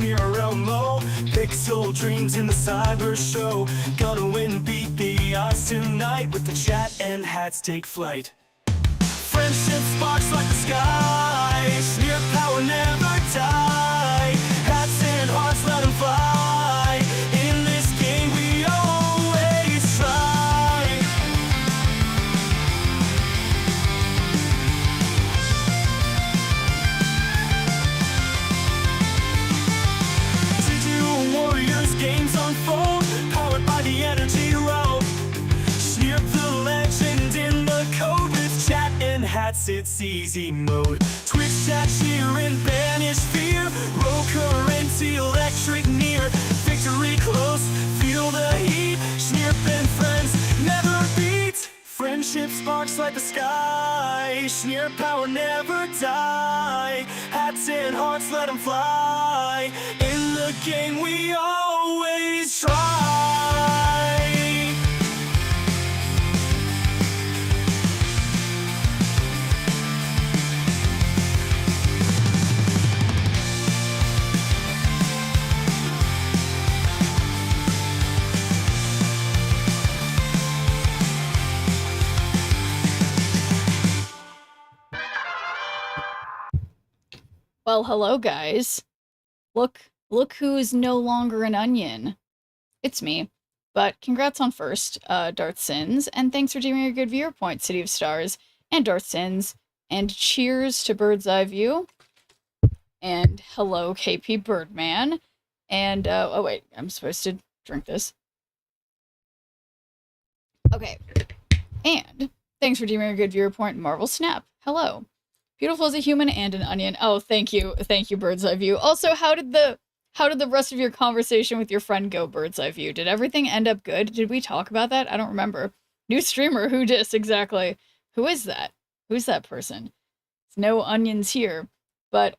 near our realm low. Pixel dreams in the cyber show. Gonna win, beat the odds tonight with the chat and hats take flight. Friendship sparks like the sky. Sneer power never die. Hats and hearts let them fly. In this game we always try. Digital Warriors games unfold, powered by the energy road. Sneer the legend in the code with chat and hats, it's easy mode. Twitch chat cheer and banish fear. Roll current, electric near. Victory close, feel the heat. Snirp and friends never beat. Friendship sparks like the sky. Sneer power never die. Hats and hearts let them fly. In the game we always try. Well, hello guys. Look who's no longer an onion. It's me. But congrats on first, Darth Sins, and thanks for giving me a good viewer point, City of Stars, and Darth Sins, and cheers to Bird's Eye View, and hello KP Birdman, and, oh wait, I'm supposed to drink this. Okay, and thanks for giving me a good viewer point, Marvel Snap. Hello. Beautiful as a human and an onion. Oh, thank you, Bird's Eye View. Also, how did the rest of your conversation with your friend go, Bird's Eye View? Did everything end up good? Did we talk about that? I don't remember. New streamer, who dis, exactly. Who is that? Who's that person? There's no onions here. But,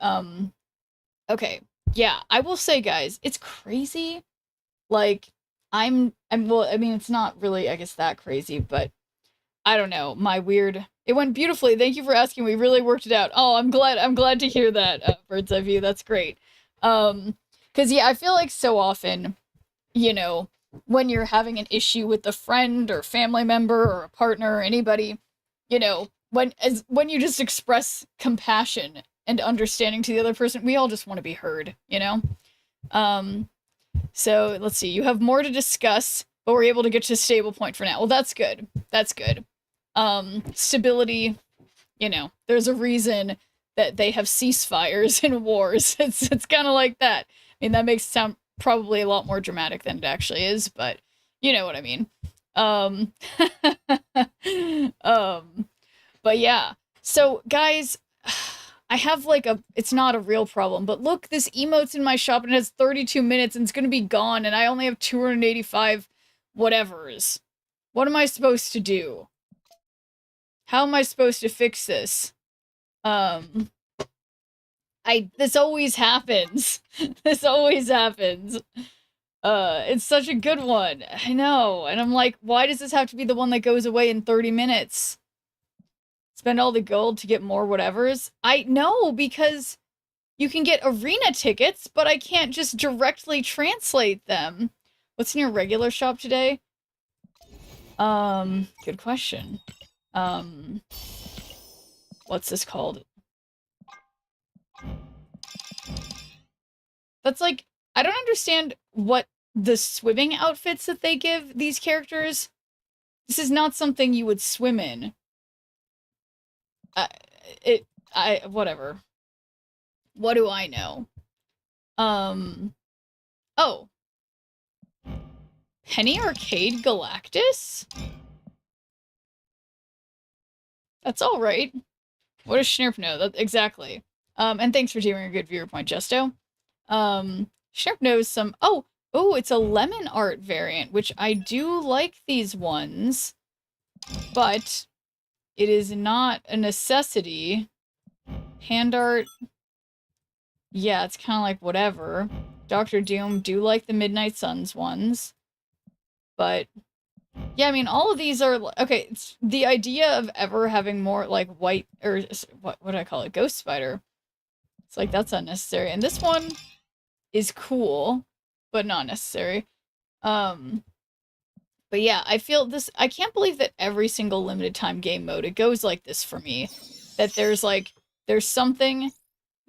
okay. Yeah, I will say, guys, it's crazy. Like, well, I mean, it's not really, I guess, that crazy, but I don't know, it went beautifully. Thank you for asking. We really worked it out. Oh, I'm glad to hear that, Bird's Eye View. That's great. Cause yeah, I feel like so often, you know, when you're having an issue with a friend or family member or a partner or anybody, you know, when you just express compassion and understanding to the other person, we all just want to be heard, you know? So let's see, you have more to discuss, but we're able to get to a stable point for now. Well, that's good. That's good. Stability, you know, there's a reason that they have ceasefires in wars. It's kind of like that. I mean, that makes it sound probably a lot more dramatic than it actually is, but you know what I mean. But yeah. So guys, I have like it's not a real problem, but look, this emote's in my shop and it has 32 minutes and it's gonna be gone and I only have 285 whatevers. What am I supposed to do? How am I supposed to fix this? This always happens. This always happens. It's such a good one. I know. And I'm like, why does this have to be the one that goes away in 30 minutes? Spend all the gold to get more whatevers? I know, because you can get arena tickets, but I can't just directly translate them. What's in your regular shop today? Good question. What's this called? That's like, I don't understand what the swimming outfits that they give these characters. This is not something you would swim in. Whatever. What do I know? Oh. Penny Arcade Galactus? That's alright. What does Schnurp know? Exactly. And thanks for giving a good viewer point, Justo. Schnurp knows some... Oh, it's a lemon art variant, which I do like these ones, but it is not a necessity. Hand art... Yeah, it's kind of like whatever. Dr. Doom do like the Midnight Suns ones. But, yeah, I mean, all of these are... Okay, it's the idea of ever having more, like, white... Or, what do I call it? Ghost Spider. It's like, that's unnecessary. And this one... is cool, but not necessary. But yeah, I feel this. I can't believe that every single limited time game mode it goes like this for me. That there's something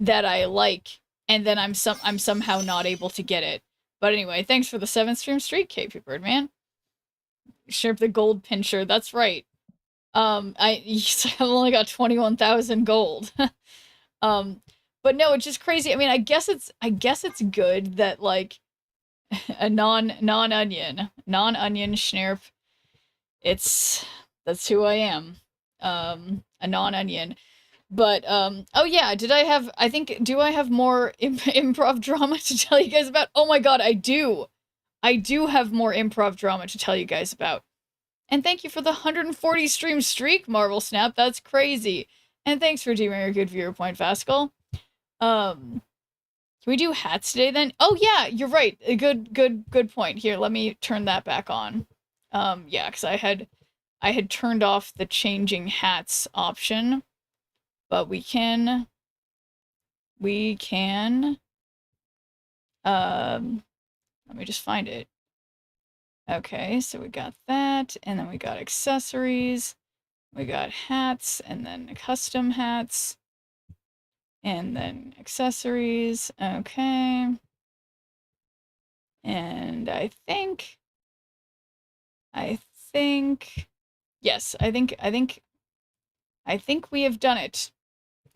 that I like, and then I'm somehow not able to get it. But anyway, thanks for the 7th stream streak, KP Birdman. Shirp the gold pincher. That's right. I've only got 21,000 gold. But no, it's just crazy. I mean, I guess it's good that like a non-onion Schnerp. That's who I am. A non-onion. But oh yeah, do I have more improv drama to tell you guys about? Oh my god, I do have more improv drama to tell you guys about. And thank you for the 140 stream streak, Marvel Snap. That's crazy. And thanks for doing a good viewer point, Fascal. Can we do hats today then? Oh yeah, you're right. A good point. Here, let me turn that back on. Yeah, because I had turned off the changing hats option. But we can let me just find it. Okay, so we got that, and then we got accessories, we got hats, and then custom hats, and then accessories, okay. And I think, yes, I think we have done it.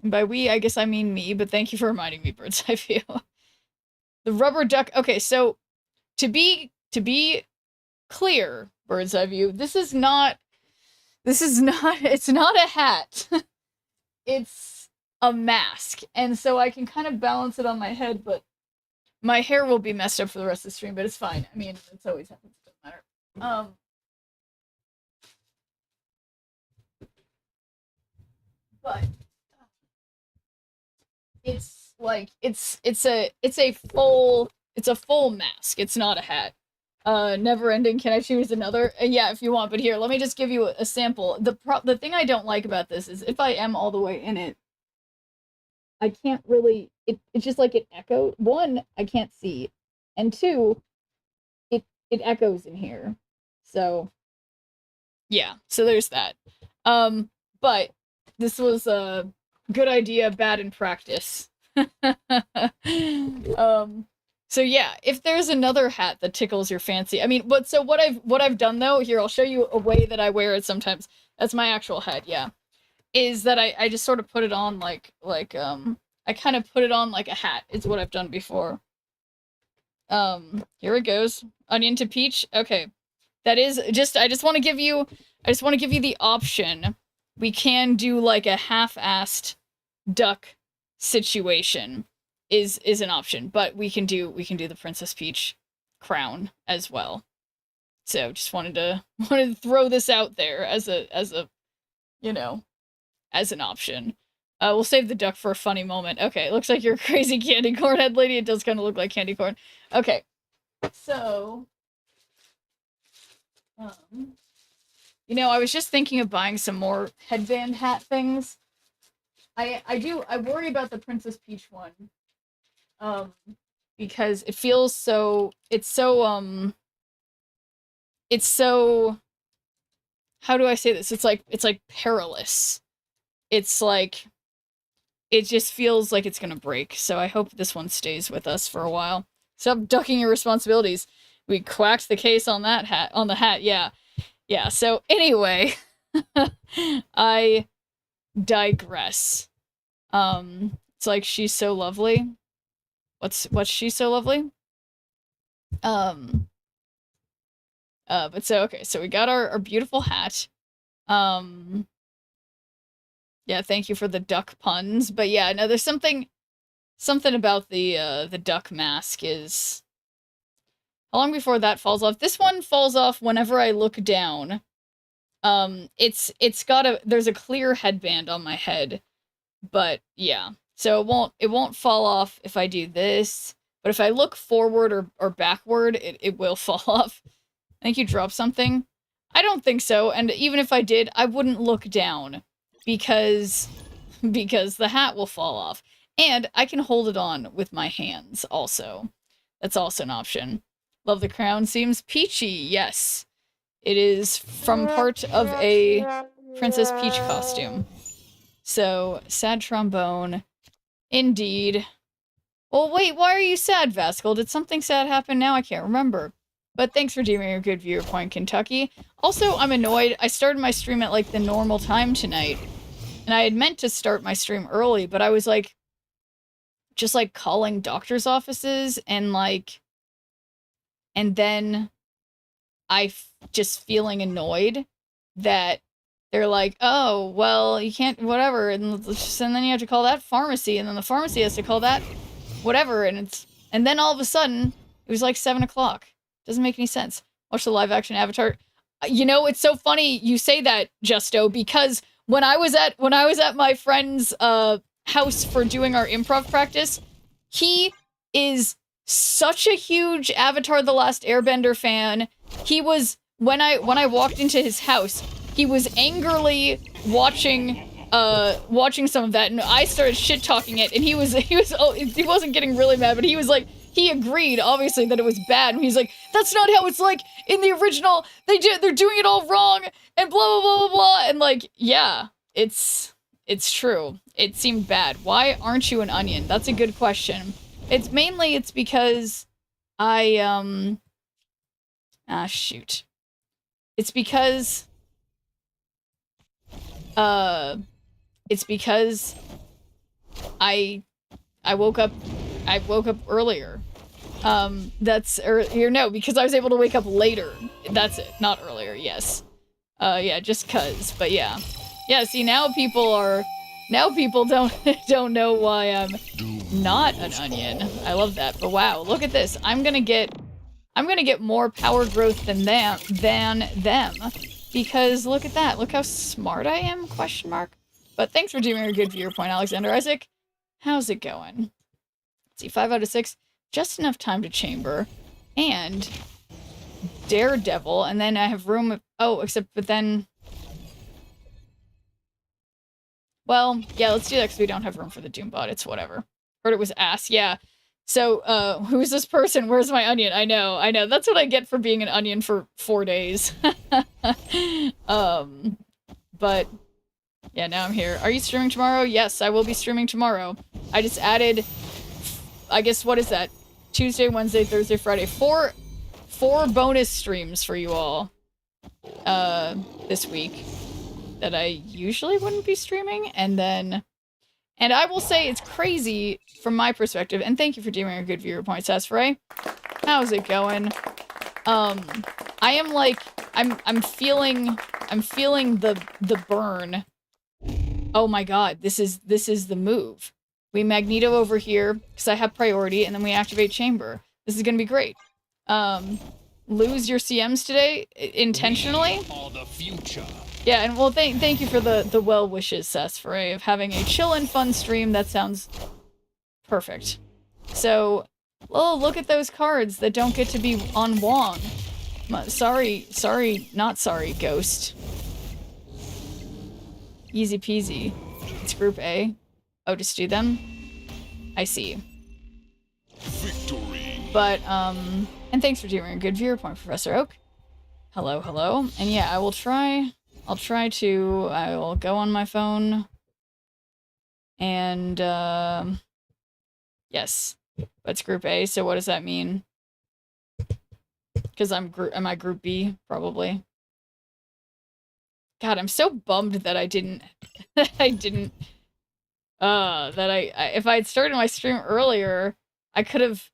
And by we, I guess I mean me, but thank you for reminding me, Bird's Eye View. The rubber duck, okay, so to be clear, Bird's Eye View, it's not a hat. It's a mask. And so I can kind of balance it on my head, but my hair will be messed up for the rest of the stream, but it's fine. I mean, it's always happens, it doesn't matter. But it's like it's a full mask. It's not a hat. Never ending. Can I choose another? Yeah, if you want. But here, let me just give you a sample. The thing I don't like about this is if I am all the way in it, I can't really. It's just like it echoes. One, I can't see, and two, it echoes in here. So yeah. So there's that. But this was a good idea, bad in practice. So yeah, if there's another hat that tickles your fancy, I mean, what I've done though, here I'll show you a way that I wear it sometimes. That's my actual head, yeah. Is that I just sort of put it on like I kind of put it on like a hat. Is what I've done before. Here it goes. Onion to peach. Okay. That is just I just want to give you the option. We can do like a half-assed duck situation is an option, but we can do the Princess Peach crown as well. So just wanted to throw this out there as a you know, as an option. We'll save the duck for a funny moment. Okay, looks like you're a crazy candy corn head lady. It does kind of look like candy corn. Okay, so you know, I was just thinking of buying some more headband hat things. I worry about the Princess Peach one. Because it feels so how do I say this? It's like perilous. It's like it just feels like it's gonna break. So I hope this one stays with us for a while. Stop ducking your responsibilities. We quacked the case on that hat yeah. Yeah, so anyway, I digress. It's like she's so lovely. What's she so lovely? But so okay, so we got our beautiful hat. Yeah, thank you for the duck puns. But yeah, no, there's something about the duck mask is how long before that falls off? This one falls off whenever I look down. There's a clear headband on my head. But yeah. So it won't fall off if I do this. But if I look forward or backward, it will fall off. I think you dropped something. I don't think so, and even if I did, I wouldn't look down because the hat will fall off. And I can hold it on with my hands also. That's also an option. Love the crown. Seems peachy. Yes. It is from part of a Princess Peach costume. So, sad trombone. Indeed. Well, wait, why are you sad, Vascal? Did something sad happen now? I can't remember. But thanks for giving me a good viewer point, Kentucky. Also, I'm annoyed. I started my stream at, like, the normal time tonight. And I had meant to start my stream early, but I was, like, just, like, calling doctor's offices and, like... And then just feeling annoyed that they're like, oh, well, you can't, whatever, and then you have to call that pharmacy, and then the pharmacy has to call that whatever, and then all of a sudden, it was like 7 o'clock. Doesn't make any sense. Watch the live-action Avatar. You know, it's so funny you say that, Justo, because when I was at my friend's house for doing our improv practice, he is such a huge Avatar The Last Airbender fan. He was, when I walked into his house, he was angrily watching some of that, and I started shit-talking it, and he wasn't getting really mad, but he was like, he agreed, obviously, that it was bad, and he's like, that's not how it's like in the original, they're doing it all wrong, and blah, blah, blah, blah, blah, and like, yeah, it's true. It seemed bad. Why aren't you an onion? That's a good question. It's because shoot. It's because I woke up earlier. Because I was able to wake up later. That's it, not earlier, yes. Yeah, just cuz, but yeah. Yeah, see, now people don't know why I'm not an onion. I love that. But wow, look at this. I'm gonna get more power growth than them. Because look at that. Look how smart I am, question mark. But thanks for doing a good viewer point, Alexander Isaac. How's it going? Let's see, 5 out of 6. Just enough time to chamber. And Daredevil, and then I have room... but then... Well, yeah, let's do that because we don't have room for the Doombot. It's whatever. Heard it was ass, yeah. So, who's this person? Where's my onion? I know. That's what I get for being an onion for 4 days. But, yeah, now I'm here. Are you streaming tomorrow? Yes, I will be streaming tomorrow. I just added, I guess, what is that? Tuesday, Wednesday, Thursday, Friday. Four bonus streams for you all, this week that I usually wouldn't be streaming, and I will say it's crazy from my perspective, and thank you for doing a good viewer point, Sasfray. How's it going? I am like, I'm feeling the burn. Oh my god, this is the move. We Magneto over here, because I have priority, and then we activate Chamber. This is gonna be great. Lose your CMs today, intentionally? The future. Yeah, and well, thank you for the well wishes, Sasfray, of having a chill and fun stream. That sounds perfect. So, oh, look at those cards that don't get to be on Wong. Sorry, not sorry, Ghost. Easy peasy. It's Group A. Oh, just do them? I see. Victory. But, and thanks for doing a good viewer point, Professor Oak. Hello. And yeah, I will go on my phone. And, yes. But it's Group A, so what does that mean? Because am I Group B? Probably. God, I'm so bummed that I didn't, if I had started my stream earlier, I could have,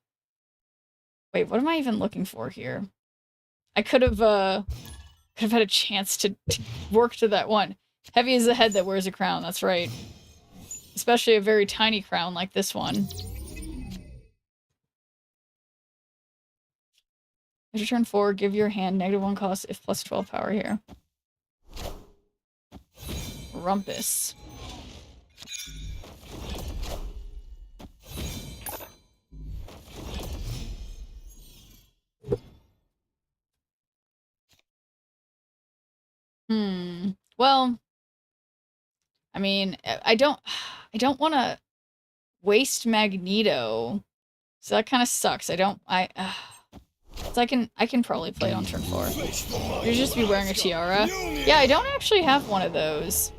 wait, what am I even looking for here? I could have had a chance to work to that one. Heavy is the head that wears a crown, that's right. Especially a very tiny crown like this one. As you turn 4, give your hand -1 cost if plus 12 power here. Rumpus. Well, I mean, I don't want to waste Magneto. So that kind of sucks. So I can probably play it on turn 4. You'd just be wearing a tiara. Yeah, I don't actually have one of those.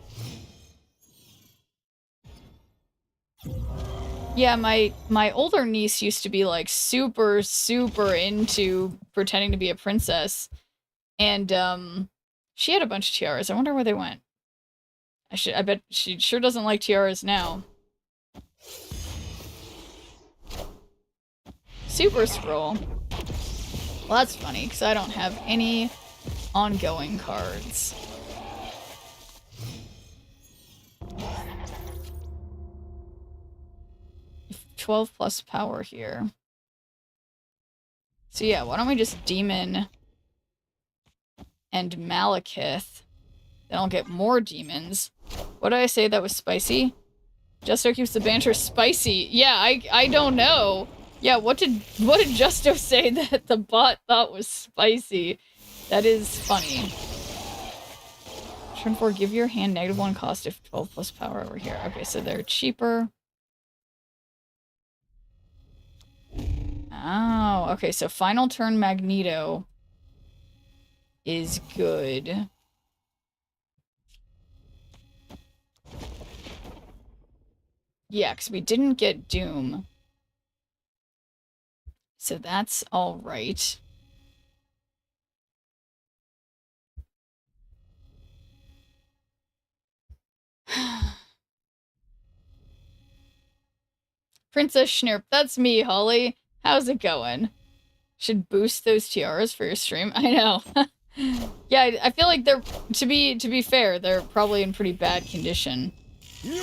Yeah, my older niece used to be like super into pretending to be a princess. And she had a bunch of tiaras. I wonder where they went. I bet she sure doesn't like tiaras now. Super Scroll. Well, that's funny, because I don't have any ongoing cards. $12 plus power here. So yeah, why don't we just Demon and Malekith? Then I'll get more demons. What did I say that was spicy? Justo keeps the banter spicy. Yeah, I don't know. Yeah, what did Justo say that the bot thought was spicy? That is funny. Turn 4, give your hand -1 cost if 12 plus power over here. Okay, so they're cheaper. Oh, okay, so final turn Magneto is good. Yeah, because we didn't get Doom. So that's all right. Princess Schnurp, that's me, Holly. How's it going? Should boost those tiaras for your stream. I know. Yeah, I feel like they're, to be fair, they're probably in pretty bad condition.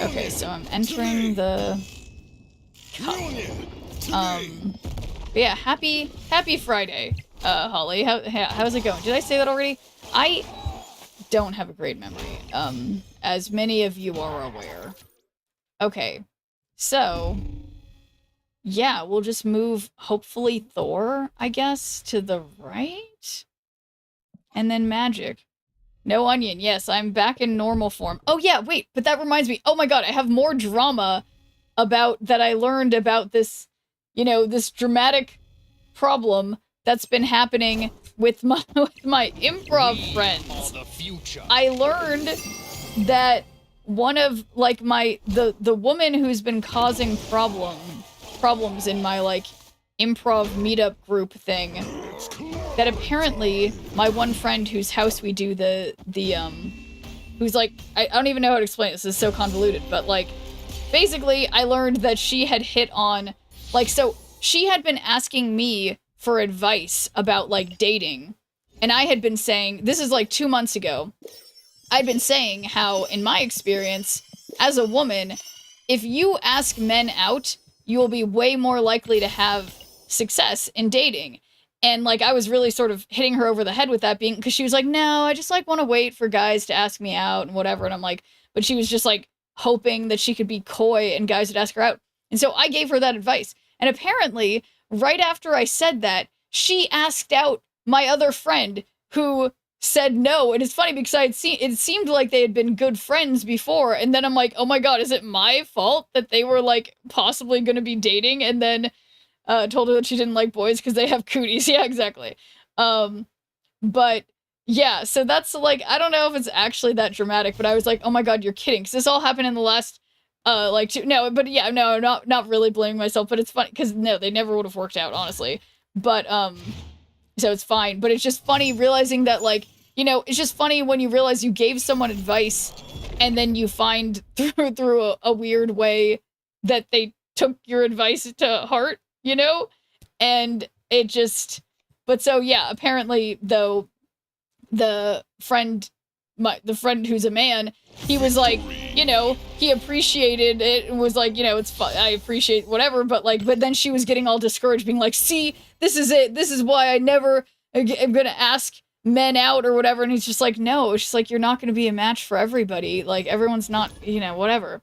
Okay, so I'm entering the cup. But yeah, happy Friday, Holly. How's it going? Did I say that already? I don't have a great memory, as many of you are aware. Okay, so yeah, we'll just move, hopefully, Thor, I guess, to the right? And then magic. No onion. Yes, I'm back in normal form. Oh yeah, wait, but that reminds me. Oh my god, I have more drama about that I learned about this, you know, this dramatic problem that's been happening with my improv friends. I learned that one of like the woman who's been causing problems in my like improv meetup group thing, that apparently my one friend whose house we do the who's like, I don't even know how to explain this is so convoluted, but like basically I learned that she had hit on, like, so she had been asking me for advice about like dating, and I had been saying, this is like 2 months ago, I'd been saying how in my experience as a woman, if you ask men out, you will be way more likely to have success in dating. And like I was really sort of hitting her over the head with that, being because she was like, no, I just like want to wait for guys to ask me out and whatever. And I'm like, but she was just like hoping that she could be coy and guys would ask her out. And so I gave her that advice. And apparently, right after I said that, she asked out my other friend who said no. And it's funny because I had seen, it seemed like they had been good friends before. And then I'm like, oh my God, is it my fault that they were like possibly going to be dating? And then told her that she didn't like boys because they have cooties. Yeah, exactly. But yeah, so that's like, I don't know if it's actually that dramatic, but I was like, oh my God, you're kidding. Because this all happened in the last, like, no, but yeah, no, not really blaming myself, but it's funny because no, they never would have worked out, honestly. But, so it's fine. But it's just funny realizing that, like, you know, it's just funny when you realize you gave someone advice and then you find through a weird way that they took your advice to heart, you know? And it just, but so yeah, apparently though, the friend who's a man, he was like, you know, he appreciated it and was like, you know, it's fun, I appreciate whatever, but like, but then she was getting all discouraged, being like, see, this is it, this is why I never am gonna ask men out or whatever. And he's just like, no, it's just like, you're not gonna be a match for everybody, like everyone's not, you know, whatever,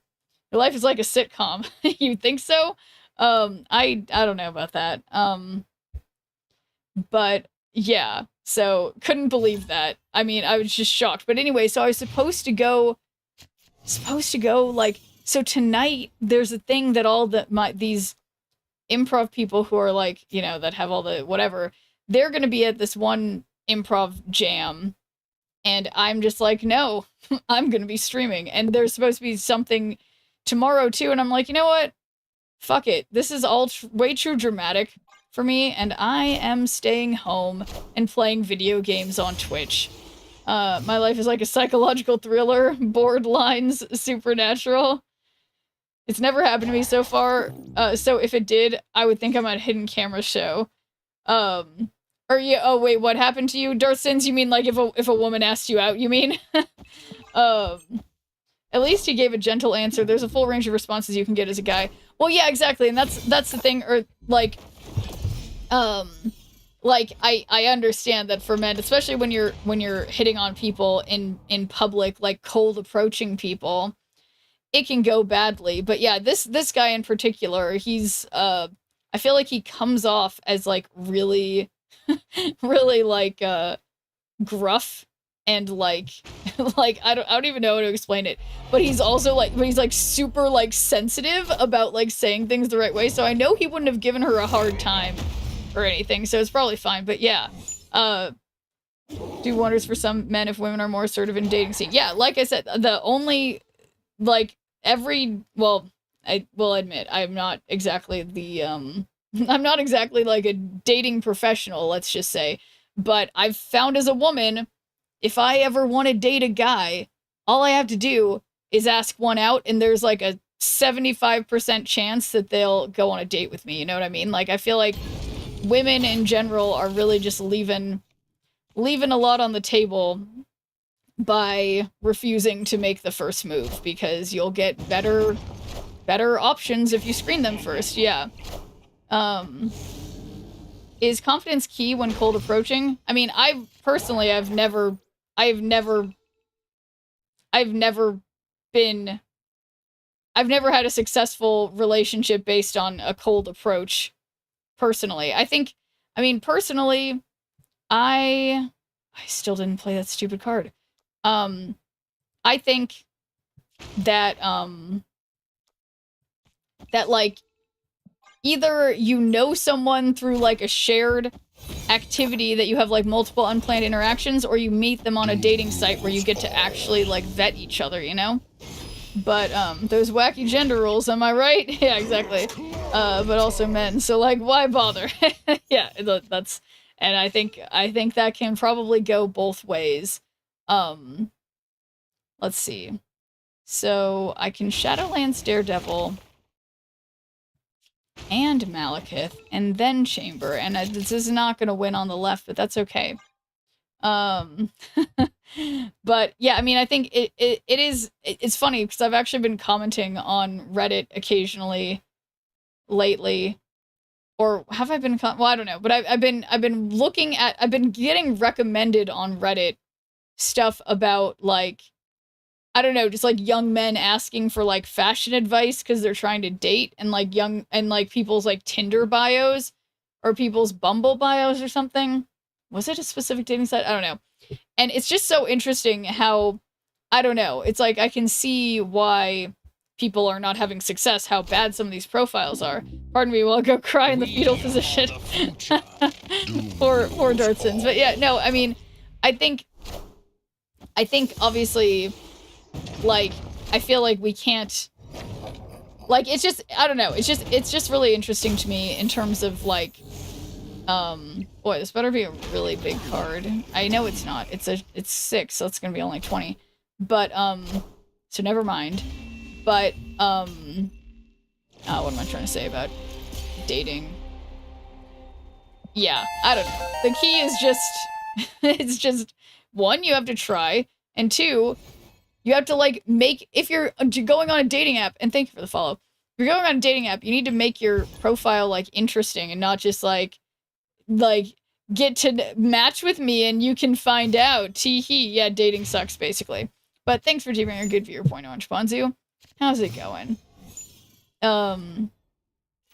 your life is like a sitcom. You think so? I don't know about that. But yeah, so couldn't believe that. I mean, I was just shocked. But anyway, so I was supposed to go like so tonight there's a thing that all these improv people who are like, you know, that have all the whatever, they're going to be at this one improv jam. And I'm just like, no, I'm going to be streaming. And there's supposed to be something tomorrow too. And I'm like, you know what? Fuck it. This is all way too dramatic for me. And I am staying home and playing video games on Twitch. My life is like a psychological thriller, borderlines supernatural. It's never happened to me so far. So if it did, I would think I'm at a hidden camera show. Or yeah, oh wait, what happened to you? Darth Sins, you mean like if a woman asked you out, you mean? At least he gave a gentle answer. There's a full range of responses you can get as a guy. Well, yeah, exactly, and that's the thing, or like I understand that for men, especially when you're hitting on people in public, like cold approaching people, it can go badly. But yeah, this guy in particular, he's I feel like he comes off as like really really like gruff and like like I don't even know how to explain it, but he's also like super like sensitive about like saying things the right way, so I know he wouldn't have given her a hard time or anything, so it's probably fine. But yeah, do wonders for some men if women are more assertive in dating scene. Yeah, like I said, the only like well, I will admit I'm not exactly the I'm not exactly like a dating professional, let's just say, but I've found as a woman, if I ever want to date a guy, all I have to do is ask one out, and there's like a 75% chance that they'll go on a date with me, you know what I mean? Like, I feel like women in general are really just leaving a lot on the table by refusing to make the first move, because you'll get better options if you screen them first, yeah. Is confidence key when cold approaching? I mean, I've never had a successful relationship based on a cold approach, personally. Personally, I still didn't play that stupid card. I think that, that, like, either you know someone through, like, a shared activity that you have, like, multiple unplanned interactions, or you meet them on a dating site where you get to actually, like, vet each other, you know? But, those wacky gender roles, am I right? Yeah, exactly. But also men, so, like, why bother? Yeah, that's... And I think that can probably go both ways. Let's see. So, I can Shadowlands Daredevil and Malekith, and then Chamber, and this is not going to win on the left, but that's okay. But yeah, I mean, I think it's funny, because I've actually been commenting on Reddit occasionally lately, or have I been, well, I don't know, but I've been getting recommended on Reddit stuff about, like, I don't know, just, like, young men asking for, like, fashion advice because they're trying to date, and, like, people's, like, Tinder bios, or people's Bumble bios or something. Was it a specific dating site? I don't know. And it's just so interesting how, I don't know, it's like, I can see why people are not having success, how bad some of these profiles are. Pardon me while I go cry in the fetal position. Poor Dartsons. But yeah, no, I mean, I think obviously, like, I feel like we can't, like, it's just, I don't know, it's just really interesting to me in terms of, like, boy, this better be a really big card. I know it's not. It's 6, so it's gonna be only 20. But, so never mind. But, what am I trying to say about dating? Yeah, I don't know. The key is just, it's just, 1, you have to try, and 2, you have to, like, if you're going on a dating app, and thank you for the follow, if you're going on a dating app, you need to make your profile, like, interesting, and not just, like, get to match with me and you can find out. Tee-hee. Yeah, dating sucks, basically. But thanks for giving a good viewer point on Sponzu. How's it going? But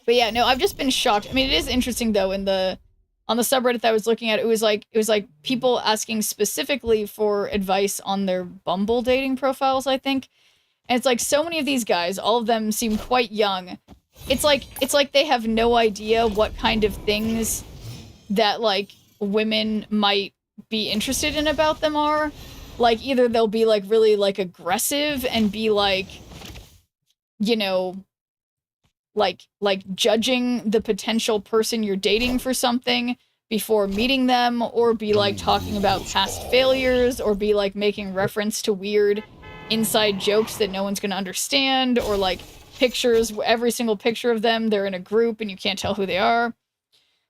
yeah, no, I've just been shocked. I mean, it is interesting, though, on the subreddit that I was looking at, it was like people asking specifically for advice on their Bumble dating profiles, I think. And it's like so many of these guys, all of them seem quite young. It's like they have no idea what kind of things that like women might be interested in about them are. Like either they'll be like really like aggressive and be like, you know, like judging the potential person you're dating for something before meeting them, or be like talking about past failures, or be like making reference to weird inside jokes that no one's gonna understand, or like pictures, every single picture of them, they're in a group and you can't tell who they are.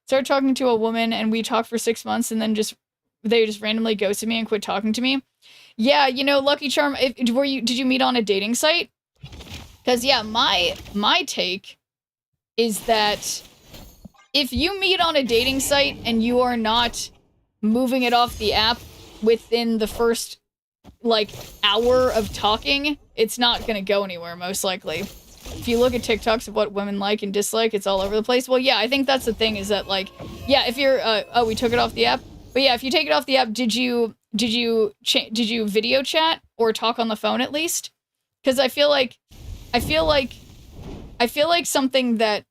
Started talking to a woman and we talked for 6 months and then they just randomly ghosted me and quit talking to me. Yeah, you know, Lucky Charm, did you meet on a dating site? Because yeah, my take is that if you meet on a dating site and you are not moving it off the app within the first like hour of talking, it's not gonna go anywhere, most likely. If you look at TikToks of what women like and dislike, it's all over the place. Well, yeah, I think that's the thing, is that like, yeah, if you're oh, we took it off the app. But yeah, if you take it off the app, did you video chat or talk on the phone at least? Because I feel like something that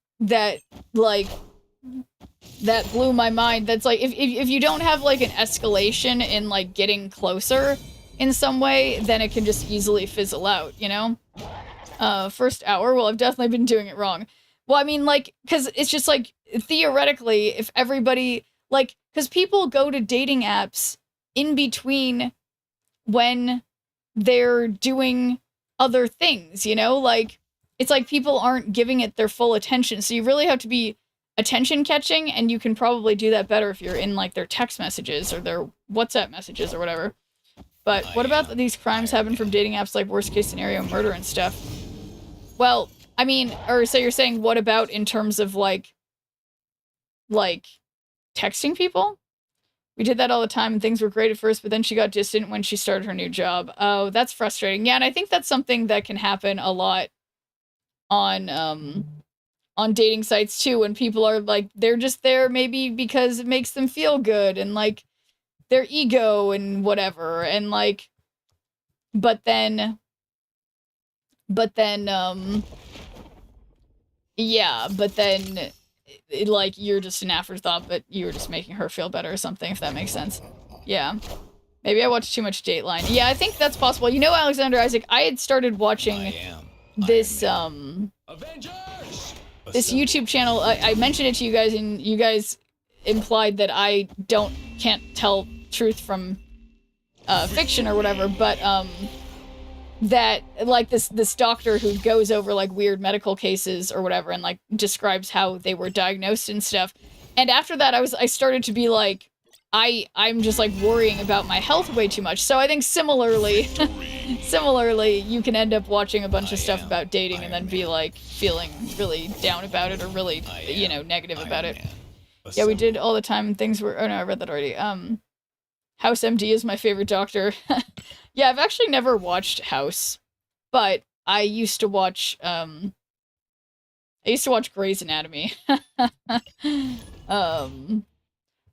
blew my mind. That's like, if you don't have like an escalation in like getting closer in some way, then it can just easily fizzle out, you know? First hour, well, I've definitely been doing it wrong. Well, I mean, like, because it's just like, theoretically, if everybody, like, because people go to dating apps in between when they're doing other things, you know? Like, it's like people aren't giving it their full attention, so you really have to be attention catching, and you can probably do that better if you're in, like, their text messages or their WhatsApp messages or whatever. But what about these crimes happen from dating apps, like worst case scenario murder and stuff? Well, I mean, or so you're saying what about in terms of like texting people? We did that all the time and things were great at first, but then she got distant when she started her new job. Oh, that's frustrating. Yeah, and I think that's something that can happen a lot on dating sites too, when people are like, they're just there maybe because it makes them feel good and like their ego and whatever, and like, but then like you're just an afterthought, but you were just making her feel better or something, if that makes sense. Yeah. Maybe I watched too much Dateline. Yeah, I think that's possible. You know, Alexander Isaac, I had started watching this this YouTube channel. I mentioned it to you guys, and you guys implied that I can't tell truth from fiction or whatever, but that like this doctor who goes over like weird medical cases or whatever and like describes how they were diagnosed and stuff. And after that I started to be like, I'm just like worrying about my health way too much. So I think similarly you can end up watching a bunch of stuff about dating and then be like feeling really down about it or really, you know, negative about it. Yeah, we did all the time. Things were, oh no, I read that already. House MD is my favorite doctor. Yeah, I've actually never watched House, but I used to watch Grey's Anatomy.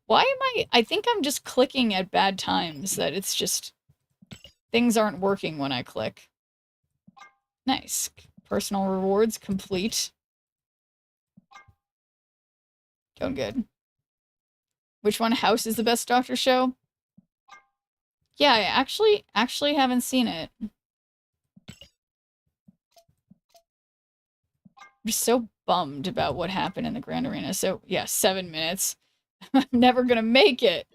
Why am I think I'm just clicking at bad times, that it's just things aren't working when I click. Nice. Personal rewards complete. Going good. Which one? House is the best doctor show? Yeah, I actually haven't seen it. I'm just so bummed about what happened in the Grand Arena. So, yeah, 7 minutes. I'm never gonna make it.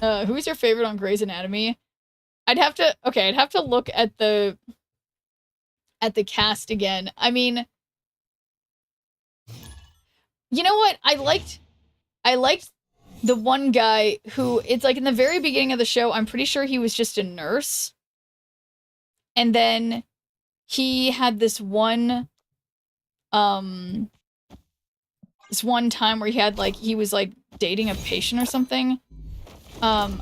Who's your favorite on Grey's Anatomy? I'd have to look at the cast again. I mean, you know what? I liked the one guy who, it's like in the very beginning of the show, I'm pretty sure he was just a nurse. And then he had this one time where he was like dating a patient or something. I'm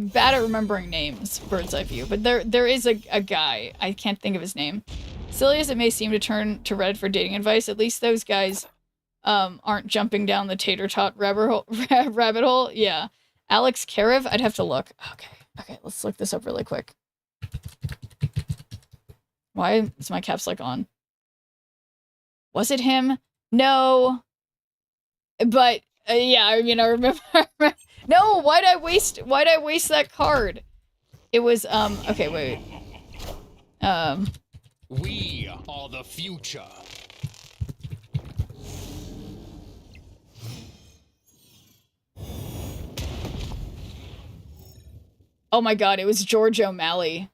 bad at remembering names, bird's eye view, but there is a guy, I can't think of his name. Silly as it may seem to turn to Reddit for dating advice, at least those guys aren't jumping down the tater tot rabbit hole. Yeah. Alex Karev, I'd have to look. Okay, let's look this up really quick. Why is my caps lock on? Was it him? No. But yeah, I mean, I remember. No, why'd I waste that card? It was okay, wait. We are the future. Oh my god, it was George O'Malley.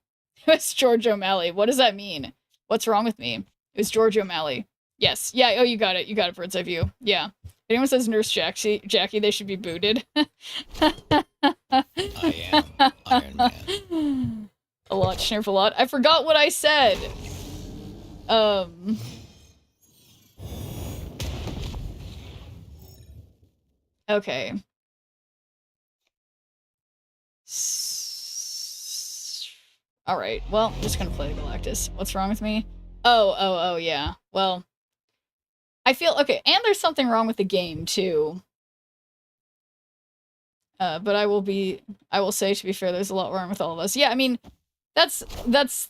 It was George O'Malley. What does that mean? What's wrong with me? It was George O'Malley. Yes. Yeah, oh, you got it. You got it, Bird's Eye View. Yeah. If anyone says Nurse Jackie, they should be booted. I am Iron Man. A lot, Schnurf, a lot. I forgot what I said. Okay. Alright, well, I'm just gonna play Galactus. What's wrong with me? Oh, yeah. Well, I feel, okay, and there's something wrong with the game, too. But I will say, to be fair, there's a lot wrong with all of us. Yeah, I mean, that's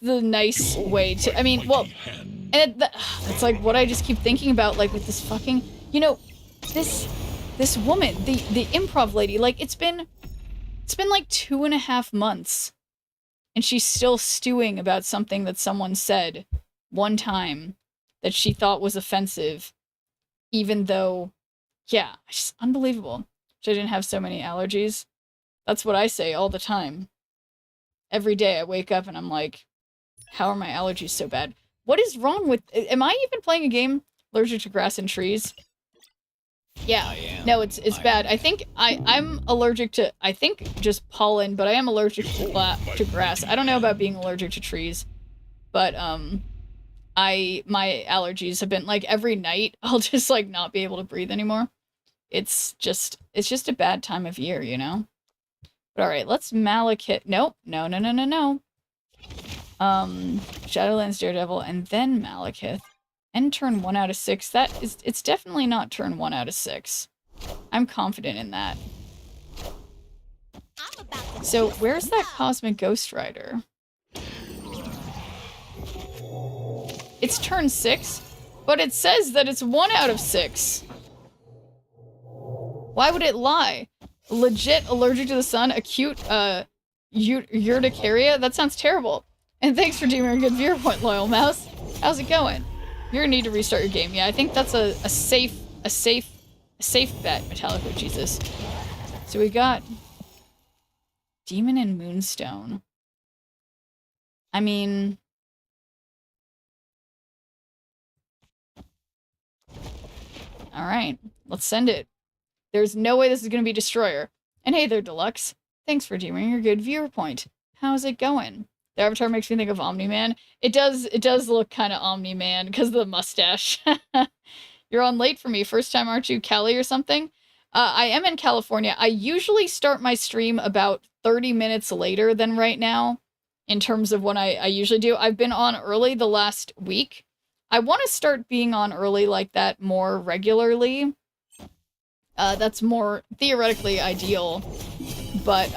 the nice way to, I mean, well, and it's like what I just keep thinking about, like, with this fucking, you know, this woman, the improv lady, like, it's been like 2.5 months, and she's still stewing about something that someone said one time that she thought was offensive, even though, yeah, it's just unbelievable. I didn't have so many allergies. That's what I say all the time. Every day I wake up and I'm like, how are my allergies so bad? What is wrong with... Am I even playing a game allergic to grass and trees? Yeah. No, it's bad. I think I'm allergic to... I think just pollen, but I am allergic to grass. I don't know about being allergic to trees. But, my allergies have been, like, every night I'll just, like, not be able to breathe anymore. It's just a bad time of year, you know? But alright, let's Malekith. Nope. No. Shadowlands Daredevil, and then Malekith. And turn 1 out of 6. It's definitely not turn 1 out of 6. I'm confident in that. So, where's that Cosmic Ghost Rider? It's turn 6, but it says that it's 1 out of 6. Why would it lie? Legit allergic to the sun, acute, urticaria? That sounds terrible. And thanks for doing a good viewer point, Loyal Mouse. How's it going? You're gonna need to restart your game. Yeah, I think that's a safe bet, Metallico Jesus. So we got Demon and Moonstone. I mean... Alright, let's send it. There's no way this is going to be Destroyer. And hey there, Deluxe. Thanks for doing your good viewer point. How's it going? The avatar makes me think of Omni-Man. It does look kind of Omni-Man because of the mustache. You're on late for me. First time, aren't you? Cali or something? I am in California. I usually start my stream about 30 minutes later than right now in terms of when I usually do. I've been on early the last week. I want to start being on early like that more regularly. That's more theoretically ideal, but,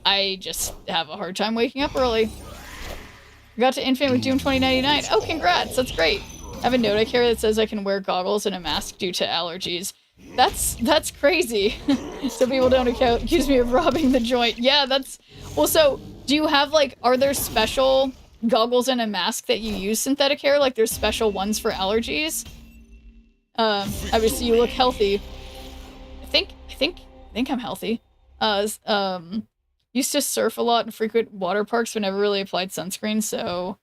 I just have a hard time waking up early. I got to Infinite with Doom 2099. Oh, congrats! That's great! I have a note I carry that says I can wear goggles and a mask due to allergies. That's crazy. So people don't accuse me of robbing the joint. Yeah, that's... Well, so, do you have, like, are there special goggles and a mask that you use synthetic hair? Like, there's special ones for allergies? Obviously you look healthy. I think I'm healthy. Used to surf a lot and frequent water parks but never really applied sunscreen, so...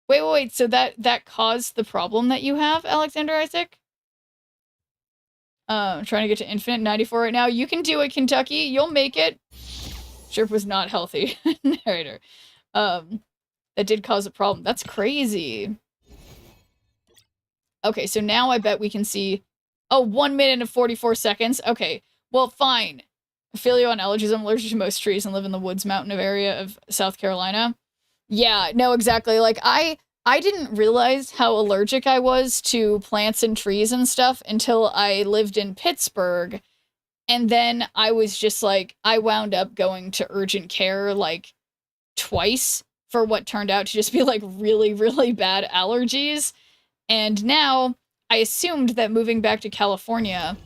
Wait, so that caused the problem that you have, Alexander Isaac? I'm trying to get to Infinite 94 right now. You can do it, Kentucky. You'll make it. Sherp was not healthy. Narrator. That did cause a problem. That's crazy. Okay, so now I bet we can see... Oh, 1 minute and 44 seconds? Okay, well, fine. I feel you on allergies. I'm allergic to most trees and live in the woods mountain area of South Carolina. Yeah, no, exactly. Like, I didn't realize how allergic I was to plants and trees and stuff until I lived in Pittsburgh. And then I was just like, I wound up going to urgent care, like, twice for what turned out to just be like really, really bad allergies. And now I assumed that moving back to California,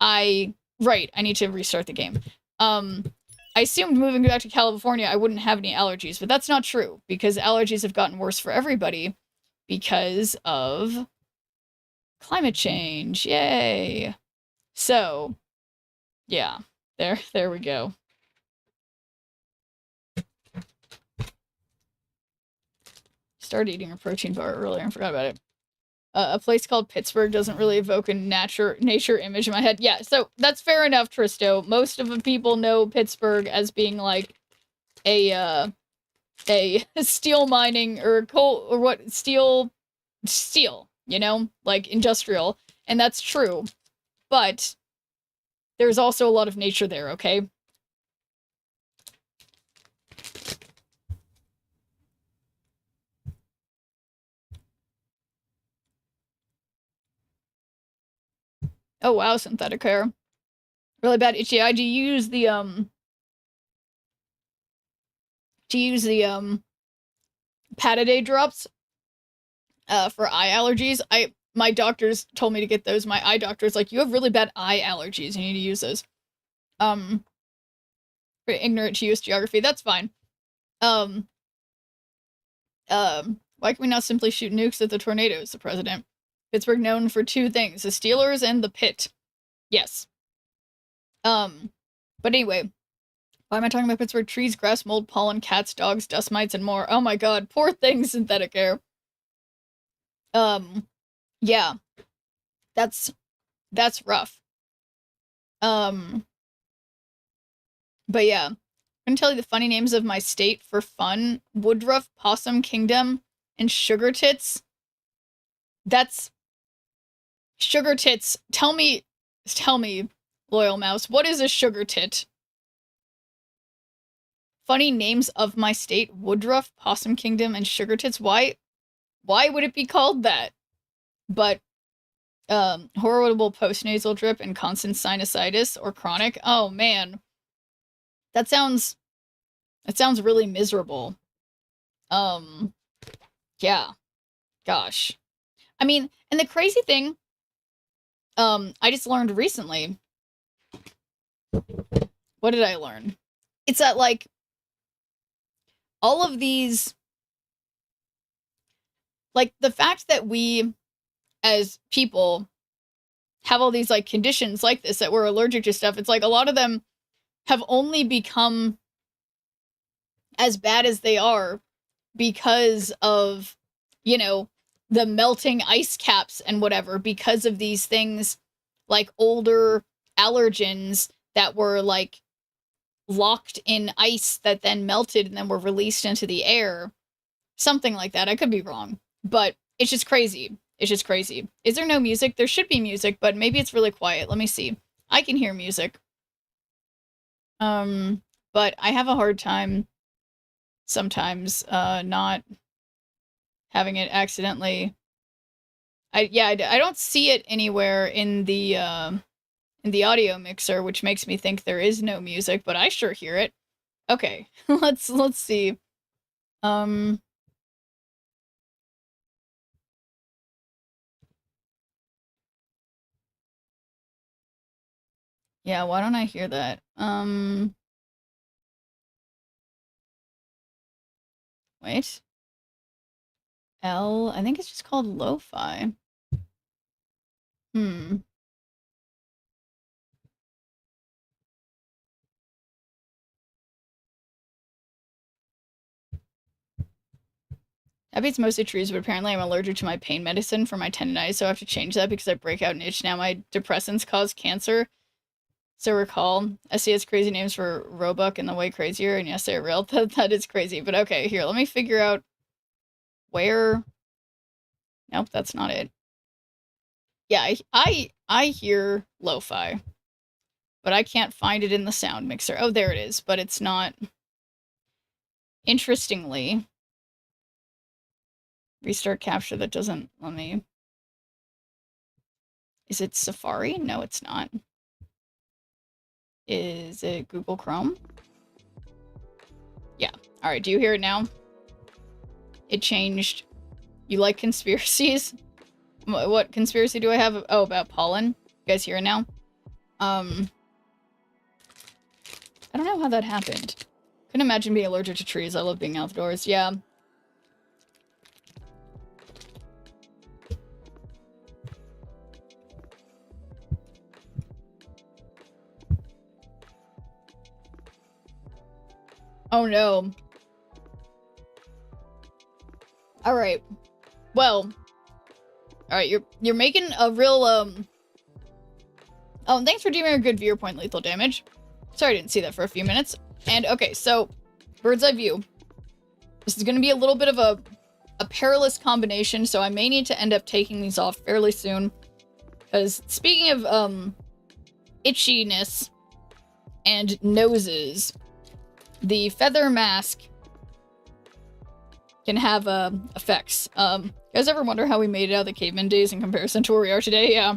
I need to restart the game. I assumed moving back to California, I wouldn't have any allergies, but that's not true because allergies have gotten worse for everybody because of climate change. Yay. So, yeah, there we go. Started eating a protein bar earlier and forgot about it. A place called Pittsburgh doesn't really evoke a nature image in my head. Yeah, so that's fair enough, Tristo. Most of the people know Pittsburgh as being like a steel mining or coal or what steel, you know, like industrial, and that's true. But there's also a lot of nature there, okay? Oh wow, synthetic hair. Really bad itchy eye. Do you use the Pataday drops for eye allergies? My doctors told me to get those. My eye doctor's like, you have really bad eye allergies. You need to use those. For ignorant to US geography, that's fine. Why can we not simply shoot nukes at the tornadoes, the president? Pittsburgh known for two things, the Steelers and the Pit. Yes. But anyway, why am I talking about Pittsburgh? Trees, grass, mold, pollen, cats, dogs, dust mites, and more. Oh my god, poor thing, synthetic air. Yeah. That's rough. But yeah. I'm gonna tell you the funny names of my state for fun. Woodruff, Possum Kingdom, and Sugar Tits. That's... Sugar Tits. Tell me, Loyal Mouse, what is a sugar tit? Funny names of my state, Woodruff, Possum Kingdom, and Sugar Tits. Why would it be called that? But, horrible postnasal drip and constant sinusitis or chronic. Oh, man. That sounds really miserable. Yeah. Gosh. I mean, and the crazy thing, I just learned recently. What did I learn? It's that, like, all of these, like, the fact that we, as people, have all these, like, conditions like this, that we're allergic to stuff, it's like a lot of them have only become as bad as they are because of, you know, the melting ice caps and whatever, because of these things like older allergens that were like locked in ice that then melted and then were released into the air. Something like that. I could be wrong, but it's just crazy. It's just crazy. Is there no music? There should be music, but maybe it's really quiet. Let me see. I can hear music. But I have a hard time sometimes not having it accidentally. I don't see it anywhere in the audio mixer, which makes me think there is no music, but I sure hear it. Okay, let's see. Yeah, why don't I hear that? Wait. I think it's just called lo-fi. That beats mostly trees, but apparently I'm allergic to my pain medicine for my tendonitis, so I have to change that because I break out an itch now. My depressants cause cancer. So recall, SC has crazy names for Roebuck and the Way Crazier, and yes, they're real. That is crazy. But okay, here, let me figure out where... Nope, that's not it. Yeah, I hear lo-fi, but I can't find it in the sound mixer. Oh, there it is, but it's not... Interestingly... Restart capture, that doesn't let me... Is it Safari? No, it's not. Is it Google Chrome? Yeah. Alright, do you hear it now? it changed. You like conspiracies? What conspiracy do I have? Oh, about pollen. You guys hear it now? I don't know how that happened. Couldn't imagine being allergic to trees. I love being outdoors. Yeah. Oh no. Alright. Well. Alright, you're making a real, Oh, thanks for doing a good viewer point lethal damage. Sorry I didn't see that for a few minutes. And, okay, so, bird's eye view. This is gonna be a little bit of a perilous combination, so I may need to end up taking these off fairly soon. Because, speaking of, itchiness and noses, the feather mask can have, effects. You guys ever wonder how we made it out of the caveman days in comparison to where we are today? Yeah.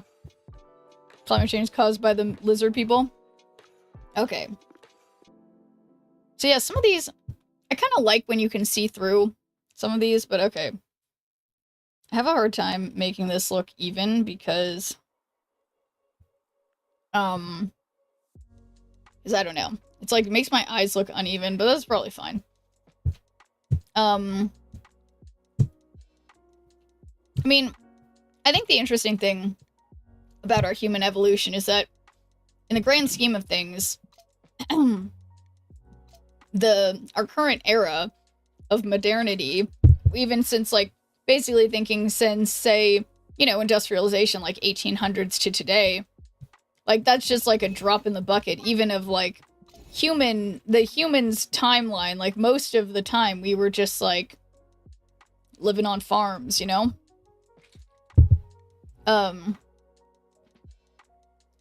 Climate change caused by the lizard people. Okay. So yeah, some of these, I kind of like when you can see through some of these, but okay. I have a hard time making this look even because, because I don't know. It's like, it makes my eyes look uneven, but that's probably fine. I mean, I think the interesting thing about our human evolution is that, in the grand scheme of things, our current era of modernity, even since, like, basically thinking since, say, you know, industrialization, like, 1800s to today, like, that's just, like, a drop in the bucket, even of, like, the human's timeline. Like, most of the time, we were just, like, living on farms, you know?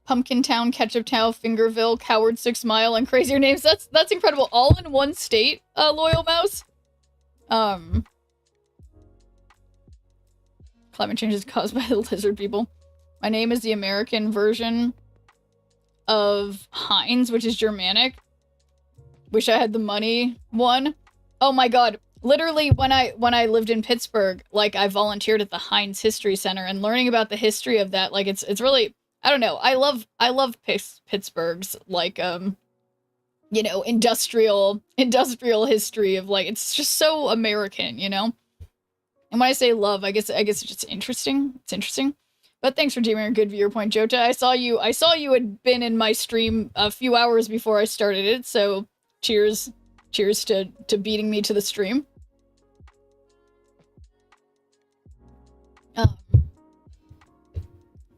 Pumpkin Town, Ketchup Town, Fingerville, Coward 6 Mile, and crazier names. That's incredible. All in one state, Loyal Mouse. Climate change is caused by the lizard people. My name is the American version of Heinz, which is Germanic. Wish I had the money one. Oh my god. Literally, when I lived in Pittsburgh, like, I volunteered at the Heinz History Center, and learning about the history of that, like, it's really, I don't know, I love Pittsburgh's, like, you know, industrial history of, like, it's just so American, you know? And when I say love, I guess it's just interesting. It's interesting. But thanks for doing a good viewer point, Jota. I saw you had been in my stream a few hours before I started it, so cheers to beating me to the stream.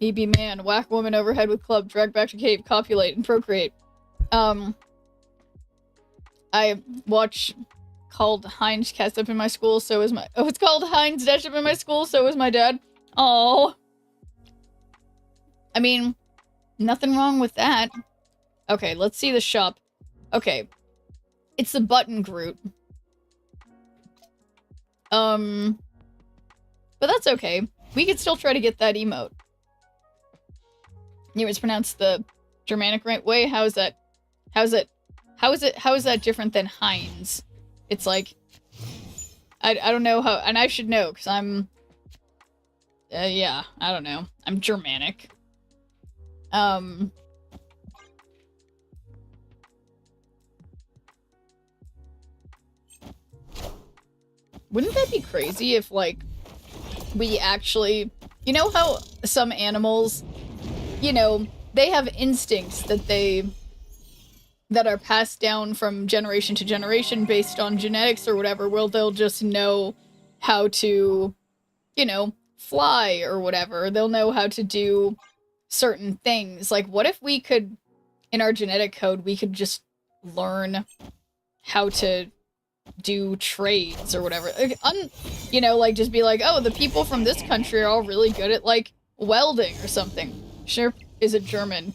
EB man, whack woman overhead with club, drag back to cave, copulate, and procreate. I watch called Heinz Ketchup in my school, so is my- Oh, it's called Heinz Ketchup in my school, so is my dad. Oh. I mean, nothing wrong with that. Okay, let's see the shop. Okay. It's the button Groot. But that's okay. We could still try to get that emote. You was pronounced the Germanic right way? How is that different than Heinz? It's like, I don't know how, and I should know, because I'm, yeah, I don't know. I'm Germanic. Wouldn't that be crazy if, like, we actually, you know how some animals, you know, they have instincts that are passed down from generation to generation based on genetics or whatever, where they'll just know how to, you know, fly or whatever. They'll know how to do certain things. Like, what if we could, in our genetic code, we could just learn how to do trades or whatever. Like, you know, like, just be like, oh, the people from this country are all really good at, like, welding or something. Sure is a German.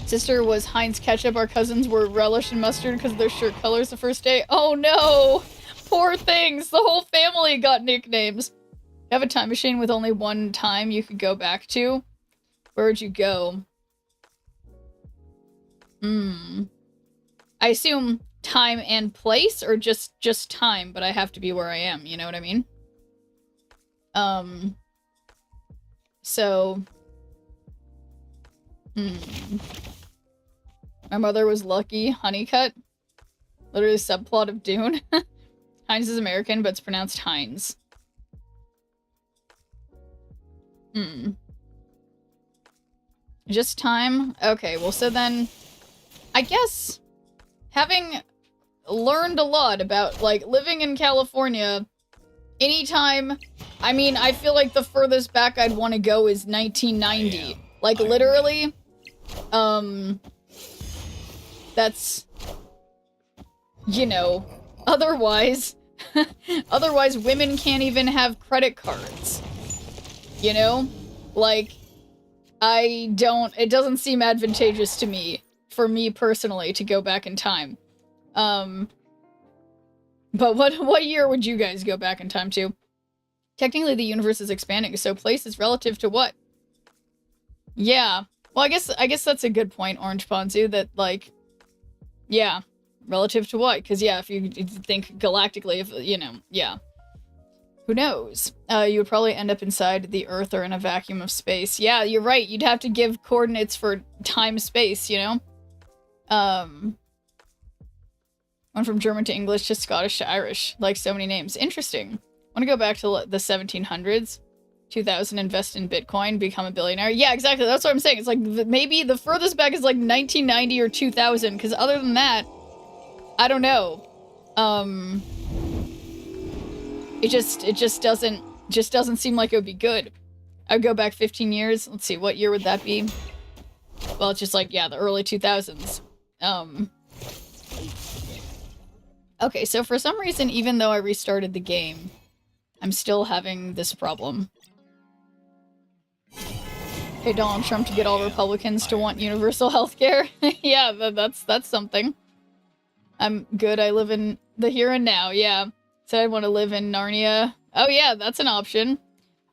Sister was Heinz Ketchup. Our cousins were Relish and Mustard because of their shirt colors the first day. Oh no! Poor things! The whole family got nicknames. You have a time machine with only one time you could go back to? Where would you go? I assume time and place, or just time, but I have to be where I am, you know what I mean? So my mother was lucky. Honeycutt. Literally subplot of Dune. Heinz is American, but it's pronounced Heinz. Just time? Okay, well, so then I guess having learned a lot about, like, living in California, anytime, I mean, I feel like the furthest back I'd want to go is 1990. Like, literally, that's, you know, otherwise, otherwise women can't even have credit cards, you know? Like, it doesn't seem advantageous to me, for me personally, to go back in time. But what year would you guys go back in time to? Technically, the universe is expanding, so place is relative to what? Yeah. Well, I guess that's a good point, Orange Ponzu, that, like, yeah, relative to what? Because, yeah, if you think galactically, if, you know, yeah. Who knows? You would probably end up inside the Earth or in a vacuum of space. Yeah, you're right. You'd have to give coordinates for time-space, you know? Went from German to English to Scottish to Irish. Like so many names. Interesting. Want to go back to the 1700s? 2000, invest in Bitcoin, become a billionaire. Yeah, exactly. That's what I'm saying. It's like maybe the furthest back is like 1990 or 2000, because other than that, I don't know. It just doesn't seem like it would be good. I would go back 15 years. Let's see, what year would that be? Well, it's just like, yeah, the early 2000s. Okay, so for some reason, even though I restarted the game, I'm still having this problem. Hey, Donald Trump to get all Republicans to want universal health care. Yeah, that's something. I'm good. I live in the here and now. Yeah. Said I'd want to live in Narnia. Oh yeah, that's an option.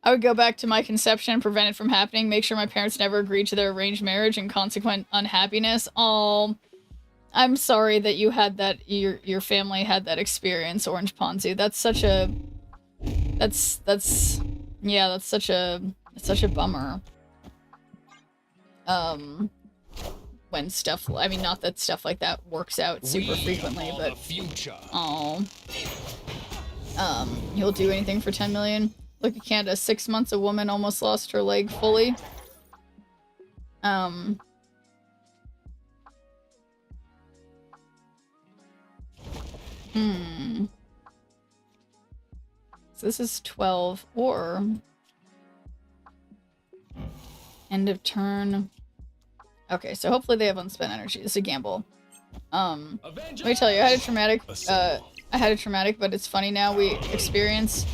I would go back to my conception and prevent it from happening. Make sure my parents never agreed to their arranged marriage and consequent unhappiness. Oh, I'm sorry that you had that. Your family had that experience, Orange Ponzu. That's such a. That's yeah. That's such a bummer. When stuff, I mean, not that stuff like that works out super frequently, but oh, he'll do anything for 10 million. Look at Canada, 6 months, a woman almost lost her leg fully. So this is 12, or end of turn. Okay, so hopefully they have unspent energy. This is a gamble. Let me tell you, I had a traumatic, but it's funny now. We experience,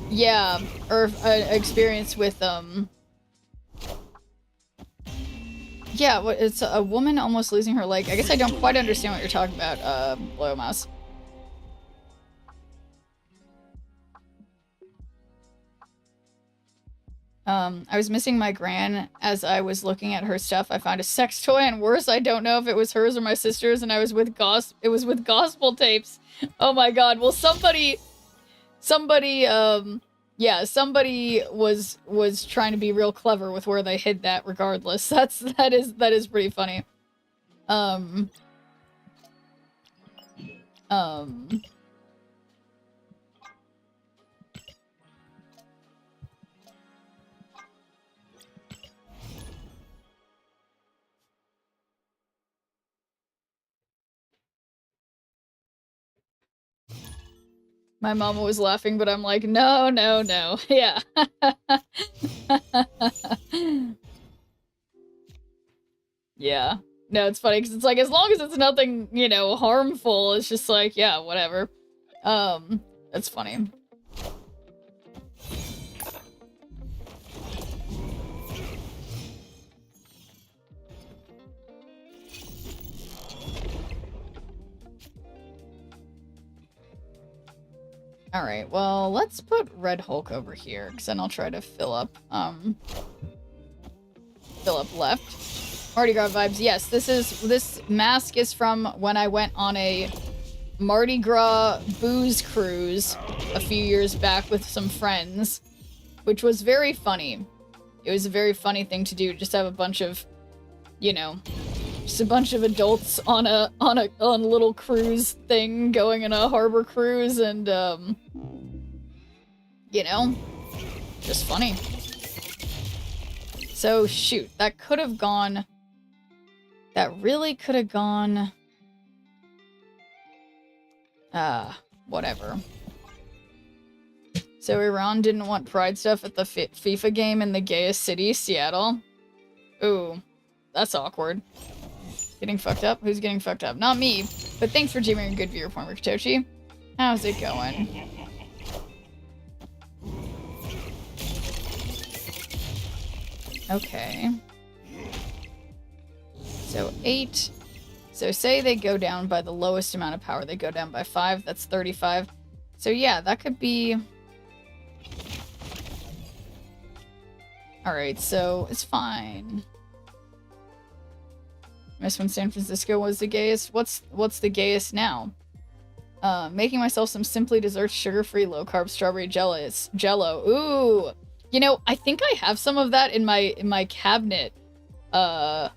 yeah, or experience with, yeah, it's a woman almost losing her leg. I guess I don't quite understand what you're talking about, Loyal Mouse. I was missing my gran as I was looking at her stuff. I found a sex toy, and worse, I don't know if it was hers or my sister's, and it was with gospel tapes. Oh my god. Well, somebody, yeah, somebody was trying to be real clever with where they hid that regardless. That is pretty funny. My mama was laughing, but I'm like, no, no, no. Yeah. Yeah. No, it's funny, because it's like, as long as it's nothing, you know, harmful, it's just like, yeah, whatever. That's funny. Alright, well, let's put Red Hulk over here, because then I'll try to fill up left. Mardi Gras vibes. Yes, this mask is from when I went on a Mardi Gras booze cruise a few years back with some friends, which was very funny. It was a very funny thing to do, just have a bunch of, you know, just a bunch of adults on a little cruise thing, going on a harbor cruise, and you know, just funny. So shoot, that could have gone. That really could have gone. Whatever. So Iran didn't want pride stuff at the FIFA game in the gayest city, Seattle. Ooh, that's awkward. Getting fucked up? Who's getting fucked up? Not me. But thanks for giving a good viewer point, Rikitochi. How's it going? Okay. So 8. So say they go down by the lowest amount of power. They go down by 5. That's 35. So yeah, that could be... Alright, so it's fine. Miss when San Francisco was the gayest. What's the gayest now? Making myself some Simply Desserts sugar-free low-carb strawberry jello. Ooh! You know, I think I have some of that in my cabinet. Yeah.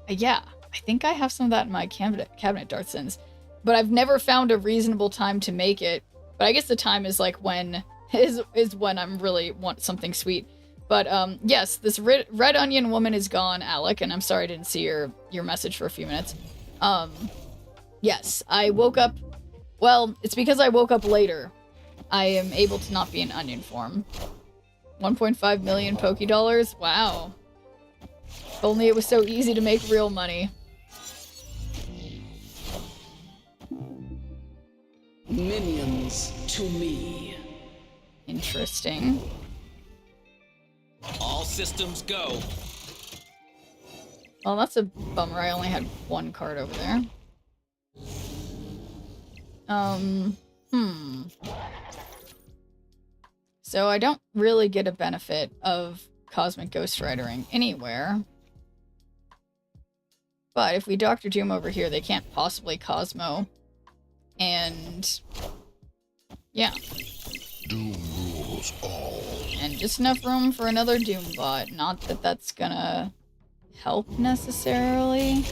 I think I have some of that in my cabinet, Darthsons. But I've never found a reasonable time to make it. But I guess the time is like when I'm really want something sweet. But yes, this red onion woman is gone, Alec, and I'm sorry I didn't see your message for a few minutes. Yes, I woke up. Well, it's because I woke up later. I am able to not be in onion form. 1.5 million Poké Dollars? Wow. If only it was so easy to make real money. Minions to me. Interesting. All systems go. Well, that's a bummer. I only had one card over there. So I don't really get a benefit of Cosmic Ghost Ridering anywhere. But if we Dr. Doom over here, they can't possibly Cosmo. And... yeah. Doom rules all. And just enough room for another Doom bot. Not that that's gonna help necessarily.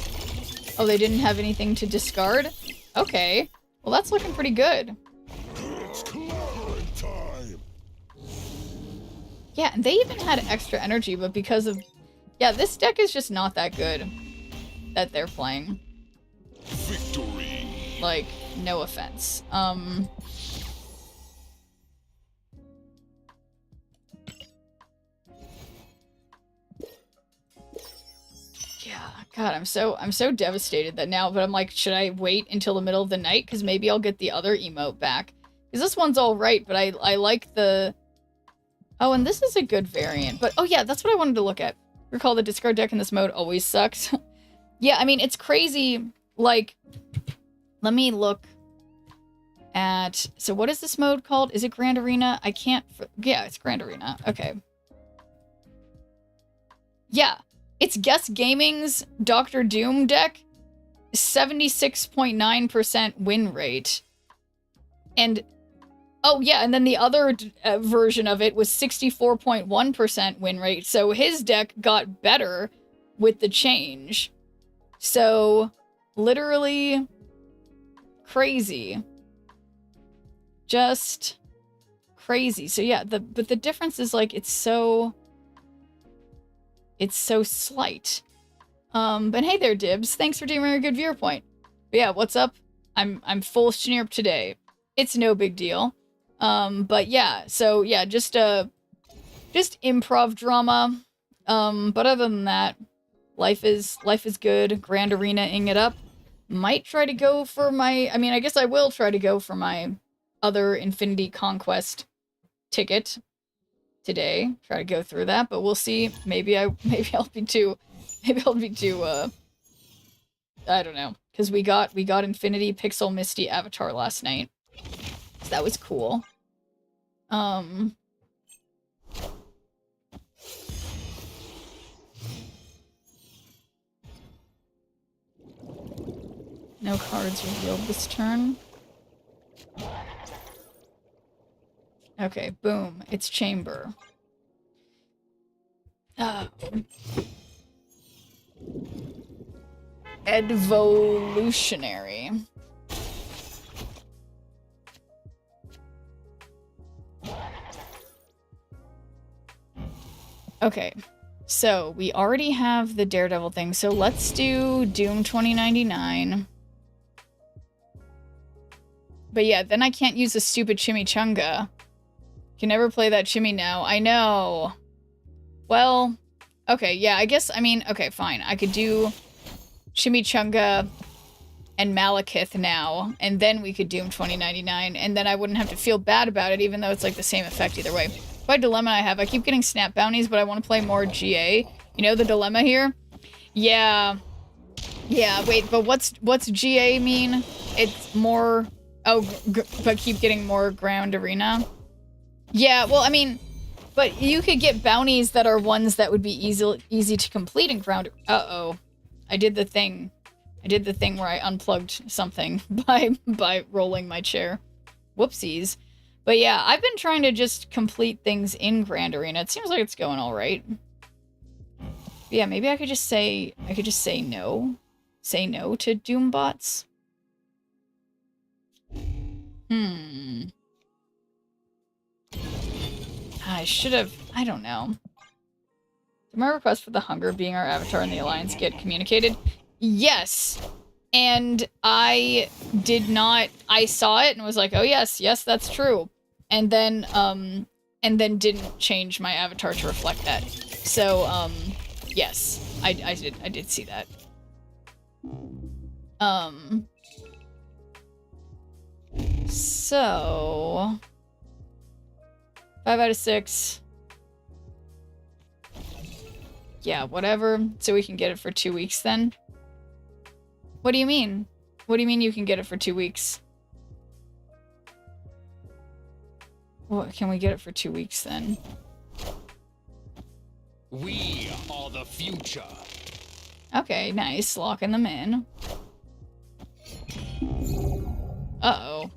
Oh, they didn't have anything to discard? Okay. Well, that's looking pretty good. It's clobbering time. Yeah, and they even had extra energy, but because of... yeah, this deck is just not that good that they're playing. Victory. Like, no offense. Yeah, God, I'm so devastated that now, but I'm like, should I wait until the middle of the night? Because maybe I'll get the other emote back. Because this one's all right, but I like the... oh, and this is a good variant. But, oh yeah, that's what I wanted to look at. Recall the discard deck in this mode always sucks. Yeah, I mean, it's crazy. Like, let me look at... so what is this mode called? Is it Grand Arena? I can't... yeah, it's Grand Arena. Okay. Yeah. It's Guess Gaming's Dr. Doom deck. 76.9% win rate. And... oh, yeah, and then the other version of it was 64.1% win rate. So his deck got better with the change. So, literally crazy. Just crazy. So yeah, but the difference is like it's so slight. But hey there, Dibs. Thanks for doing a good viewer point. But yeah, what's up? I'm full Shnirp today. It's no big deal. But yeah, so yeah, just improv drama. But other than that, life is good. Grand Arena-ing it up. Might try to go for my... I mean, I guess I will try to go for my other Infinity Conquest ticket today. Try to go through that, but we'll see. Maybe I'll be too I don't know. Because we got Infinity Pixel Misty Avatar last night. So that was cool. No cards revealed this turn. Okay, boom. It's chamber. Oh. Evolutionary. Okay, so we already have the Daredevil thing, so let's do Doom 2099. But yeah, then I can't use the stupid Chimichanga. Can never play that Chimmy now. I know. Well, okay, yeah, I guess, I mean, okay, fine. I could do Chimichanga and Malekith now, and then we could Doom 2099, and then I wouldn't have to feel bad about it, even though it's like the same effect either way. Quite a dilemma I have. I keep getting snap bounties, but I want to play more GA. You know the dilemma here? Yeah. Yeah, wait, but what's GA mean? It's more... Oh, but keep getting more ground arena? Yeah, well, I mean... But you could get bounties that are ones that would be easy to complete in ground... Uh-oh. I did the thing. I did the thing where I unplugged something by rolling my chair. Whoopsies. But yeah, I've been trying to just complete things in Grand Arena. It seems like it's going all right. Yeah, maybe I could just say no. Say no to Doombots. I should have, I don't know. Did my request for the Hunger being our avatar in the Alliance get communicated? Yes. And I did not, I saw it and was like, oh yes, that's true. And then didn't change my avatar to reflect that. So, yes, I did see that. So 5 out of 6. Yeah, whatever. So we can get it for 2 weeks then. What do you mean? What do you mean you can get it for 2 weeks? What, can we get it for 2 weeks then? We are the future. Okay, nice. Locking them in. Uh-oh.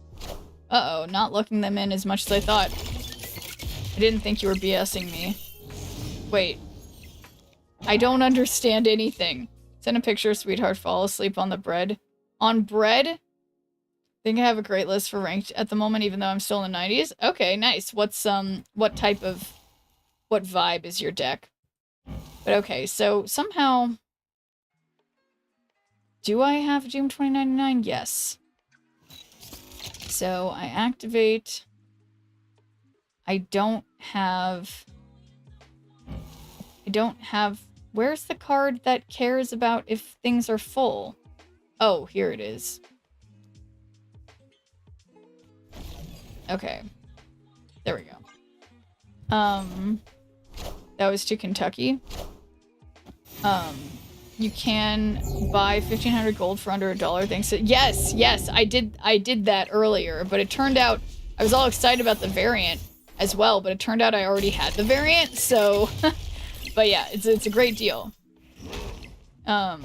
Uh-oh, not locking them in as much as I thought. I didn't think you were BSing me. Wait. I don't understand anything. Send a picture, sweetheart. Fall asleep on the bread. On bread? Think I have a great list for ranked at the moment, even though I'm still in the 90s. Okay, nice. What's, what type of... What vibe is your deck? But okay, so somehow... Do I have Doom 2099? Yes. So I activate... I don't have... Where's the card that cares about if things are full? Oh, here it is. Okay. There we go. That was to Kentucky. You can buy 1,500 gold for under $1 thanks to... Yes, I did that earlier, but it turned out I was all excited about the variant as well, but it turned out I already had the variant, so... But yeah, it's a great deal. War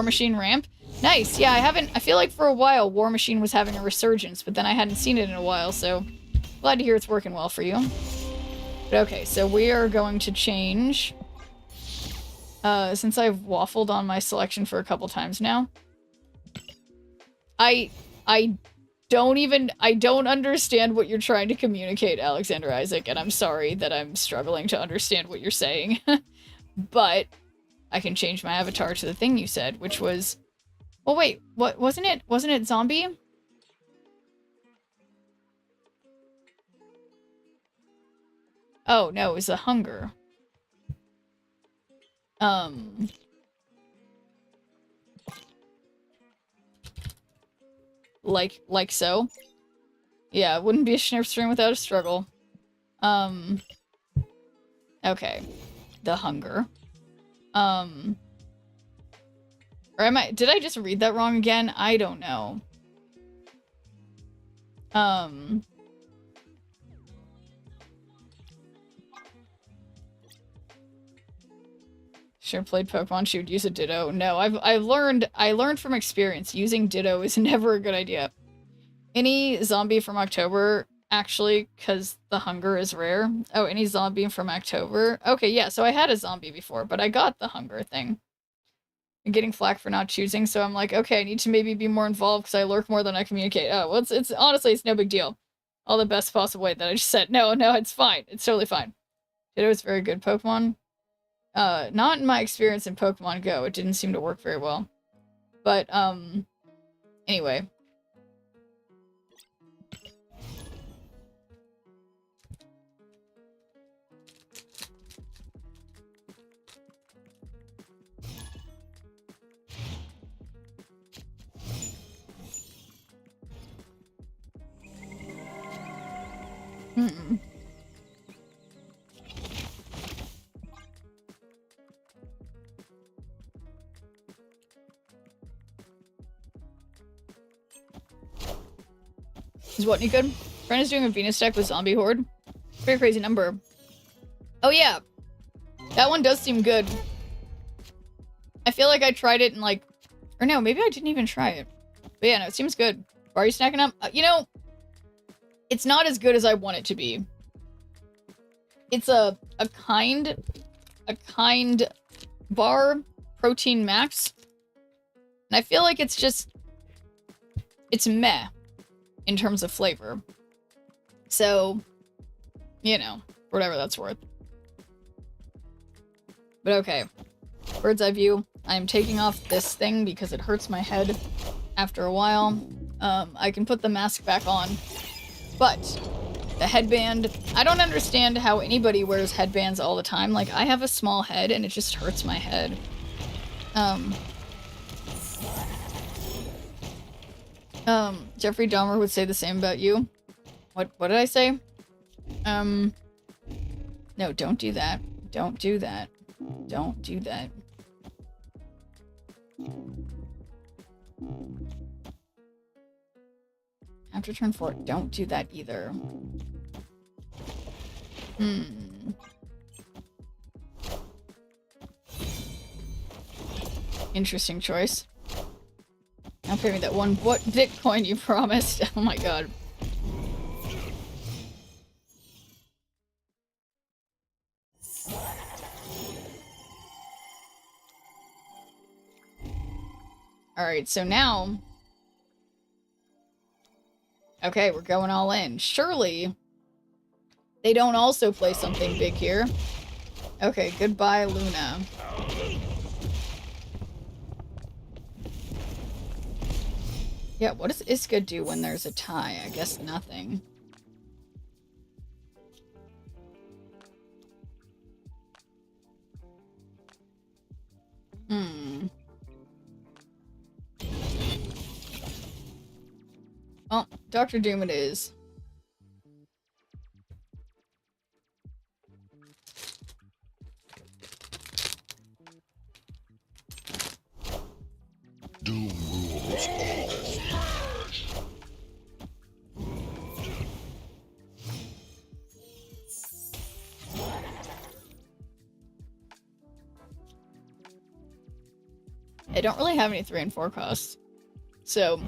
Machine ramp? Nice, yeah, I feel like for a while War Machine was having a resurgence, but then I hadn't seen it in a while, so glad to hear it's working well for you. But okay, so we are going to change, since I've waffled on my selection for a couple times now. I don't understand what you're trying to communicate, Alexander Isaac, and I'm sorry that I'm struggling to understand what you're saying. But I can change my avatar to the thing you said, which was... Well, wait, what wasn't it? Wasn't it zombie? Oh, no, it was the hunger. Like so. Yeah, it wouldn't be a Schnurf stream without a struggle. Okay. The hunger. Or did I just read that wrong again? I don't know. Should have played Pokemon. She would use a Ditto. No, I learned from experience. Using Ditto is never a good idea. Any zombie from October, actually, because the hunger is rare. Oh, any zombie from October. Okay, yeah, so I had a zombie before, but I got the hunger thing. I'm getting flack for not choosing, so I'm like, okay, I need to maybe be more involved because I lurk more than I communicate. Oh, well, it's honestly, it's no big deal. All the best possible way that I just said, no, it's fine. It's totally fine. Ditto is very good Pokemon. Not in my experience in Pokemon Go. It didn't seem to work very well. But, anyway. Hmm. Is Whatney good? Friend is doing a Venus deck with Zombie Horde. Very crazy number. Oh yeah. That one does seem good. I feel like I tried it and like... Or no, maybe I didn't even try it. But yeah, no, it seems good. Why are you snacking up? You know, it's not as good as I want it to be. It's a kind bar protein max. And I feel like it's just... It's meh. In terms of flavor. So, you know, whatever that's worth. But okay. Bird's eye view. I'm taking off this thing because it hurts my head after a while. I can put the mask back on. But the headband, I don't understand how anybody wears headbands all the time. Like, I have a small head and it just hurts my head. Jeffrey Dahmer would say the same about you. What did I say? No, don't do that. Don't do that. Don't do that. After turn 4, don't do that either. Interesting choice. Now pay me that one Bitcoin you promised. Oh my god. Alright, so now... Okay, we're going all in. Surely... They don't also play something big here. Okay, goodbye, Luna. Yeah, what does Iska do when there's a tie? I guess nothing. Oh, Dr. Doom it is. Doom rules all. I don't really have any 3 and 4 costs. So,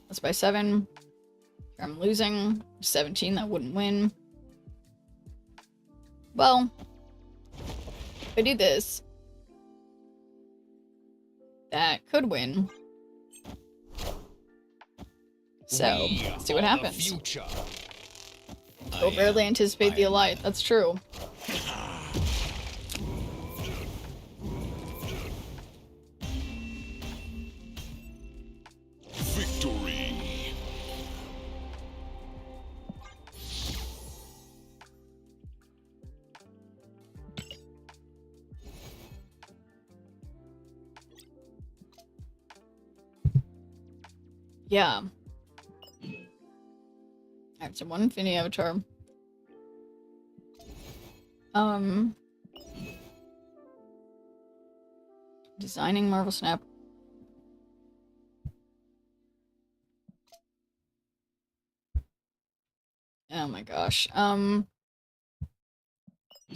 let's buy 7. I'm losing. 17, that wouldn't win. Well, if I do this, that could win. So, let's see what happens. We'll barely anticipate the Elite, that's true. Victory. Yeah. Alright, so 1 Infinity Avatar. Designing Marvel Snap. Oh my gosh. Yeah,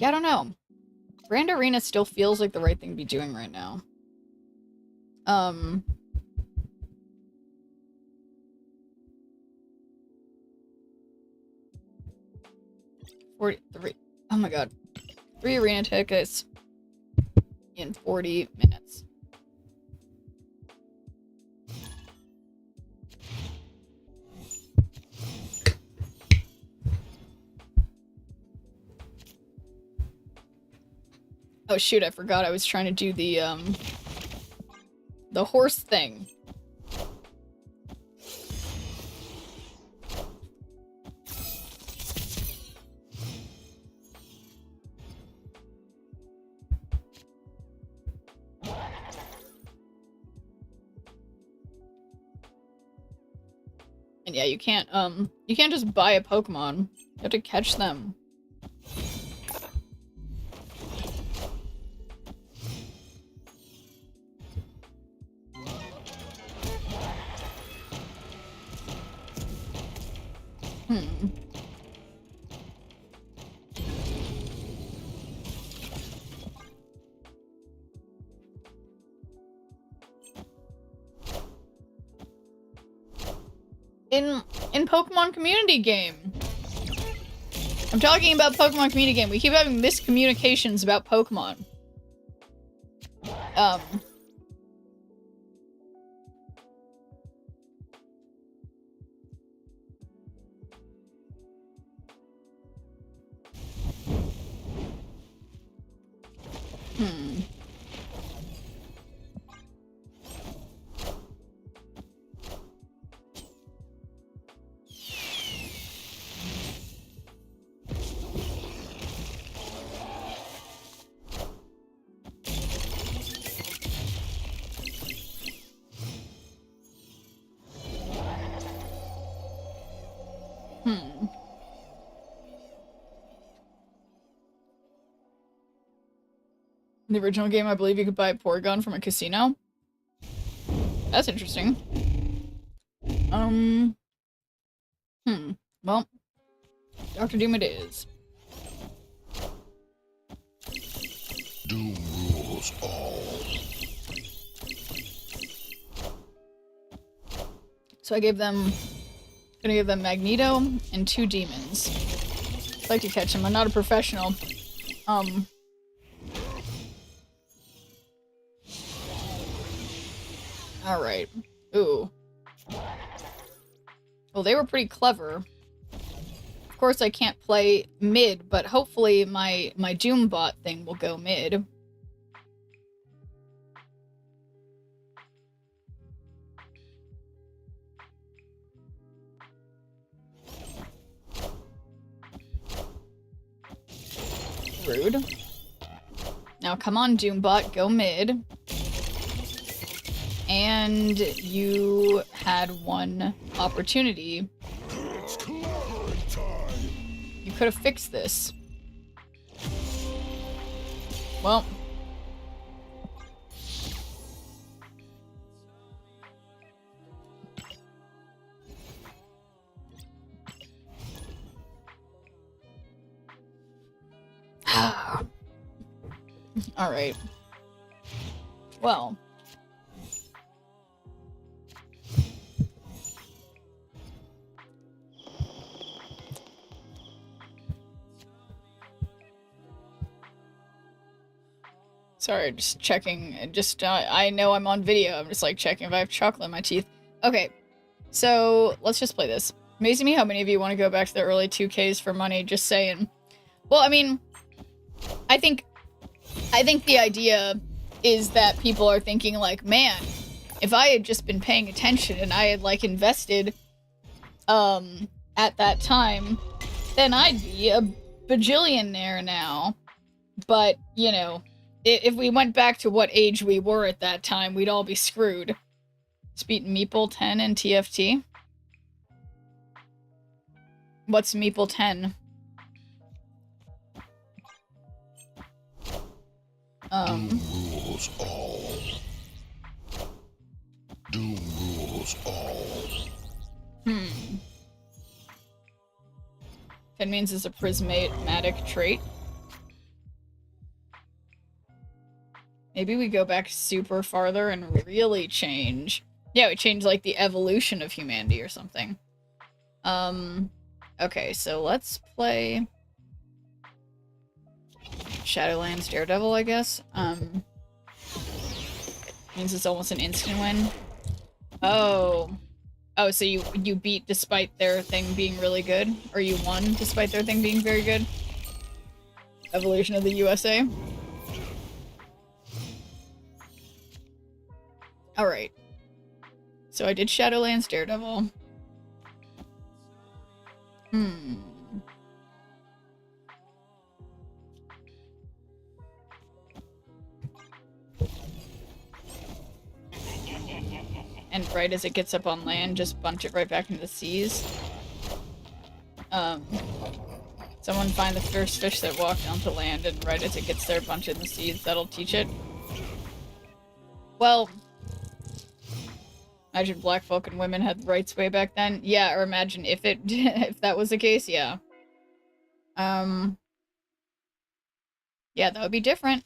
I don't know. Brand Arena still feels like the right thing to be doing right now. 43. Oh my god. 3 arena tickets in 40 minutes. Oh shoot, I forgot I was trying to do the horse thing. And yeah, you can't just buy a Pokemon. You have to catch them. In Pokemon Community Game. I'm talking about Pokemon Community Game. We keep having miscommunications about Pokemon. In the original game, I believe you could buy a Porygon from a casino. That's interesting. Well, Dr. Doom it is. Doom rules all. So gonna give them Magneto and 2 demons. I'd like to catch them. I'm not a professional. Alright. Ooh. Well, they were pretty clever. Of course, I can't play mid, but hopefully my Doombot thing will go mid. Rude. Now, come on, Doombot, go mid. And you had one opportunity. You could have fixed this. Well. All right. Well. Sorry, just checking. I know I'm on video. I'm just like checking if I have chocolate in my teeth. Okay, so let's just play this. Amazing me how many of you want to go back to the early 2Ks for money. Just saying. Well, I mean, I think the idea is that people are thinking like, man, if I had just been paying attention and I had like invested, at that time, then I'd be a bajillionaire now. But you know. If we went back to what age we were at that time, we'd all be screwed. Let's beat Meeple 10 and TFT. What's Meeple 10? Doom rules all. Doom rules all. That means it's a prismatic trait. Maybe we go back super farther and really change. Yeah, we change like the evolution of humanity or something. Okay, so let's play Shadowlands Daredevil, I guess. Means it's almost an instant win. Oh. Oh, so you beat despite their thing being really good? Or you won despite their thing being very good? Evolution of the USA. Alright. So I did Shadowlands Daredevil. And right as it gets up on land, just bunch it right back into the seas. Someone find the first fish that walked onto land, and right as it gets there, bunch it in the seas. That'll teach it. Well, imagine black folk and women had rights way back then. Yeah, or imagine if it if that was the case, yeah. Yeah, that would be different.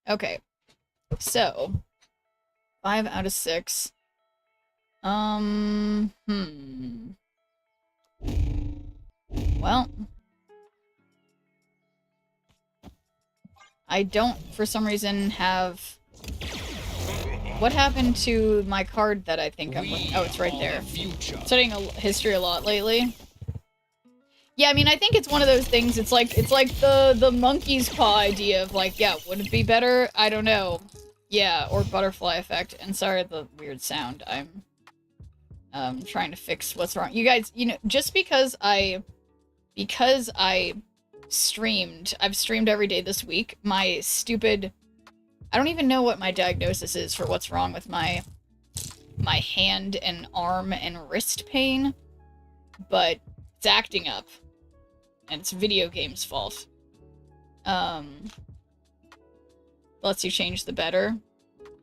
Okay. So, 5 out of 6. Well, I don't, for some reason, have... What happened to my card that I think I'm looking... Oh, it's right there. Studying history a lot lately. Yeah, I mean, I think it's one of those things, it's like the monkey's paw idea of like, yeah, would it be better? I don't know. Yeah, or butterfly effect. And sorry the weird sound. I'm trying to fix what's wrong. You guys, you know, just because I streamed, I've streamed every day this week, my stupid, I don't even know what my diagnosis is for what's wrong with my hand and arm and wrist pain, but it's acting up. And it's video game's fault. Lets you change the better.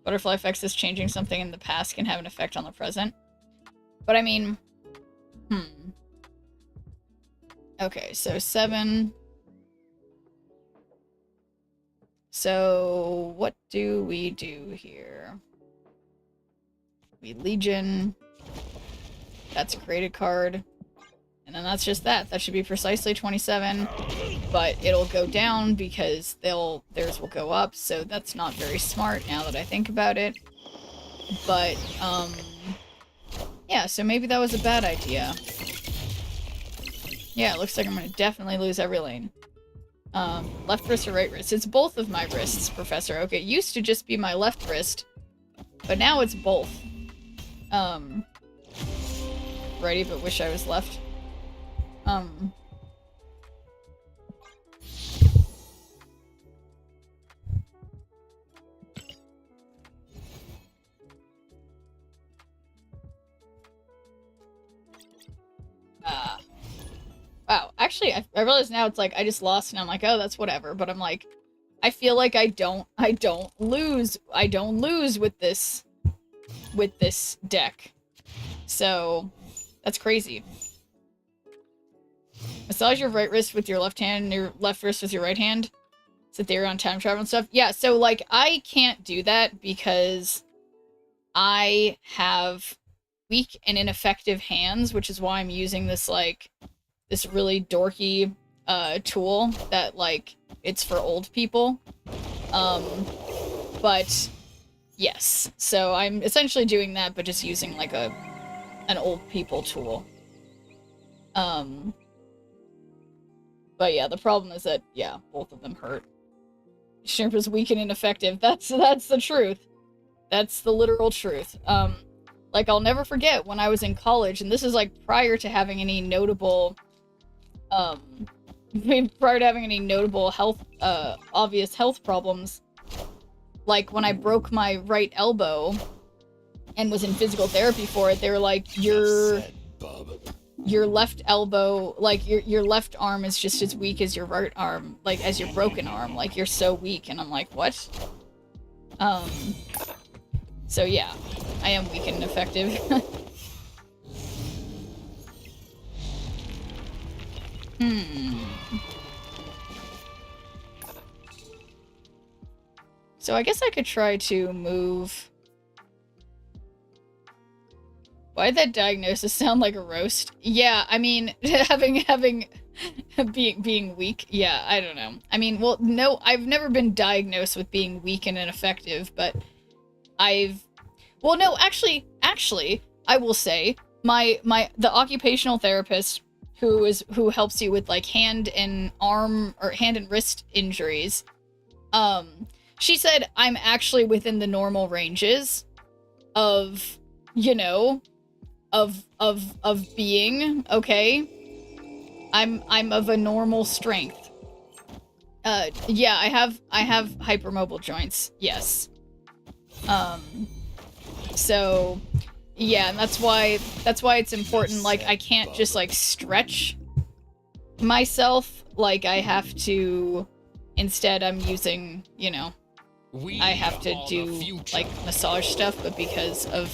Butterfly effects is changing something in the past can have an effect on the present. But I mean... Okay, so 7. So, what do we do here? We Legion. That's a created card. And then that's just that. That should be precisely 27. But it'll go down because theirs will go up, so that's not very smart now that I think about it. But, yeah, so maybe that was a bad idea. Yeah, it looks like I'm gonna definitely lose every lane. Left wrist or right wrist? It's both of my wrists, Professor Oak. It used to just be my left wrist, but now it's both. Righty, but wish I was left. Wow, actually, I realize now it's like, I just lost and I'm like, oh, that's whatever, but I'm like, I feel like I don't lose with this deck. So, that's crazy. Massage your right wrist with your left hand and your left wrist with your right hand. Sit there on time travel and stuff. Yeah, so, like, I can't do that because I have weak and ineffective hands, which is why I'm using this, like, this really dorky tool that, like, it's for old people. But, yes. So I'm essentially doing that, but just using, like, an old people tool. But yeah, the problem is that, yeah, both of them hurt. Shrimp is weak and ineffective. That's the truth. That's the literal truth. Like, I'll never forget when I was in college, and this is, like, prior to having any notable, health, obvious health problems. Like, when I broke my right elbow and was in physical therapy for it, they were like, your left elbow, like, your left arm is just as weak as your right arm, like, as your broken arm. Like, you're so weak. And I'm like, what? So yeah, I am weak and ineffective. So I guess I could try to move... Why did that diagnosis sound like a roast? Yeah, I mean, being weak. Yeah, I don't know. I mean, well, no, I've never been diagnosed with being weak and ineffective, but well, no, actually, I will say, the occupational therapist who helps you with, like, hand and wrist injuries, she said I'm actually within the normal ranges of, you know, of being, okay? I'm of a normal strength. Yeah, I have hypermobile joints, yes. So, yeah, and that's why it's important, like, I can't just, like, stretch myself, like, I have to, instead I'm using, you know, I have to do, like, massage stuff, but because of...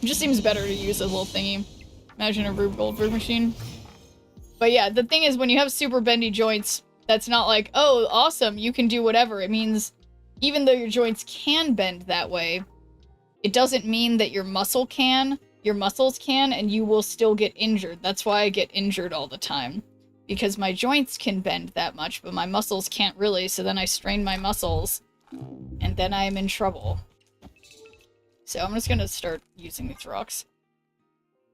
It just seems better to use a little thingy. Imagine a Rube Goldberg machine. But yeah, the thing is, when you have super bendy joints, that's not like, oh, awesome, you can do whatever. It means, even though your joints can bend that way, it doesn't mean that your muscles can, and you will still get injured. That's why I get injured all the time. Because my joints can bend that much, but my muscles can't really, so then I strain my muscles, and then I'm in trouble. So I'm just gonna start using these rocks.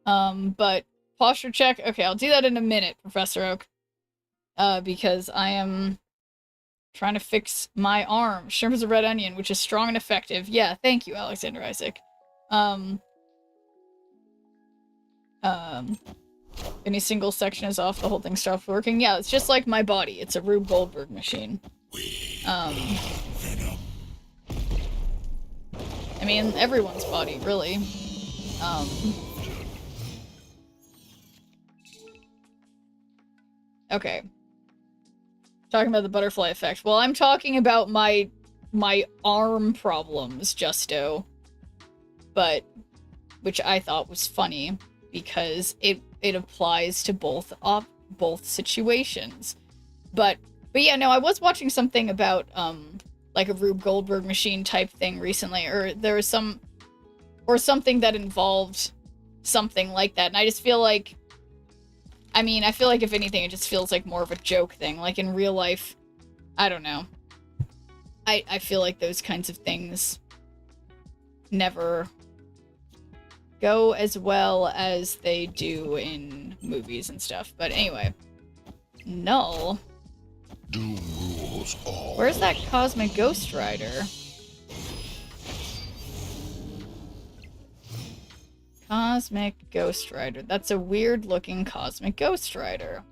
But posture check. Okay, I'll do that in a minute, Professor Oak. Because I am trying to fix my arm. Shrimp is a red onion, which is strong and effective. Yeah, thank you, Alexander Isaac. Any single section is off, the whole thing stops working. Yeah, it's just like my body. It's a Rube Goldberg machine. I mean, everyone's body, really. Okay. Talking about the butterfly effect. Well, I'm talking about my arm problems, Justo. But, which I thought was funny, because it applies to both situations. But yeah, no, I was watching something about, like a Rube Goldberg machine type thing recently, or there was something that involved something like that, and I just feel like, I mean, I feel like if anything, it just feels like more of a joke thing, like in real life, I don't know. I feel like those kinds of things never go as well as they do in movies and stuff, but anyway. Null. Doom rules all. Where's that Cosmic Ghost Rider? Cosmic Ghost Rider. That's a weird looking Cosmic Ghost Rider.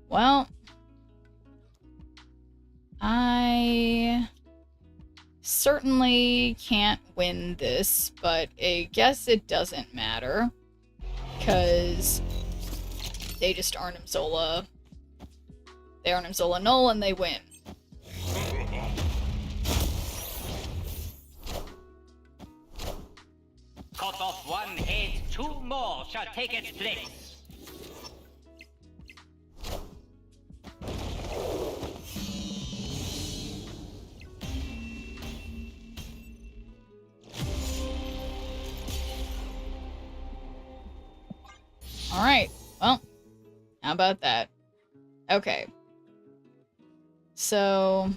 Well, I certainly can't win this, but I guess it doesn't matter. Because they just Arnim Zola. They Arnim Zola null and they win. Cut off one head, two more shall take its place. Alright, well, how about that? Okay. So...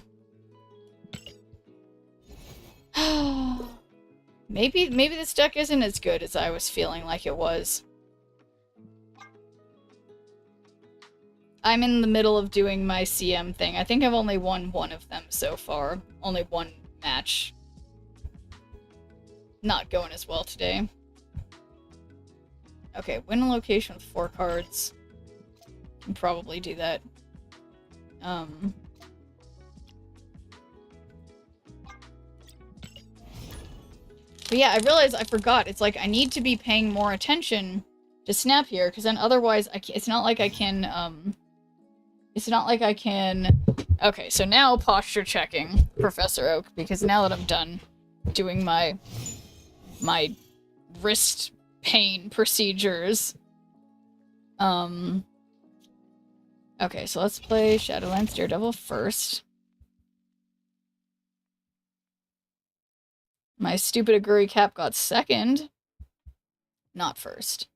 maybe this deck isn't as good as I was feeling like it was. I'm in the middle of doing my CM thing. I think I've only won one of them so far. Only one match. Not going as well today. Okay, win a location with 4 cards. Can probably do that. But yeah, I realized I forgot. It's like I need to be paying more attention to Snap here, because then otherwise it's not like I can, it's not like I can... Okay, so now posture checking, Professor Oak, because now that I'm done doing my wrist pain procedures, Okay, so let's play Shadowlands Daredevil first. My stupid Aguri Cap got second. Not first.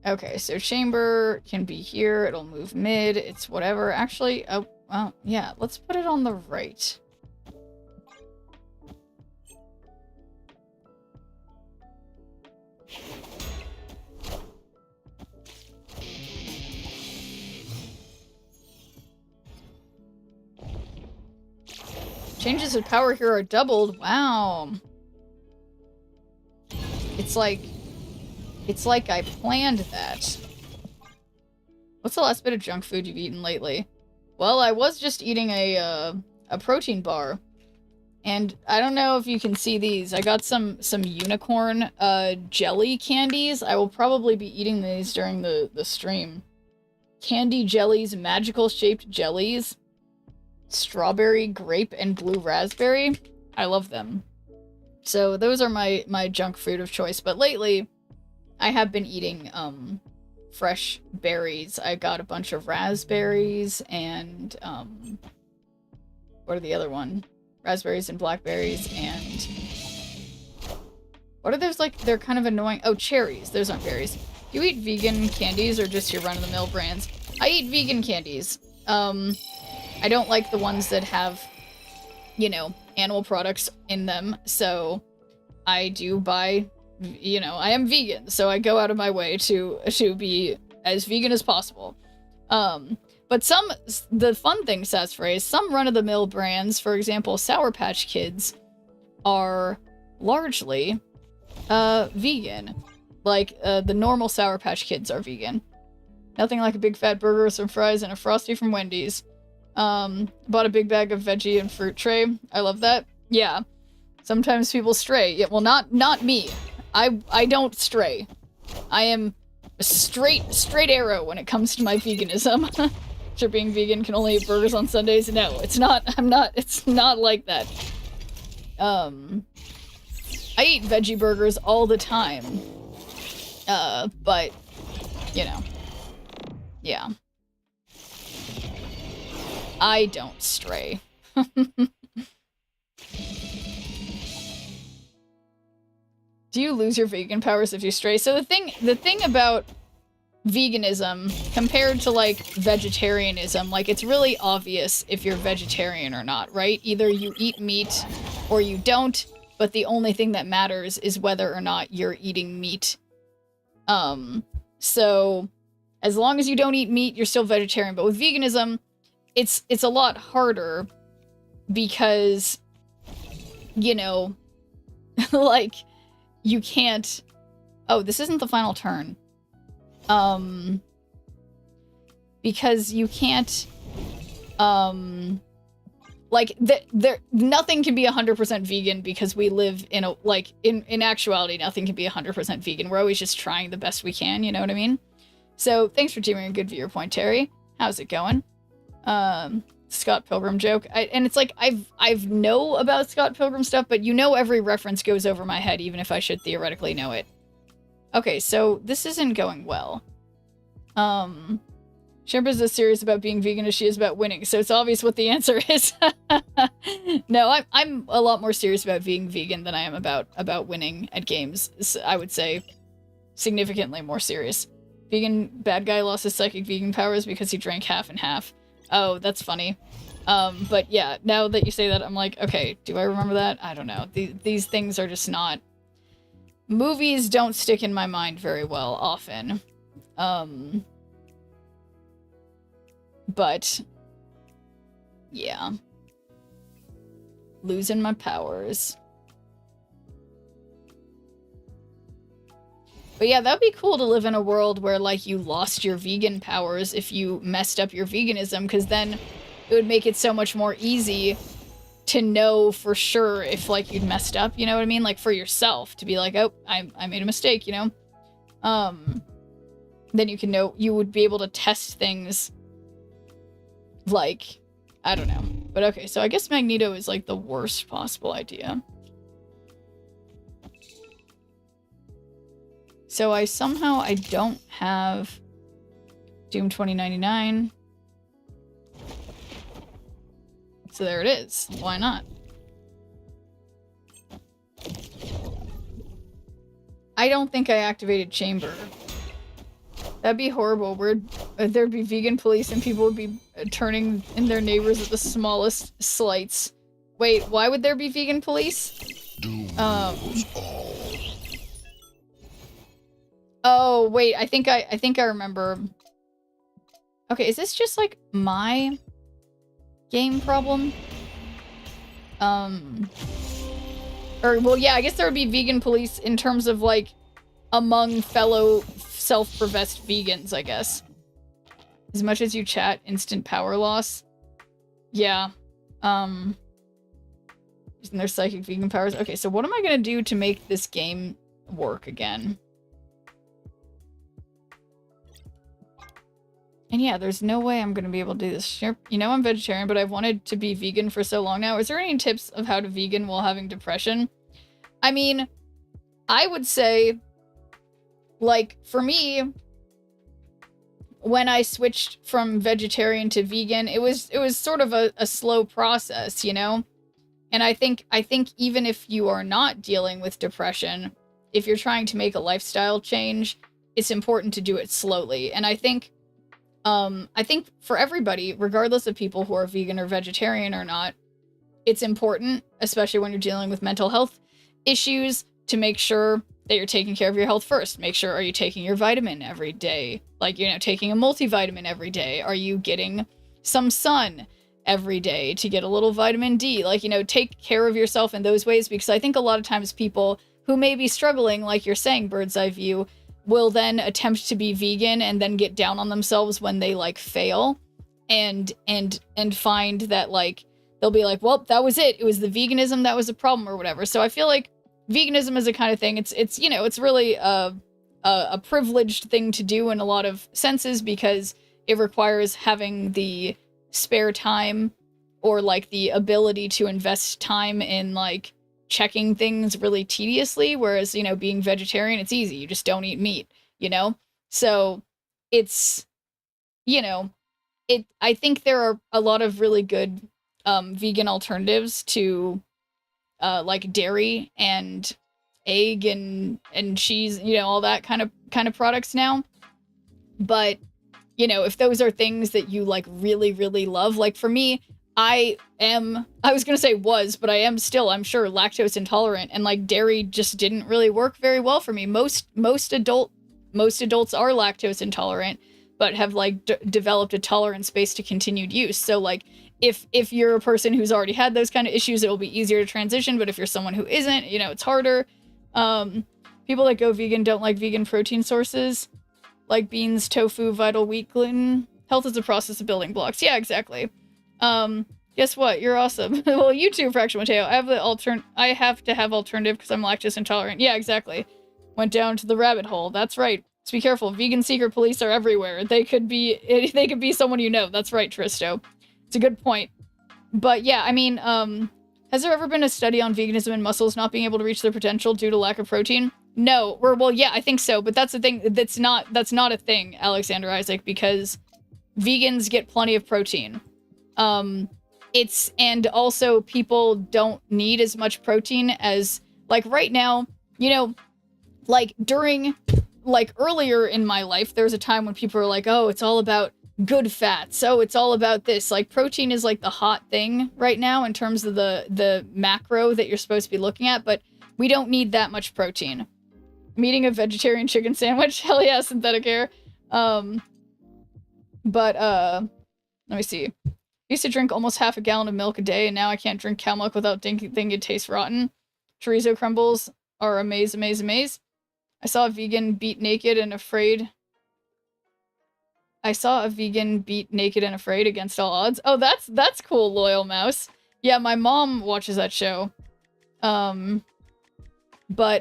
Okay, so Chamber can be here. It'll move mid. It's whatever. Actually, oh, well, yeah, let's put it on the right. Changes of power here are doubled. Wow. It's like I planned that. What's the last bit of junk food you've eaten lately? Well, I was just eating a protein bar. And I don't know if you can see these. I got some unicorn jelly candies. I will probably be eating these during the stream. Candy jellies, magical shaped jellies. Strawberry, grape, and blue raspberry. I love them. So those are my junk food of choice. But lately, I have been eating fresh berries. I got a bunch of raspberries and what are the other one? Raspberries and blackberries and what are those, like, they're kind of annoying. Oh, cherries. Those aren't berries. Do you eat vegan candies or just your run-of-the-mill brands? I eat vegan candies. I don't like the ones that have, you know, animal products in them, so I do buy, you know, I am vegan, so I go out of my way to be as vegan as possible. But the fun thing, Sassfray, is some run-of-the-mill brands, for example, Sour Patch Kids, are largely vegan. Like, the normal Sour Patch Kids are vegan. Nothing like a big fat burger with some fries and a Frosty from Wendy's. Bought a big bag of veggie and fruit tray. I love that. Yeah. Sometimes people stray. Yeah, well, not me. I don't stray. I am a straight arrow when it comes to my veganism. Sure, being vegan can only eat burgers on Sundays. No, it's not. It's not like that. I eat veggie burgers all the time. But, you know. Yeah. I don't stray. Do you lose your vegan powers if you stray? So the thing about veganism compared to, like, vegetarianism, like, it's really obvious if you're vegetarian or not, right? Either you eat meat or you don't, but the only thing that matters is whether or not you're eating meat. So as long as you don't eat meat, you're still vegetarian. But with veganism, it's a lot harder because, you know, like, you can't... Oh, this isn't the final turn. Because you can't, like, nothing can be 100% vegan because we live in a, like, in actuality, nothing can be 100% vegan. We're always just trying the best we can, you know what I mean? So, thanks for teaming a good viewer point, Terry. How's it going? Scott Pilgrim joke. And it's like, I've know about Scott Pilgrim stuff, but you know every reference goes over my head, even if I should theoretically know it. Okay, so this isn't going well. Sherpa's as serious about being vegan as she is about winning, so it's obvious what the answer is. No, I'm a lot more serious about being vegan than I am about winning at games. So I would say significantly more serious. Vegan bad guy lost his psychic vegan powers because he drank half and half. Oh, that's funny. But yeah, now that you say that, I'm like, okay, do I remember that? I don't know. These things are just not... Movies don't stick in my mind very well, often. But... yeah. Losing my powers. But yeah, that'd be cool to live in a world where, like, you lost your vegan powers if you messed up your veganism, because then it would make it so much more easy to know for sure if, like, you'd messed up, you know what I mean? Like, for yourself, to be like, oh, I made a mistake, you know? then you would be able to test things like, I don't know. But okay, so I guess Magneto is like the worst possible idea. So I don't have Doom 2099. So there it is. Why not? I don't think I activated Chamber. That'd be horrible. There'd be vegan police and people would be turning in their neighbors at the smallest slights. Wait, why would there be vegan police? Doom rules all. Oh, wait, I think I remember. Okay, is this just like my game problem? Or, well, yeah, I guess there would be vegan police in terms of like among fellow self-professed vegans, I guess. As much as you chat, instant power loss. Yeah. Using their psychic vegan powers. Okay, so what am I gonna do to make this game work again? And yeah, there's no way I'm gonna be able to do this. Sure, you know I'm vegetarian, but I've wanted to be vegan for so long now. Is there any tips of how to vegan while having depression? I mean, I would say, like, for me, when I switched from vegetarian to vegan, it was sort of a slow process, you know? And I think even if you are not dealing with depression, if you're trying to make a lifestyle change, it's important to do it slowly. And I think for everybody, regardless of people who are vegan or vegetarian or not, it's important, especially when you're dealing with mental health issues, to make sure that you're taking care of your health first. Make sure, are you taking your vitamin every day? Like, you know, taking a multivitamin every day. Are you getting some sun every day to get a little vitamin D? Like, you know, take care of yourself in those ways, because I think a lot of times people who may be struggling, like you're saying, Bird's Eye View, will then attempt to be vegan and then get down on themselves when they like fail and find that like they'll be like, well, that was it was the veganism that was the problem or whatever. So I feel like veganism is a kind of thing, it's you know, it's really a privileged thing to do in a lot of senses, because it requires having the spare time or like the ability to invest time in like checking things really tediously, whereas, you know, being vegetarian, it's easy. You just don't eat meat, you know? So it's, you know, I think there are a lot of really good vegan alternatives to like dairy and egg and cheese, you know, all that kind of products now. But, you know, if those are things that you like really, really love, like for me, I was gonna say but I am still, I'm sure, lactose intolerant, and like dairy just didn't really work very well for me. Most adults are lactose intolerant, but have like developed a tolerance based to continued use. So like if you're a person who's already had those kind of issues, it'll be easier to transition. But if you're someone who isn't, you know, it's harder. People that go vegan don't like vegan protein sources like beans, tofu, vital wheat, gluten. Health is a process of building blocks. Yeah, exactly. Guess what? You're awesome. Well, you too, Fraction Mateo. I have to have alternative because I'm lactose intolerant. Yeah, exactly. Went down to the rabbit hole. That's right. So be careful. Vegan secret police are everywhere. They could be someone you know. That's right, Tristo. It's a good point. But yeah, I mean, has there ever been a study on veganism and muscles not being able to reach their potential due to lack of protein? No. Well, yeah, I think so. But that's the thing. That's not a thing, Alexander Isaac, because vegans get plenty of protein. And also people don't need as much protein as, like, right now, you know, like during, like earlier in my life, there was a time when people were like, oh, it's all about good fats. Oh, it's all about this. Like, protein is like the hot thing right now in terms of the macro that you're supposed to be looking at, but we don't need that much protein. I'm eating a vegetarian chicken sandwich. Hell yeah, synthetic air. Let me see. I used to drink almost half a gallon of milk a day, and now I can't drink cow milk without thinking it tastes rotten. Chorizo crumbles are amaze. I saw a vegan beat naked and afraid. Against all odds. Oh, that's cool, Loyal Mouse. Yeah, my mom watches that show. But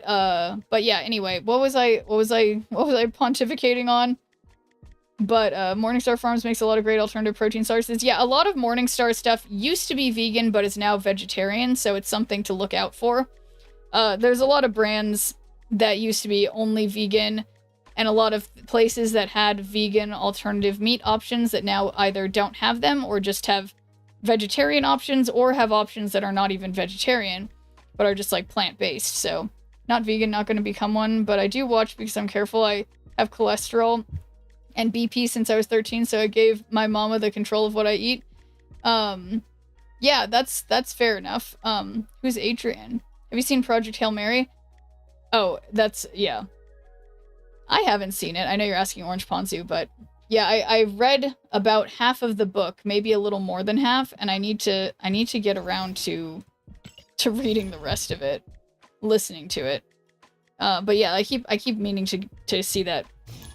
yeah, anyway, what was I pontificating on? But Morningstar Farms makes a lot of great alternative protein sources. Yeah, a lot of Morningstar stuff used to be vegan, but is now vegetarian, so it's something to look out for. There's a lot of brands that used to be only vegan, and a lot of places that had vegan alternative meat options that now either don't have them or just have vegetarian options or have options that are not even vegetarian, but are just like plant-based. So not vegan, not going to become one, but I do watch because I'm careful. I have cholesterol and BP since I was 13, so I gave my mama the control of what I eat. Yeah, that's fair enough. Who's Adrian? Have you seen Project Hail Mary? Oh, yeah. I haven't seen it. I know you're asking Orange Ponzu, but yeah, I read about half of the book, maybe a little more than half, and I need to get around to reading the rest of it, listening to it. But yeah, I keep meaning to see that.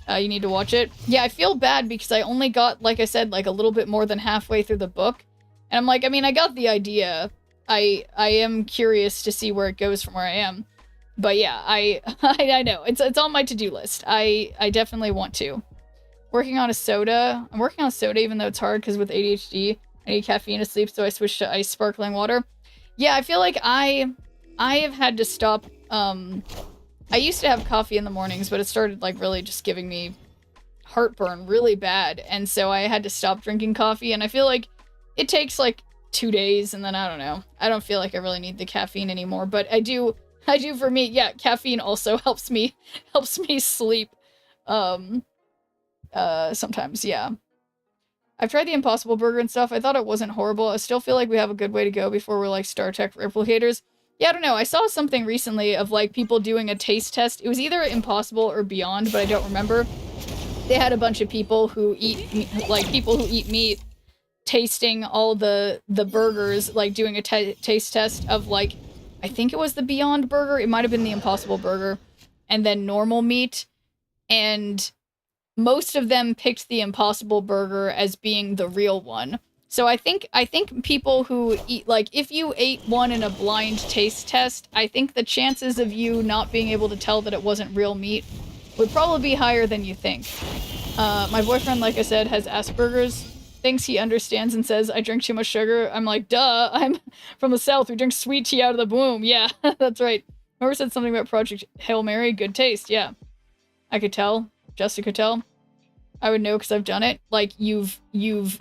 You need to watch it. Yeah, I feel bad because I only got, like I said, like a little bit more than halfway through the book, and I'm like, I mean, I got the idea. I am curious to see where it goes from where I am. But yeah, I know. It's on my to-do list. I definitely want to. Working on a soda. I'm working on soda even though it's hard because with ADHD, I need caffeine to sleep, so I switched to ice sparkling water. Yeah, I feel like I have had to stop. I used to have coffee in the mornings, but it started like really just giving me heartburn really bad, and so I had to stop drinking coffee, and I feel like it takes like 2 days, and then I don't know. I don't feel like I really need the caffeine anymore, but I do for me. Yeah, caffeine also helps me sleep. Sometimes, yeah. I've tried the Impossible Burger and stuff. I thought it wasn't horrible. I still feel like we have a good way to go before we're like Star Trek replicators. Yeah, I don't know. I saw something recently of like people doing a taste test. It was either Impossible or Beyond, but I don't remember. They had a bunch of people who eat meat tasting all the burgers, like doing a taste test of like, I think it was the Beyond Burger. It might have been the Impossible Burger, and then normal meat. And most of them picked the Impossible Burger as being the real one. So I think people who eat, like, if you ate one in a blind taste test, I think the chances of you not being able to tell that it wasn't real meat would probably be higher than you think. My boyfriend, like I said, has Asperger's. Thinks he understands and says, I drink too much sugar. I'm like, duh, I'm from the South. We drink sweet tea out of the womb. Yeah, that's right. Whoever said something about Project Hail Mary, good taste. Yeah. I could tell. Jessica could tell. I would know because I've done it. Like, you've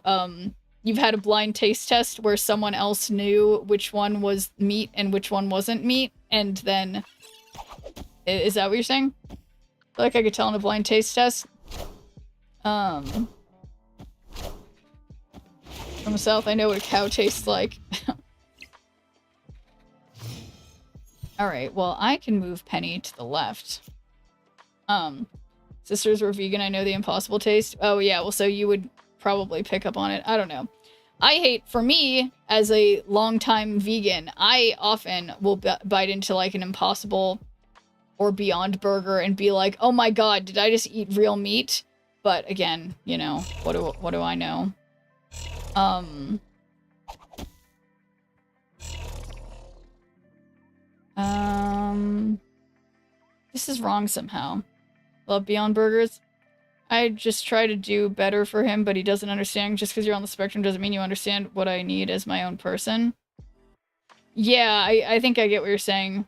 had a blind taste test where someone else knew which one was meat and which one wasn't meat, and then... Is that what you're saying? Like I could tell in a blind taste test? From the South, I know what a cow tastes like. Alright, well, I can move Penny to the left. Sisters were vegan, I know the Impossible taste. Oh yeah, well, so you would probably pick up on it. I don't know. For me, as a longtime vegan, I often will bite into like an Impossible or Beyond Burger and be like, oh my god, did I just eat real meat? But again, you know, what do I know? This is wrong somehow. Love Beyond Burgers. I just try to do better for him, but he doesn't understand. Just because you're on the spectrum doesn't mean you understand what I need as my own person. Yeah, I think I get what you're saying.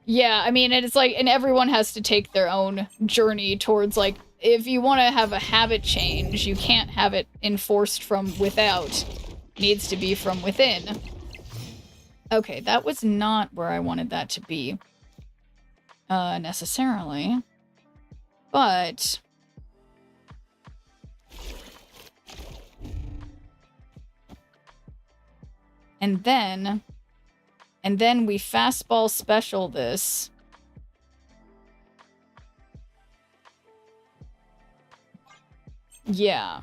Yeah, I mean, it's like, and everyone has to take their own journey towards, like, if you want to have a habit change, you can't have it enforced from without. It needs to be from within. Okay, that was not where I wanted that to be. Necessarily. But... And then we fastball special this. Yeah.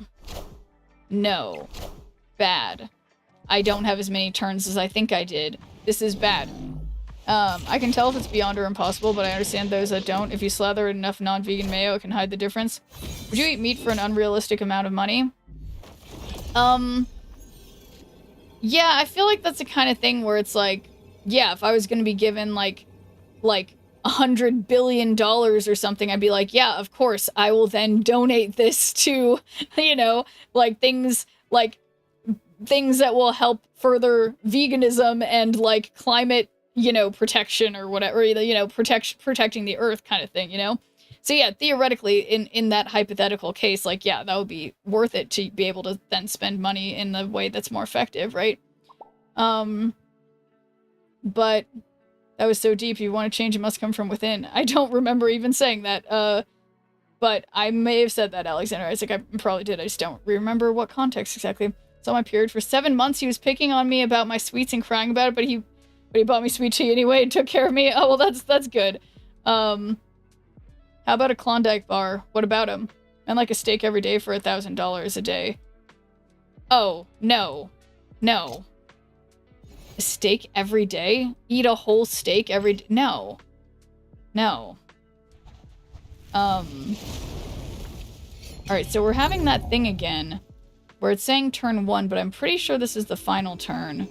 No. Bad. I don't have as many turns as I think I did. This is bad. I can tell if it's Beyond or Impossible, but I understand those that don't. If you slather enough non-vegan mayo, it can hide the difference. Would you eat meat for an unrealistic amount of money? Yeah, I feel like that's the kind of thing where it's like, yeah, if I was gonna be given, like $100 billion or something, I'd be like, yeah, of course, I will then donate this to, you know, like things that will help further veganism and like climate, you know, protection or whatever, you know, protecting the earth kind of thing, you know? So yeah, theoretically, in that hypothetical case, like, yeah, that would be worth it to be able to then spend money in the way that's more effective, right? But that was so deep. If you want to change, it must come from within. I don't remember even saying that, but I may have said that, Alexander Isaac. I probably did. I just don't remember what context exactly. Saw my period for 7 months. He was picking on me about my sweets and crying about it, but he bought me sweet tea anyway and took care of me. Oh, well, that's good. How about a Klondike bar? What about him? And like a steak every day for $1,000 a day. Oh, no. No. A steak every day? Eat a whole steak every day? No. No. Alright, so we're having that thing again, where it's saying turn 1, but I'm pretty sure this is the final turn.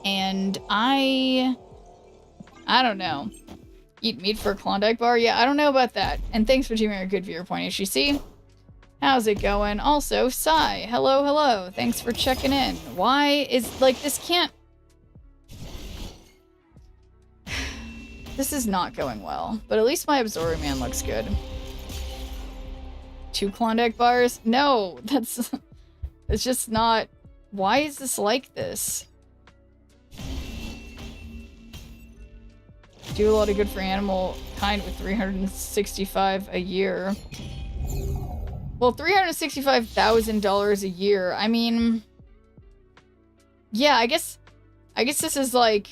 And I don't know. Eat meat for a Klondike bar? Yeah, I don't know about that. And thanks for giving me a good viewer point, HGC. How's it going? Also, Sai, hello, hello. Thanks for checking in. Why is, like, this can't... This is not going well. But at least my Absorbing Man looks good. 2 Klondike bars? No, that's... It's just not... Why is this like this? Do a lot of good for animal kind with 365 a year. Well, $365,000 a year. I mean, yeah, I guess this is like,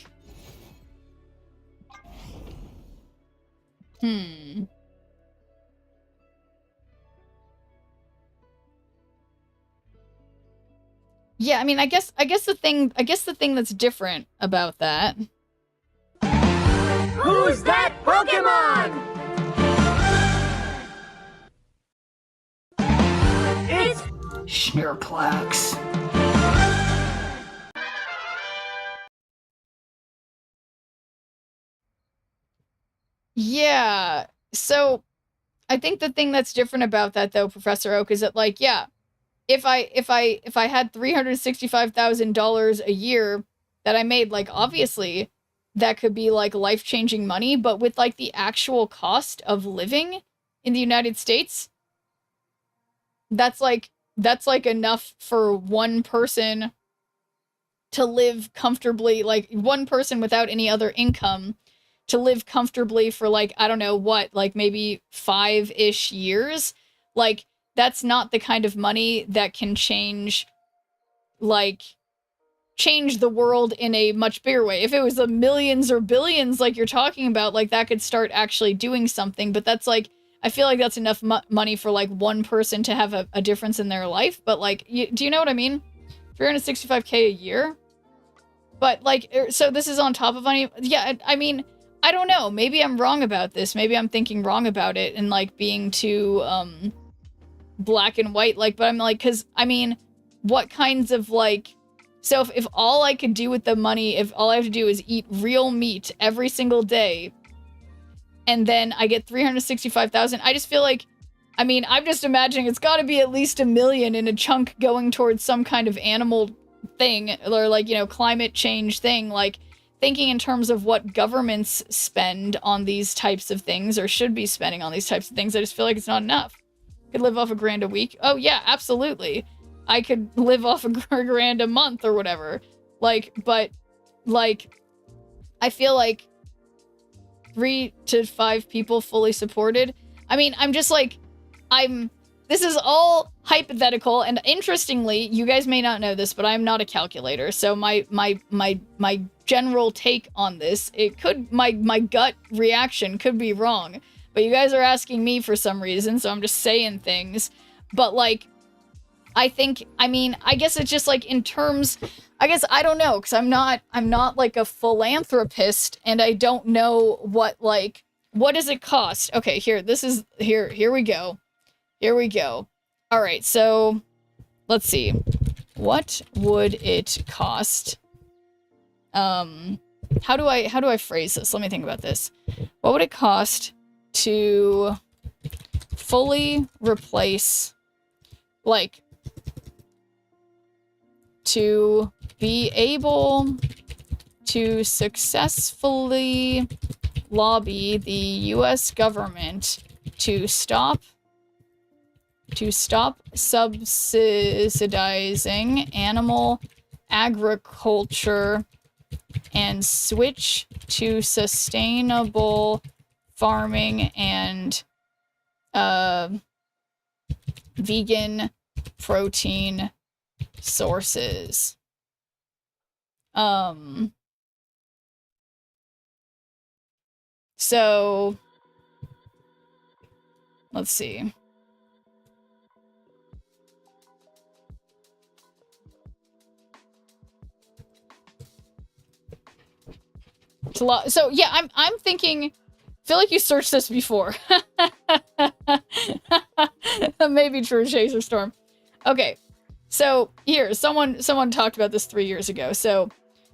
Yeah, I mean, I guess the thing that's different about that. Who's that Pokemon? It's Schnurplax. Yeah, so I think the thing that's different about that, though, Professor Oak, is that, like, yeah, if I had $365,000 a year that I made, like, obviously that could be like life-changing money, but with like the actual cost of living in the United States, that's like enough for one person to live comfortably, like one person without any other income to live comfortably for like, I don't know what, like maybe 5-ish years. Like, that's not the kind of money that can change the world in a much bigger way. If it was the millions or billions like you're talking about, like that could start actually doing something, but that's like, I feel like that's enough money for like one person to have a difference in their life. But like, do you know what I mean? 365K a year? But like, so this is on top of any, yeah, I mean, I don't know. Maybe I'm wrong about this. Maybe I'm thinking wrong about it and like being too, black and white. Like, but I'm like, cause I mean, what kinds of like, so if all I could do with the money, if all I have to do is eat real meat every single day, and then I get 365,000, I just feel like, I mean, I'm just imagining it's got to be at least $1 million in a chunk going towards some kind of animal thing, or like, you know, climate change thing, like thinking in terms of what governments spend on these types of things, or should be spending on these types of things, I just feel like it's not enough. Could live off $1,000 a week. Oh yeah, absolutely. I could live off $1,000 a month or whatever. Like, but, like, I feel like 3 to 5 people fully supported. I mean, I'm just like, this is all hypothetical, and interestingly, you guys may not know this, but I'm not a calculator, so my general take on this, it could, my gut reaction could be wrong, but you guys are asking me for some reason, so I'm just saying things, but like, I think, I mean, I guess it's just like in terms, I guess I don't know, because I'm not like a philanthropist, and I don't know what does it cost? Okay, here we go. Here we go. All right, so let's see. What would it cost how do I phrase this? Let me think about this. What would it cost to fully replace, like, to be able to successfully lobby the US government to stop subsidizing animal agriculture and switch to sustainable farming and vegan protein sources. So let's see. It's a lot. So yeah, I'm thinking. I feel like you searched this before. That may be true, Chaser Storm. Okay, so here, someone talked about this 3 years ago. So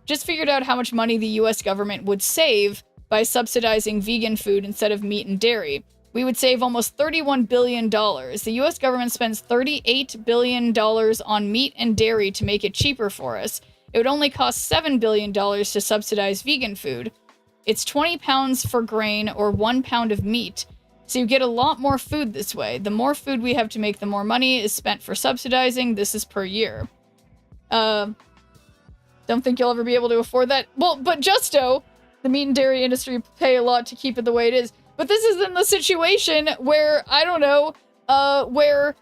just figured out how much money the U.S. government would save by subsidizing vegan food instead of meat and dairy. We would save almost $31 billion. The U.S. government spends $38 billion on meat and dairy to make it cheaper for us. It would only cost $7 billion to subsidize vegan food. It's 20 pounds for grain or 1 pound of meat. So you get a lot more food this way. The more food we have to make, the more money is spent for subsidizing. This is per year. Don't think you'll ever be able to afford that. Well, but Justo, the meat and dairy industry pay a lot to keep it the way it is. But this is in the situation where, I don't know, where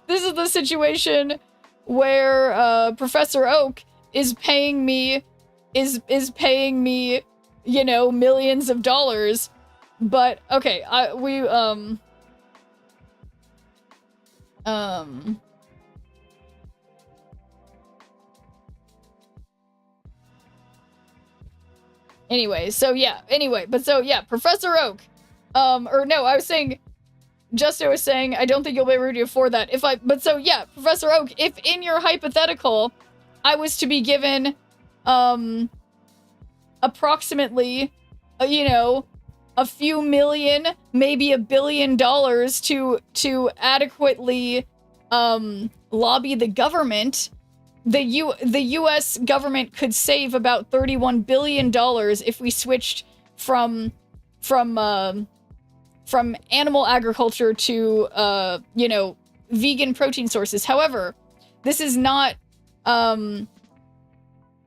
this is the situation where, Professor Oak is paying me, you know, millions of dollars. But, okay, anyway, so yeah, Professor Oak, or no, I was saying, Justo was saying, I don't think you'll be able to afford that. But so yeah, Professor Oak, if in your hypothetical, I was to be given, approximately, you know, a few million, maybe $1 billion to adequately, lobby the government, the U.S. government could save about $31 billion if we switched from animal agriculture to, you know, vegan protein sources. However, this is not,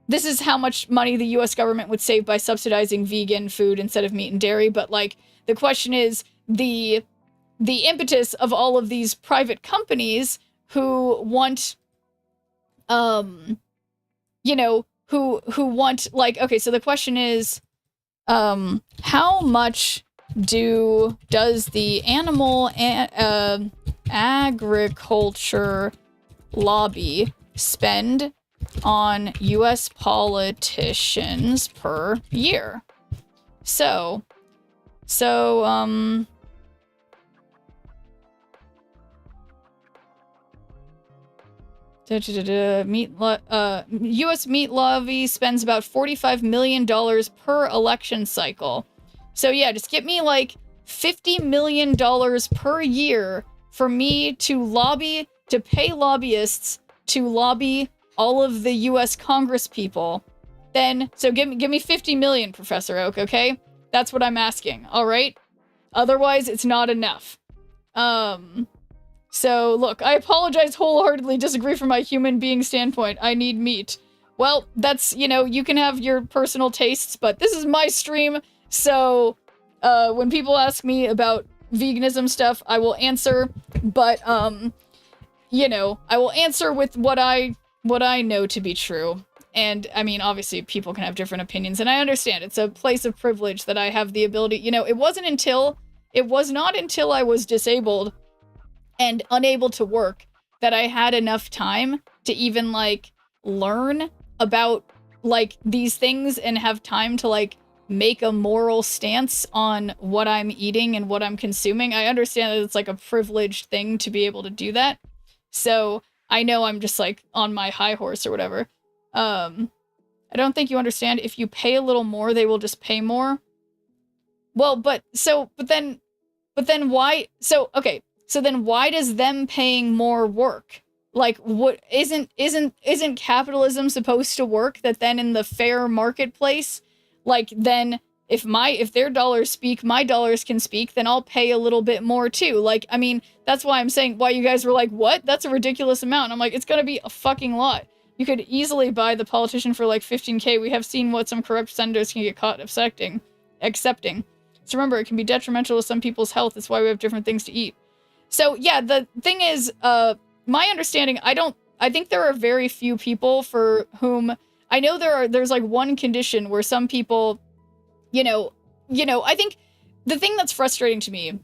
this is how much money the U.S. government would save by subsidizing vegan food instead of meat and dairy. But, like, the question is the impetus of all of these private companies who want, you know, who want, like, okay, so the question is, how much does the animal agriculture lobby spend on U.S. politicians per year? So, U.S. meat lobby spends about $45 million per election cycle. So yeah, just get me like $50 million per year for me to lobby, to pay lobbyists to lobby all of the U.S. Congress people. Then, so give me 50 million, Professor Oak, okay? That's what I'm asking, all right? Otherwise, it's not enough. So look, I apologize, wholeheartedly disagree from my human being standpoint. I need meat. Well, that's, you know, you can have your personal tastes, but this is my stream, so when people ask me about veganism stuff, I will answer, but, you know, I will answer with what I know to be true. And, I mean, obviously, people can have different opinions, and I understand. It's a place of privilege that I have the ability, you know, it was not until I was disabled and unable to work that I had enough time to even, like, learn about, like, these things and have time to, like, make a moral stance on what I'm eating and what I'm consuming. I understand that it's, like, a privileged thing to be able to do that. So, I know I'm just, like, on my high horse or whatever. I don't think you understand. If you pay a little more, they will just pay more. Well, but then why? Okay. So then why does them paying more work? Like, what isn't capitalism supposed to work that then in the fair marketplace, like, then if their dollars speak, my dollars can speak, then I'll pay a little bit more too. Like, I mean, that's why I'm saying why you guys were like, what? That's a ridiculous amount. And I'm like, it's gonna be a fucking lot. You could easily buy the politician for like 15K. We have seen what some corrupt senators can get caught accepting. So remember, it can be detrimental to some people's health. That's why we have different things to eat. So yeah, the thing is, my understanding, I think there are very few people for whom, I know there's like one condition where some people, you know, I think the thing that's frustrating to me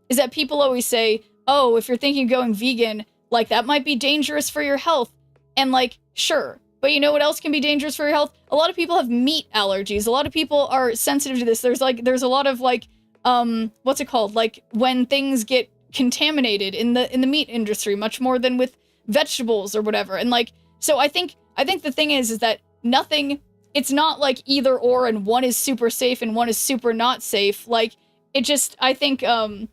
is that people always say, oh, if you're thinking of going vegan, like that might be dangerous for your health. And like, sure. But you know what else can be dangerous for your health? A lot of people have meat allergies. A lot of people are sensitive to this. There's a lot of like, what's it called? Like when things get contaminated in the meat industry, much more than with vegetables or whatever. And like, so I think the thing is that it's not like either or and one is super safe and one is super not safe. Like it just, I think a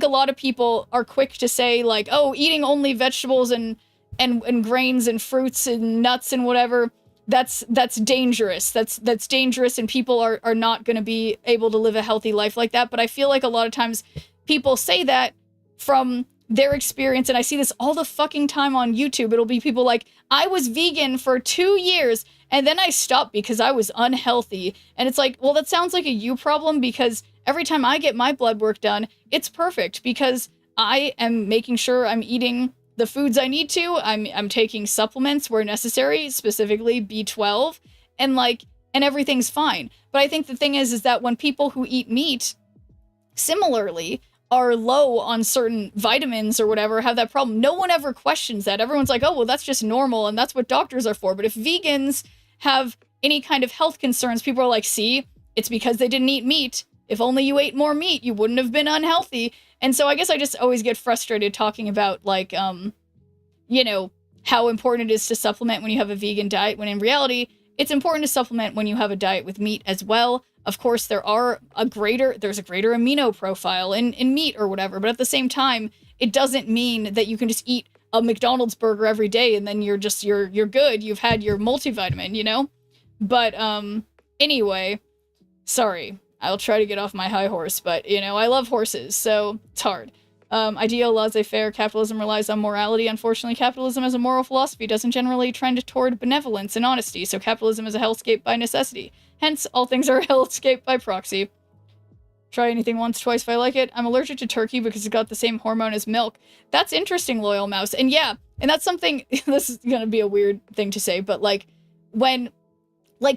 lot of people are quick to say like, oh, eating only vegetables and grains and fruits and nuts and whatever, that's dangerous. That's dangerous, and people are not going to be able to live a healthy life like that. But I feel like a lot of times people say that from their experience, and I see this all the fucking time on YouTube. It'll be people like, I was vegan for 2 years and then I stopped because I was unhealthy. And it's like, well, that sounds like a you problem, because every time I get my blood work done, it's perfect because I am making sure I'm eating the foods I need to. I'm taking supplements where necessary, specifically B12, and everything's fine. But I think the thing is that when people who eat meat similarly are low on certain vitamins or whatever, have that problem, no one ever questions that. Everyone's like, oh, well, that's just normal and that's what doctors are for. But if vegans have any kind of health concerns, people are like, see, it's because they didn't eat meat. If only you ate more meat, you wouldn't have been unhealthy. And so I guess I just always get frustrated talking about like, how important it is to supplement when you have a vegan diet, when in reality, it's important to supplement when you have a diet with meat as well. Of course, there's a greater amino profile in meat or whatever, but at the same time, it doesn't mean that you can just eat a McDonald's burger every day and then you're good. You've had your multivitamin, But anyway, sorry. I'll try to get off my high horse, but, I love horses, so it's hard. Ideal, laissez-faire, capitalism relies on morality. Unfortunately, capitalism as a moral philosophy doesn't generally trend toward benevolence and honesty, so capitalism is a hellscape by necessity. Hence, all things are a hellscape by proxy. Try anything once, twice if I like it. I'm allergic to turkey because it's got the same hormone as milk. That's interesting, Loyal Mouse. And yeah, and that's something, this is gonna be a weird thing to say, but when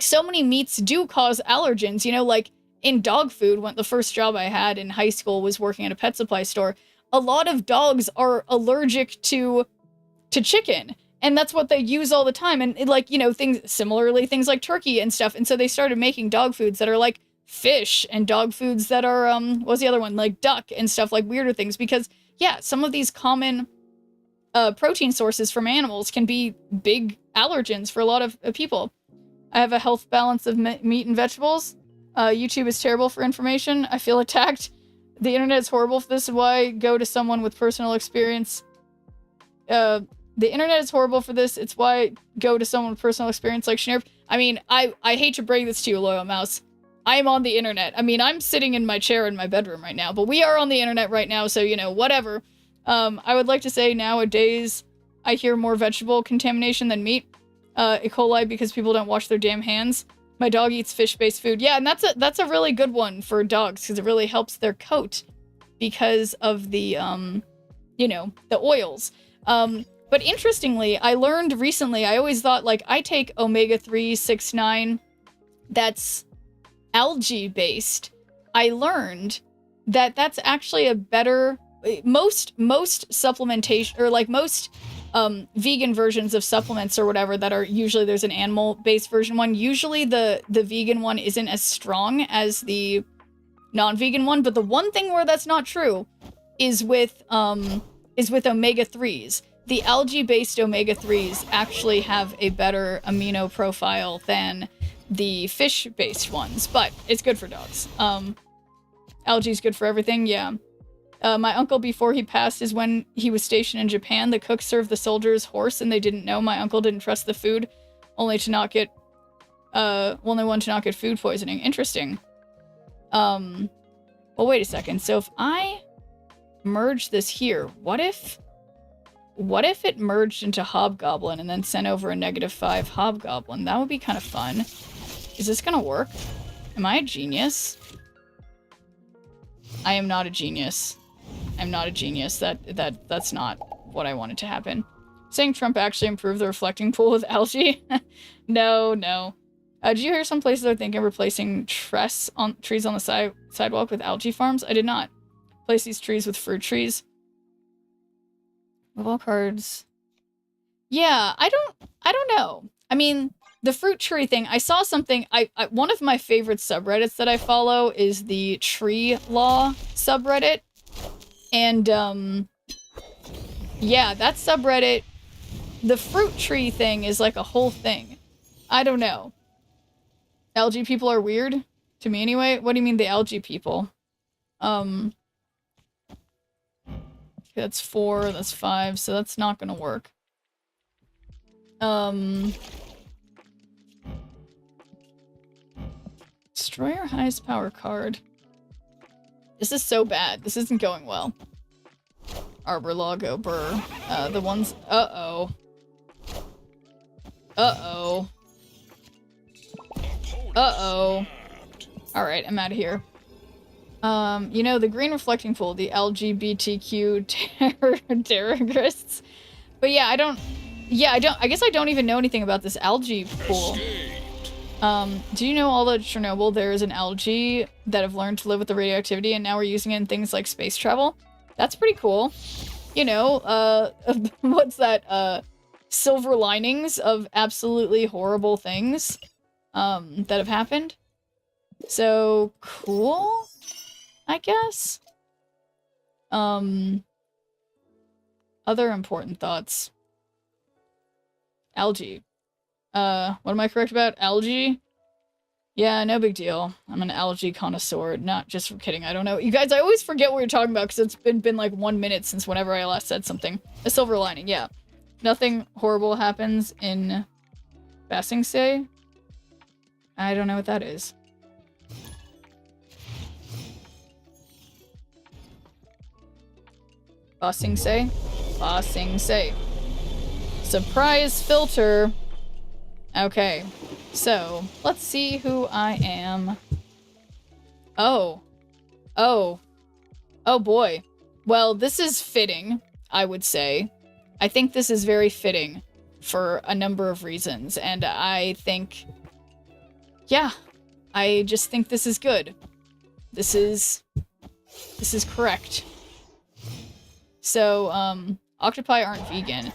so many meats do cause allergens, in dog food, when the first job I had in high school was working at a pet supply store, a lot of dogs are allergic to chicken. And that's what they use all the time. And things like turkey and stuff. And so they started making dog foods that are like fish, and dog foods that are, what's the other one? Like duck and stuff, like weirder things. Because yeah, some of these common protein sources from animals can be big allergens for a lot of people. I have a health balance of meat and vegetables. YouTube is terrible for information. I feel attacked. The internet is horrible for this. Why go to someone with personal experience? The internet is horrible for this. It's why go to someone with personal experience like Schnurp. I mean, I hate to break this to you, Loyal Mouse. I am on the internet. I mean, I'm sitting in my chair in my bedroom right now, but we are on the internet right now, so, whatever. I would like to say nowadays I hear more vegetable contamination than meat. E. coli because people don't wash their damn hands. My dog eats fish-based food. Yeah, and that's a really good one for dogs because it really helps their coat because of the, the oils. But interestingly, I learned recently, I always thought, I take omega-3, 6, 9, that's algae-based. I learned that that's actually a better, most supplementation, or most vegan versions of supplements or whatever that are usually, there's an animal-based version one. Usually the vegan one isn't as strong as the non-vegan one, but the one thing where that's not true is with omega-3s. the algae-based omega-3s actually have a better amino profile than the fish-based ones, but it's good for dogs. Algae's good for everything, yeah. My uncle, before he passed, is when he was stationed in Japan. The cook served the soldiers horse, and they didn't know. My uncle didn't trust the food, only one to not get food poisoning. Interesting. Well, wait a second. So if I merge this here, what if it merged into Hobgoblin and then sent over a -5 Hobgoblin? That would be kind of fun. Is this gonna work? Am I a genius? I am not a genius. I'm not a genius. That's not what I wanted to happen. Saying Trump actually improved the reflecting pool with algae? No. Did you hear some places are thinking of replacing trees on the sidewalk with algae farms? I did not. Replace these trees with fruit trees. Mobile cards. Yeah, I don't know. I mean, the fruit tree thing, I saw something, one of my favorite subreddits that I follow is the Tree Law subreddit. And, yeah, that subreddit, the fruit tree thing is like a whole thing. I don't know. Algae people are weird? To me anyway? What do you mean the algae people? That's 4, that's 5, so that's not gonna work. Destroy our highest power card. This is so bad. This isn't going well. Arbor Lago Burr. The ones... Uh-oh. Uh-oh. Uh-oh. Alright, I'm out of here. You know, the green reflecting pool, the LGBTQ terrorists. But yeah, I guess I don't even know anything about this algae pool. Do you know all that Chernobyl, there is an algae that have learned to live with the radioactivity and now we're using it in things like space travel? That's pretty cool. You know, what's that, silver linings of absolutely horrible things, that have happened. So, cool, I guess. Other important thoughts. Algae. What am I correct about? Algae? Yeah, no big deal. I'm an algae connoisseur. Not just for kidding. I don't know. You guys, I always forget what you're talking about because it's been like 1 minute since whenever I last said something. A silver lining, yeah. Nothing horrible happens in Basing Say. I don't know what that is. Basing Say? Basing Say. Surprise filter. Okay, so let's see who I am. Oh boy. Well, this is fitting, I would say. I think this is very fitting for a number of reasons, and I think, yeah, I just think this is good. This is correct. So, octopi aren't vegan.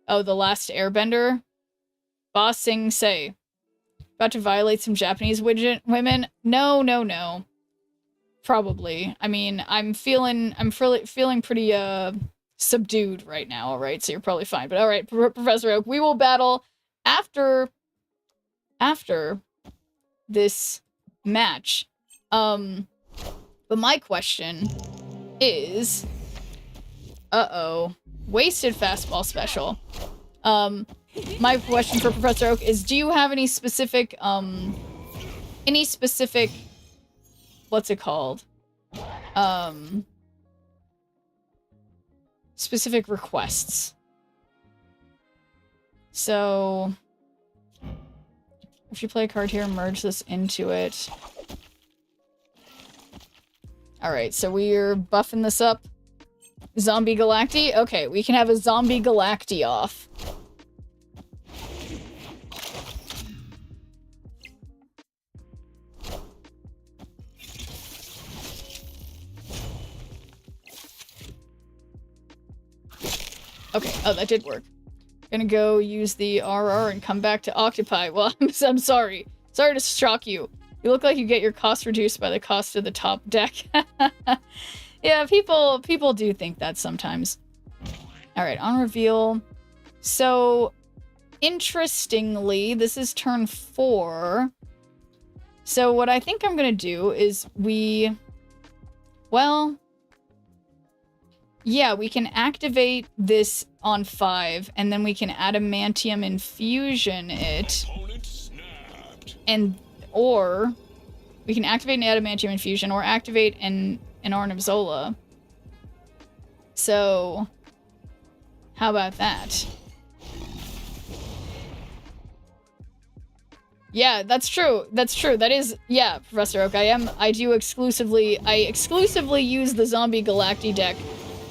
Oh, The Last Airbender? Ba Sing Se. About to violate some Japanese women? No. Probably. I mean, I'm feeling pretty, subdued right now, alright? So you're probably fine. But alright, Professor Oak, we will battle after this match. But my question is... Wasted fastball special. My question for Professor Oak is, do you have any specific, what's it called? Specific requests. So, if you play a card here, merge this into it. Alright, so we're buffing this up. Zombie Galacti? Okay, we can have a Zombie Galacti off. Okay, oh, that did work. Gonna go use the RR and come back to Octopi. Well, I'm sorry. Sorry to shock you. You look like you get your cost reduced by the cost of the top deck. Yeah, people do think that sometimes. All right, on reveal. So, interestingly, this is turn 4. So what I think I'm going to do is well, yeah, we can activate this on 5, and then we can adamantium infusion it, or we can activate an adamantium infusion, or activate an Arnim Zola. So, how about that? Yeah, that's true. That's true. That is, yeah, Professor Oak. I exclusively use the Zombie Galacti deck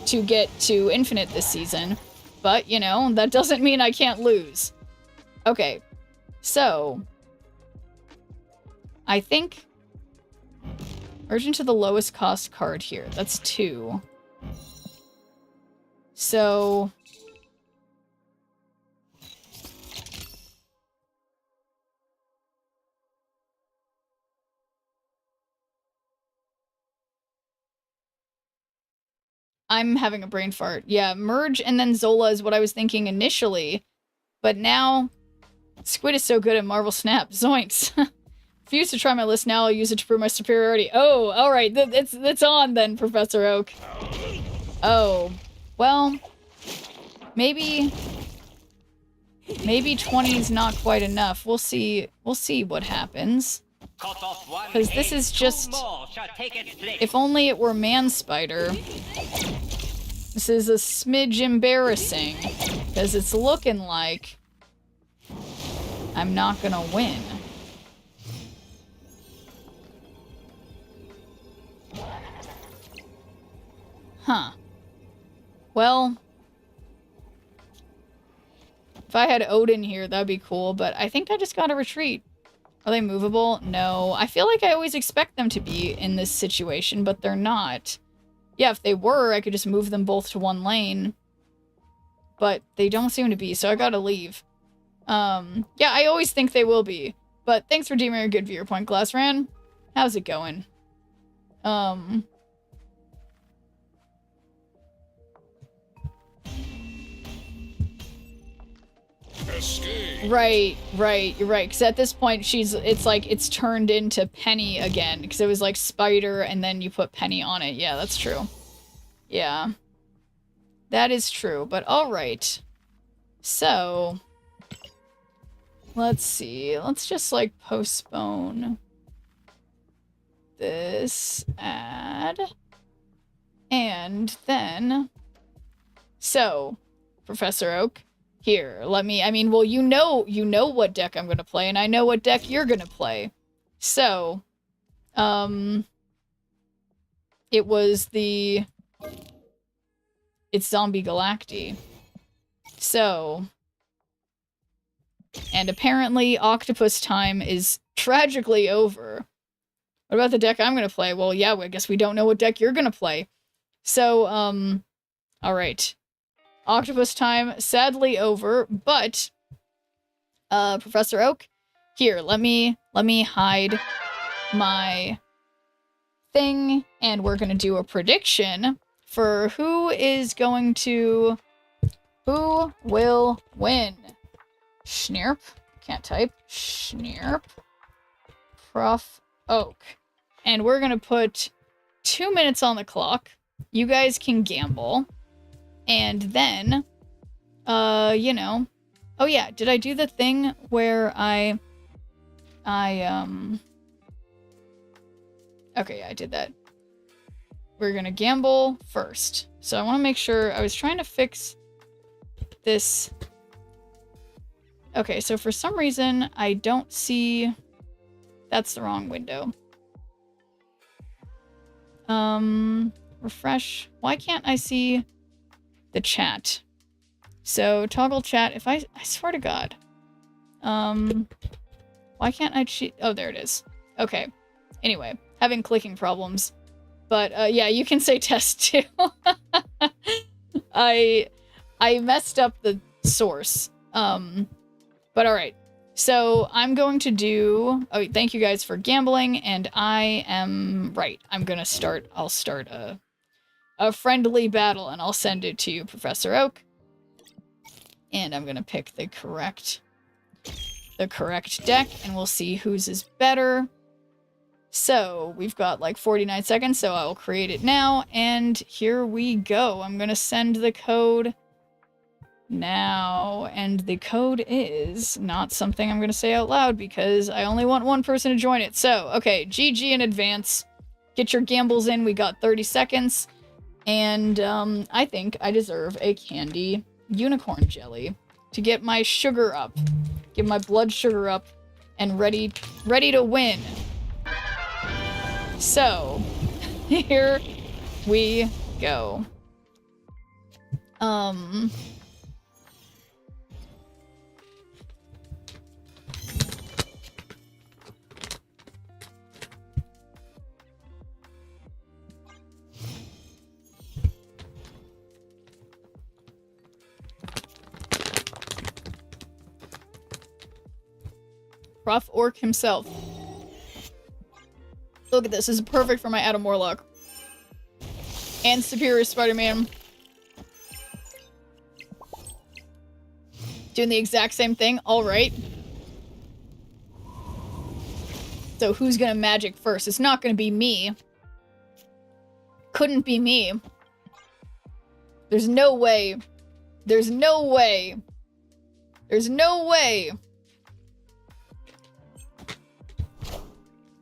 to get to Infinite this season. But, you know, that doesn't mean I can't lose. Okay. So, I think merge into the lowest cost card here. That's 2. So, I'm having a brain fart. Yeah, merge and then Zola is what I was thinking initially. But now, Squid is so good at Marvel Snap. Zoinks. Refuse to try my list now, I'll use it to prove my superiority. Oh, alright, it's on then, Professor Oak. Oh, well, maybe 20 is not quite enough. We'll see what happens. Because this is just, if only it were Man Spider. This is a smidge embarrassing, because it's looking like I'm not gonna win. Huh. Well, if I had Odin here, that'd be cool, but I think I just gotta retreat. Are they movable? No. I feel like I always expect them to be in this situation, but they're not. Yeah, if they were, I could just move them both to one lane. But they don't seem to be, so I gotta leave. Yeah, I always think they will be. But thanks for deeming a good viewpoint, Glassran. How's it going? Escape. Right, you're right. Because at this point, it's like, it's turned into Penny again. Because it was like Spider, and then you put Penny on it. Yeah, that's true. Yeah. That is true, but alright. So, let's see. Let's just, like, postpone this ad. And then, so, Professor Oak, here, let me, I mean, well, you know what deck I'm gonna play, and I know what deck you're gonna play. So, it's Zombie Galacti. So, and apparently Octopus time is tragically over. What about the deck I'm gonna play? Well, yeah, I guess we don't know what deck you're gonna play. So, alright. Octopus time, sadly over, but, Professor Oak, here, let me hide my thing, and we're gonna do a prediction for who will win. Schnirp, can't type, Schnirp, Prof Oak. And we're gonna put 2 minutes on the clock. You guys can gamble. And then, you know, oh yeah, did I do the thing where okay, yeah, I did that. We're gonna gamble first. So I want to make sure, I was trying to fix this. Okay, so for some reason, I don't see, that's the wrong window. Refresh, why can't I see the chat? So toggle chat, if I swear to God. Why can't I cheat? Oh, there it is. Okay. Anyway, having clicking problems. But yeah, you can say test too. I messed up the source. But alright. So I'm going to do, oh, thank you guys for gambling, and I am right. I'll start a friendly battle, and I'll send it to you, Professor Oak. And I'm gonna pick the correct deck, and we'll see whose is better. So we've got like 49 seconds, so I will create it now, and here we go. I'm gonna send the code now, and the code is not something I'm gonna say out loud because I only want one person to join it. So, okay, GG in advance. Get your gambles in. We got 30 seconds, and I think I deserve a candy unicorn jelly to get my sugar up, get my blood sugar up, and ready to win. So, here we go. Prof Orc himself. Look at this. This is perfect for my Adam Warlock. And Superior Spider-Man. Doing the exact same thing. Alright. So who's gonna magic first? It's not gonna be me. Couldn't be me. There's no way. There's no way. There's no way.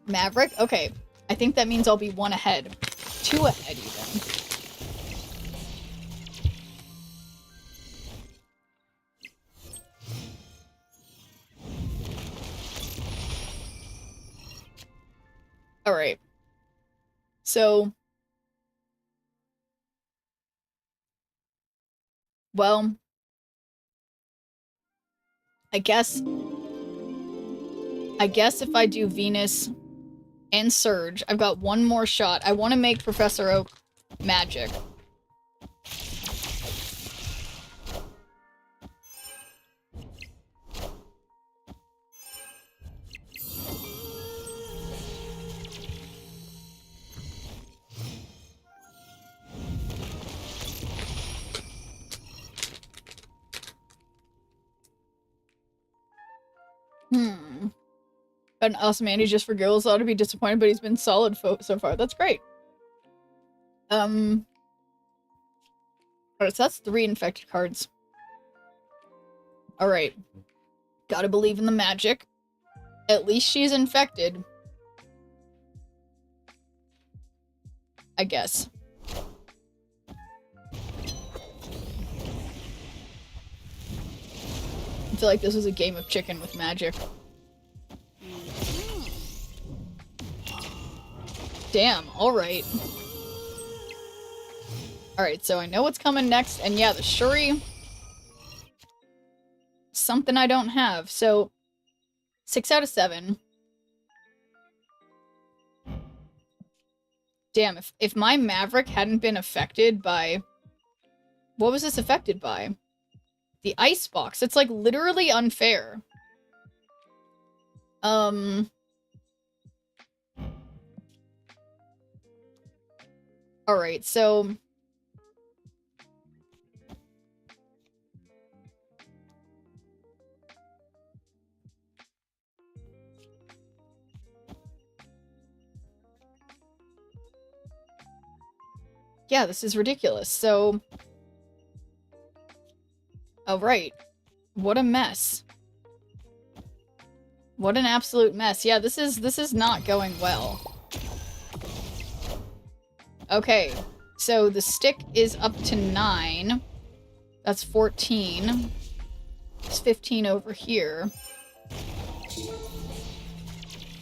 Maverick? Okay. I think that means I'll be one ahead. Two ahead, even. Alright. So... well... I guess if I do Venus and Surge, I've got one more shot. I want to make Professor Oak magic. An awesome Andy just for girls ought to be disappointed, but he's been solid so far. That's great. Alright, so that's 3 infected cards. Alright. Gotta believe in the magic. At least she's infected. I guess. I feel like this was a game of chicken with magic. Damn, alright. Alright, so I know what's coming next, and yeah, the Shuri... something I don't have, so... 6 out of 7. Damn, if my Maverick hadn't been affected by... what was this affected by? The Icebox. It's, like, literally unfair. Alright, so... yeah, this is ridiculous. So... oh, right. What a mess. What an absolute mess. Yeah, this is not going well. Okay, so the stick is up to 9. That's 14. It's 15 over here.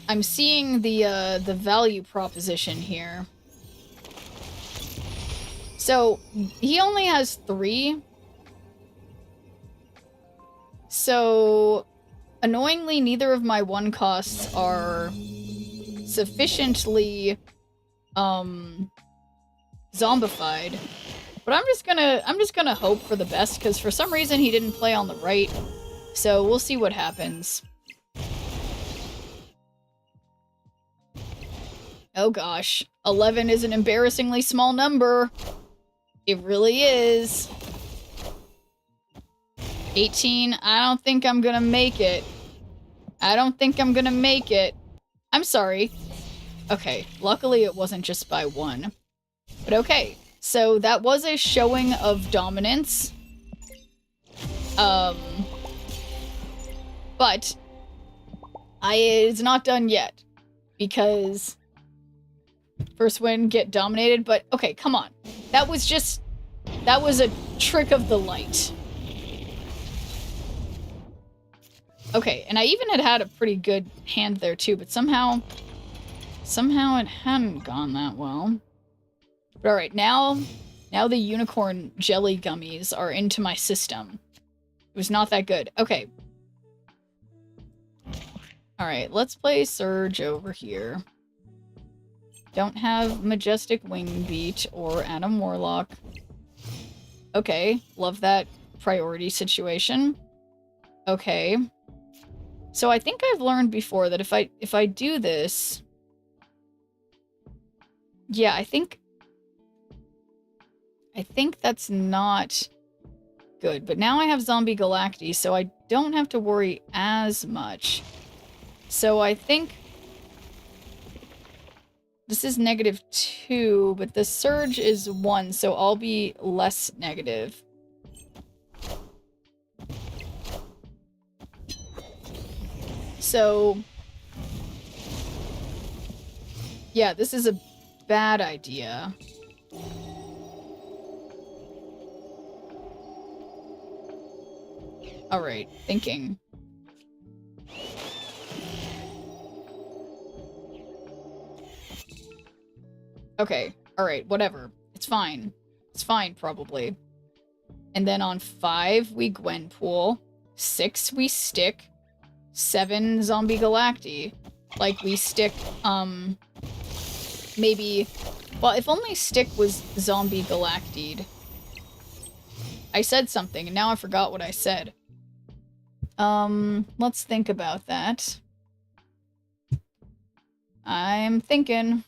I'm seeing the value proposition here. So, he only has 3. So, annoyingly, neither of my 1 costs are sufficiently, zombified. But I'm just gonna hope for the best, because for some reason he didn't play on the right. So we'll see what happens. Oh gosh. 11 is an embarrassingly small number. It really is. 18. I don't think I'm gonna make it. I don't think I'm gonna make it. I'm sorry. Okay, luckily it wasn't just by 1. But okay, so that was a showing of dominance. But it's not done yet. Because first win, get dominated, but okay, come on. That was a trick of the light. Okay, and I even had a pretty good hand there too, but somehow it hadn't gone that well. But alright, now the unicorn jelly gummies are into my system. It was not that good. Okay. Alright, let's play Surge over here. Don't have Majestic Wing Beat or Adam Warlock. Okay, love that priority situation. Okay. So I think I've learned before that if I do this... Yeah, I think that's not good. But now I have Zombie Galacti, so I don't have to worry as much. So I think this is -2, but the Surge is 1, so I'll be less negative. So yeah, this is a bad idea. All right, thinking. Okay, all right, whatever. It's fine. It's fine, probably. And then on 5, we Gwenpool. 6, we Stick. 7, Zombie Galacti. Like, we Stick, maybe... Well, if only Stick was Zombie Galactied. I said something, and now I forgot what I said. Let's think about that. I'm thinking...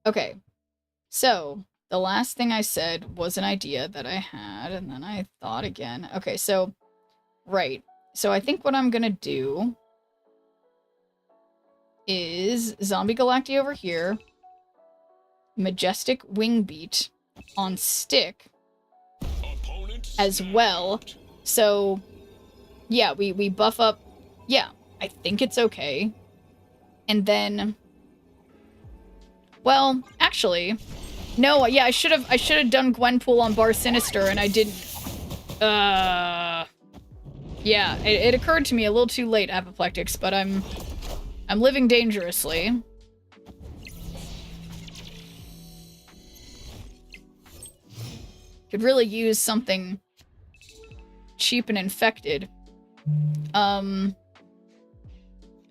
Okay, so the last thing I said was an idea that I had, and then I thought again. Okay, so, right. So I think what I'm gonna do is Zombie Galacti over here, Majestic Wing Beat on Stick as well. So, yeah, we buff up. Yeah, I think it's okay. And then... Well, actually, no. Yeah, I should have done Gwenpool on Bar Sinister, and I didn't. Yeah, it occurred to me a little too late, Apoplectics, but I'm living dangerously. Could really use something cheap and infected. All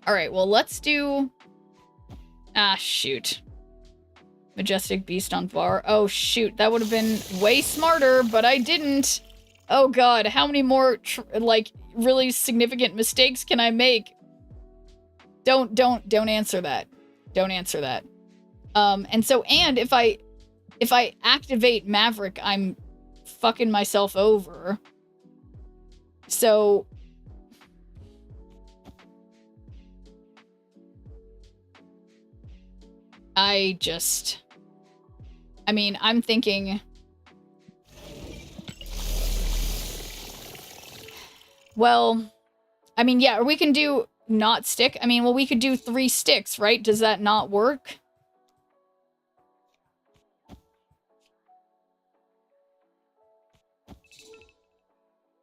right. Well, let's do. Ah, shoot. Majestic Beast on Var. Oh, shoot. That would have been way smarter, but I didn't. Oh, God. How many more, like, really significant mistakes can I make? Don't answer that. Don't answer that. And so, and if I activate Maverick, I'm fucking myself over. So... I mean, I'm thinking... Well, I mean, yeah, or we can do not Stick. I mean, well, we could do 3 sticks, right? Does that not work?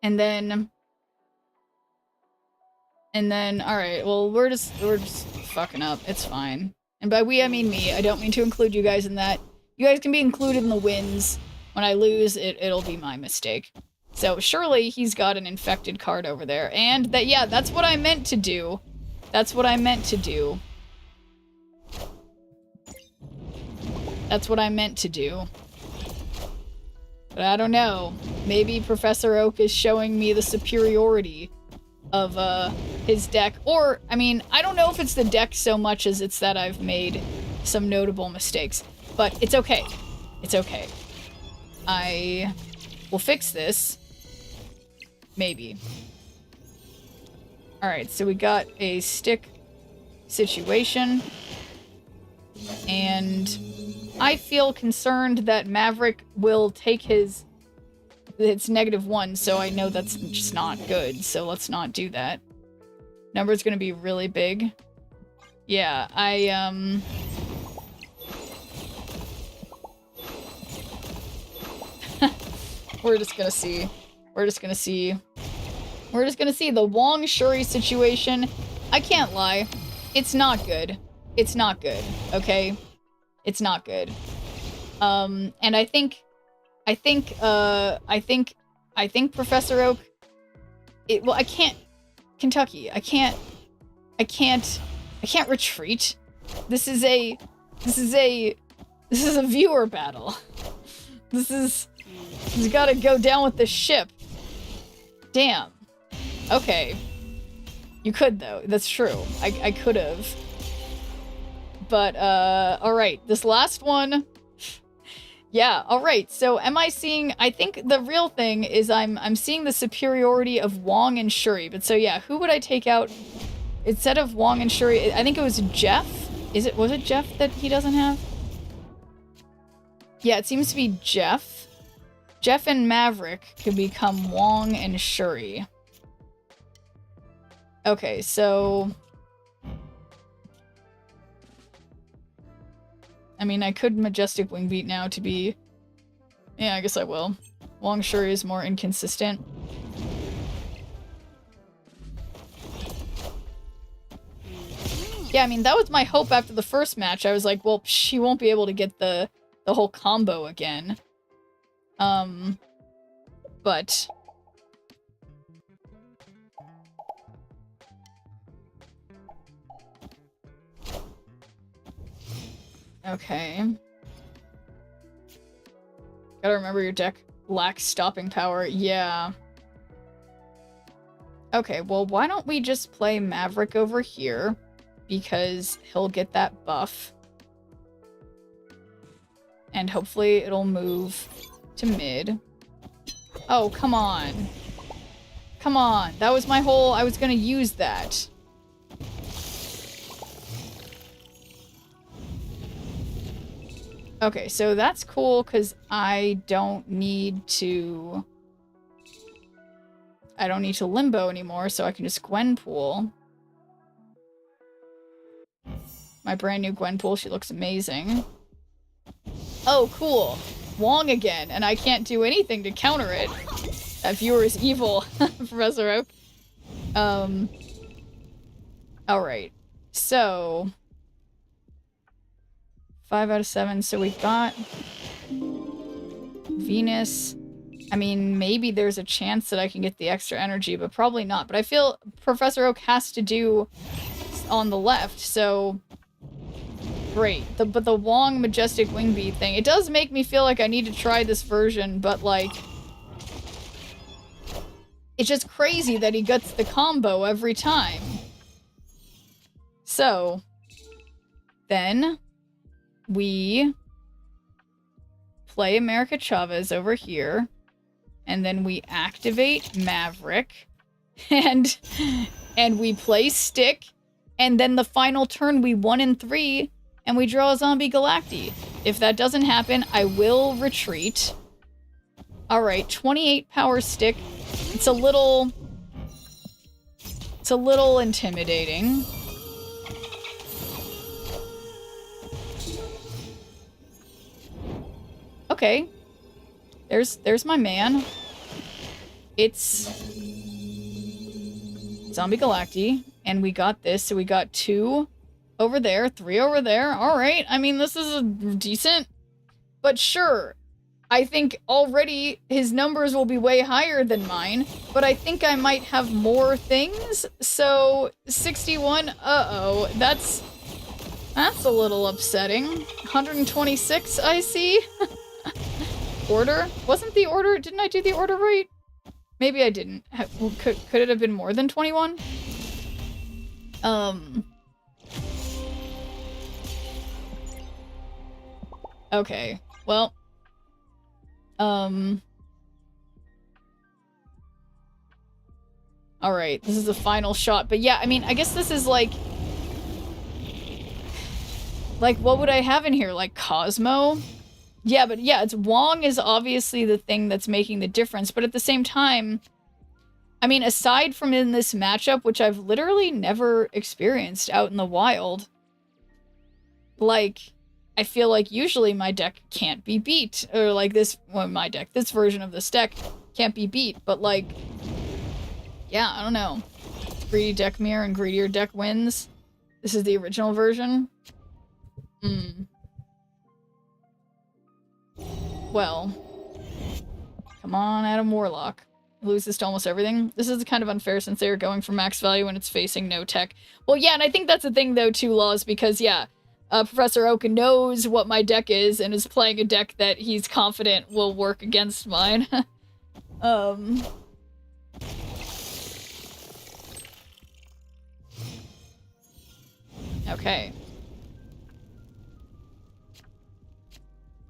And then, all right, well, we're just fucking up. It's fine. And by we, I mean me. I don't mean to include you guys in that. You guys can be included in the wins. When I lose, it'll be my mistake. So surely he's got an infected card over there. And that, yeah, that's what I meant to do. That's what I meant to do. That's what I meant to do. But I don't know. Maybe Professor Oak is showing me the superiority of his deck. Or, I mean, I don't know if it's the deck so much as it's that I've made some notable mistakes. But it's okay. It's okay. I will fix this. Maybe. Alright, so we got a stick situation. And I feel concerned that Maverick will take his... It's -1, so I know that's just not good, so let's not do that. Number's gonna be really big. Yeah, we're just gonna see. We're just gonna see. We're just gonna see the Wong Shuri situation. I can't lie. It's not good. It's not good, okay? It's not good. And I think Professor Oak... well, I can't... Kentucky, I can't retreat. This is a viewer battle. This gotta go down with the ship. Damn. Okay. You could, though. That's true. I could have. But, alright. This last one... Yeah, alright. So, am I seeing... I think the real thing is I'm seeing the superiority of Wong and Shuri. But so, yeah, who would I take out instead of Wong and Shuri? I think it was Jeff. Was it Jeff that he doesn't have? Yeah, it seems to be Jeff. Jeff and Maverick could become Wong and Shuri. Okay, so... I mean, I could Majestic Wingbeat now to be... Yeah, I guess I will. Wong Shuri is more inconsistent. Yeah, I mean, that was my hope after the first match. I was like, well, she won't be able to get the whole combo again. But... Okay. Gotta remember your deck lacks stopping power. Yeah. Okay, well, why don't we just play Maverick over here? Because he'll get that buff. And hopefully it'll move to mid. Oh, come on. Come on. That was my whole... I was gonna use that. Okay, so that's cool, because I don't need to limbo anymore, so I can just Gwenpool. My brand new Gwenpool, she looks amazing. Oh, cool. Wong again, and I can't do anything to counter it. That viewer is evil, Professor Oak. Alright. So... 5 out of 7, so we got... Venus. I mean, maybe there's a chance that I can get the extra energy, but probably not. But I feel Professor Oak has to do on the left, so... Great. But the Wong Majestic Wingbeat thing, it does make me feel like I need to try this version, but like... It's just crazy that he gets the combo every time. So... Then... We... play America Chavez over here. And then we activate Maverick. And we play Stick. And then the final turn we 1 in 3. And we draw a Zombie Galacti. If that doesn't happen, I will retreat. Alright, 28 power Stick. It's a little intimidating. Okay. There's my man. It's Zombie Galacti. And we got this, so we got 2 over there, 3 over there. Alright, I mean, this is a decent. But sure, I think already his numbers will be way higher than mine. But I think I might have more things. So, 61, uh-oh. That's a little upsetting. 126, I see. Order? Wasn't the order... Didn't I do the order right? Maybe I didn't. Could it have been more than 21? Okay. Well. Alright, this is the final shot. But yeah, I mean, I guess this is like... Like, what would I have in here? Like, Cosmo? Yeah, but yeah, it's Wong is obviously the thing that's making the difference. But at the same time, I mean, aside from in this matchup, which I've literally never experienced out in the wild, like, I feel like usually my deck can't be beat. Or like this, well, my deck, this version of this deck can't be beat. But like, yeah, I don't know. Greedy deck mirror and greedier deck wins. This is the original version. Well, come on, Adam Warlock. Lose this to almost everything. This is kind of unfair since they are going for max value when it's facing no tech. Well, yeah, and I think that's the thing, though, too, Laws, because, yeah, Professor Oak knows what my deck is and is playing a deck that he's confident will work against mine. Okay.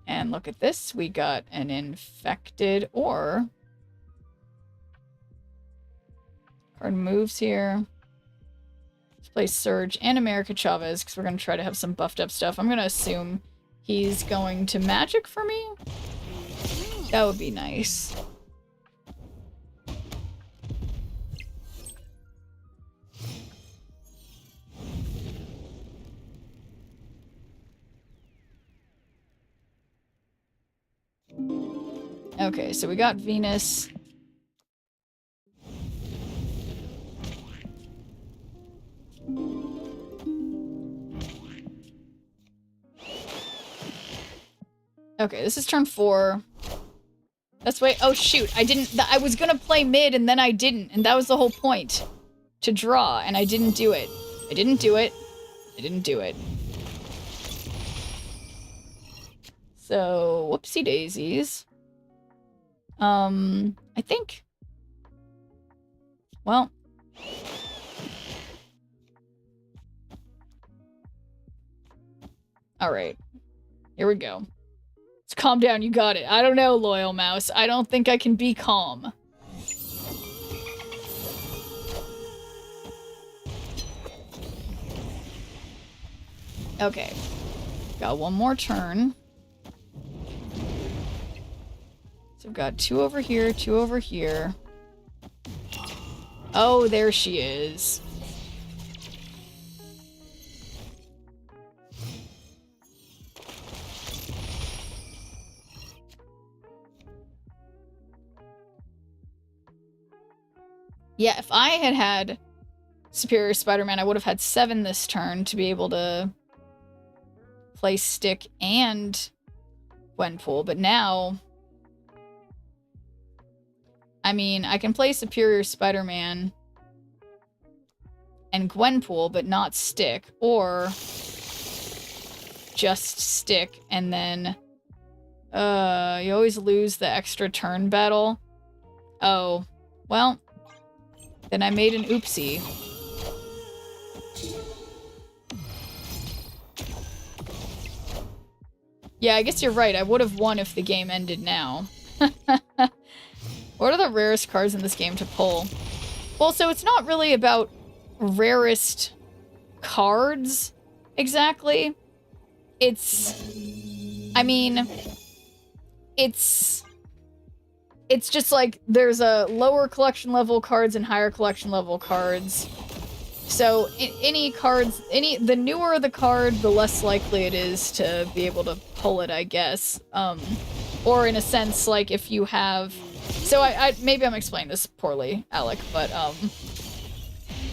And look at this. We got an infected ore. Card moves here. Let's play Surge and America Chavez because we're going to try to have some buffed up stuff. I'm going to assume he's going to Magic for me. That would be nice. Okay, so we got Venus. Okay, this is turn 4. That's why. Oh shoot! I didn't. I was gonna play mid and then I didn't, and that was the whole point, to draw, and I didn't do it. I didn't do it. I didn't do it. So whoopsie daisies. I think. Well. All right. Here we go. Let's calm down. You got it. I don't know, Loyal Mouse. I don't think I can be calm. Okay. Got one more turn. So I've got 2 over here, 2 over here. Oh, there she is. Yeah, if I had had Superior Spider-Man, I would have had 7 this turn to be able to play Stick and Gwenpool, but now... I mean, I can play Superior Spider-Man and Gwenpool, but not Stick, or just Stick, and then you always lose the extra turn battle. Oh, well, then I made an oopsie. Yeah, I guess you're right. I would have won if the game ended now. What are the rarest cards in this game to pull? Well, so it's not really about rarest cards, exactly. It's... I mean... It's just like, there's a lower collection level cards and higher collection level cards. So, any cards... the newer the card, the less likely it is to be able to pull it, I guess. Or in a sense, like, if you have... So I maybe I'm explaining this poorly, Alec, but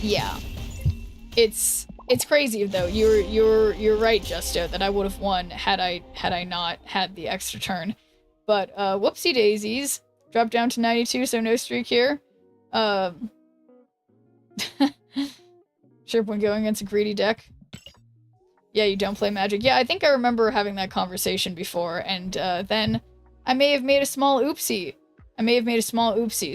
yeah, it's crazy though. You're right, Justo, that I would have won had I not had the extra turn. But whoopsie daisies, drop down to 92, so no streak here. Sure, when going against a greedy deck. Yeah, you don't play Magic. Yeah, I think I remember having that conversation before, and then I may have made a small oopsie.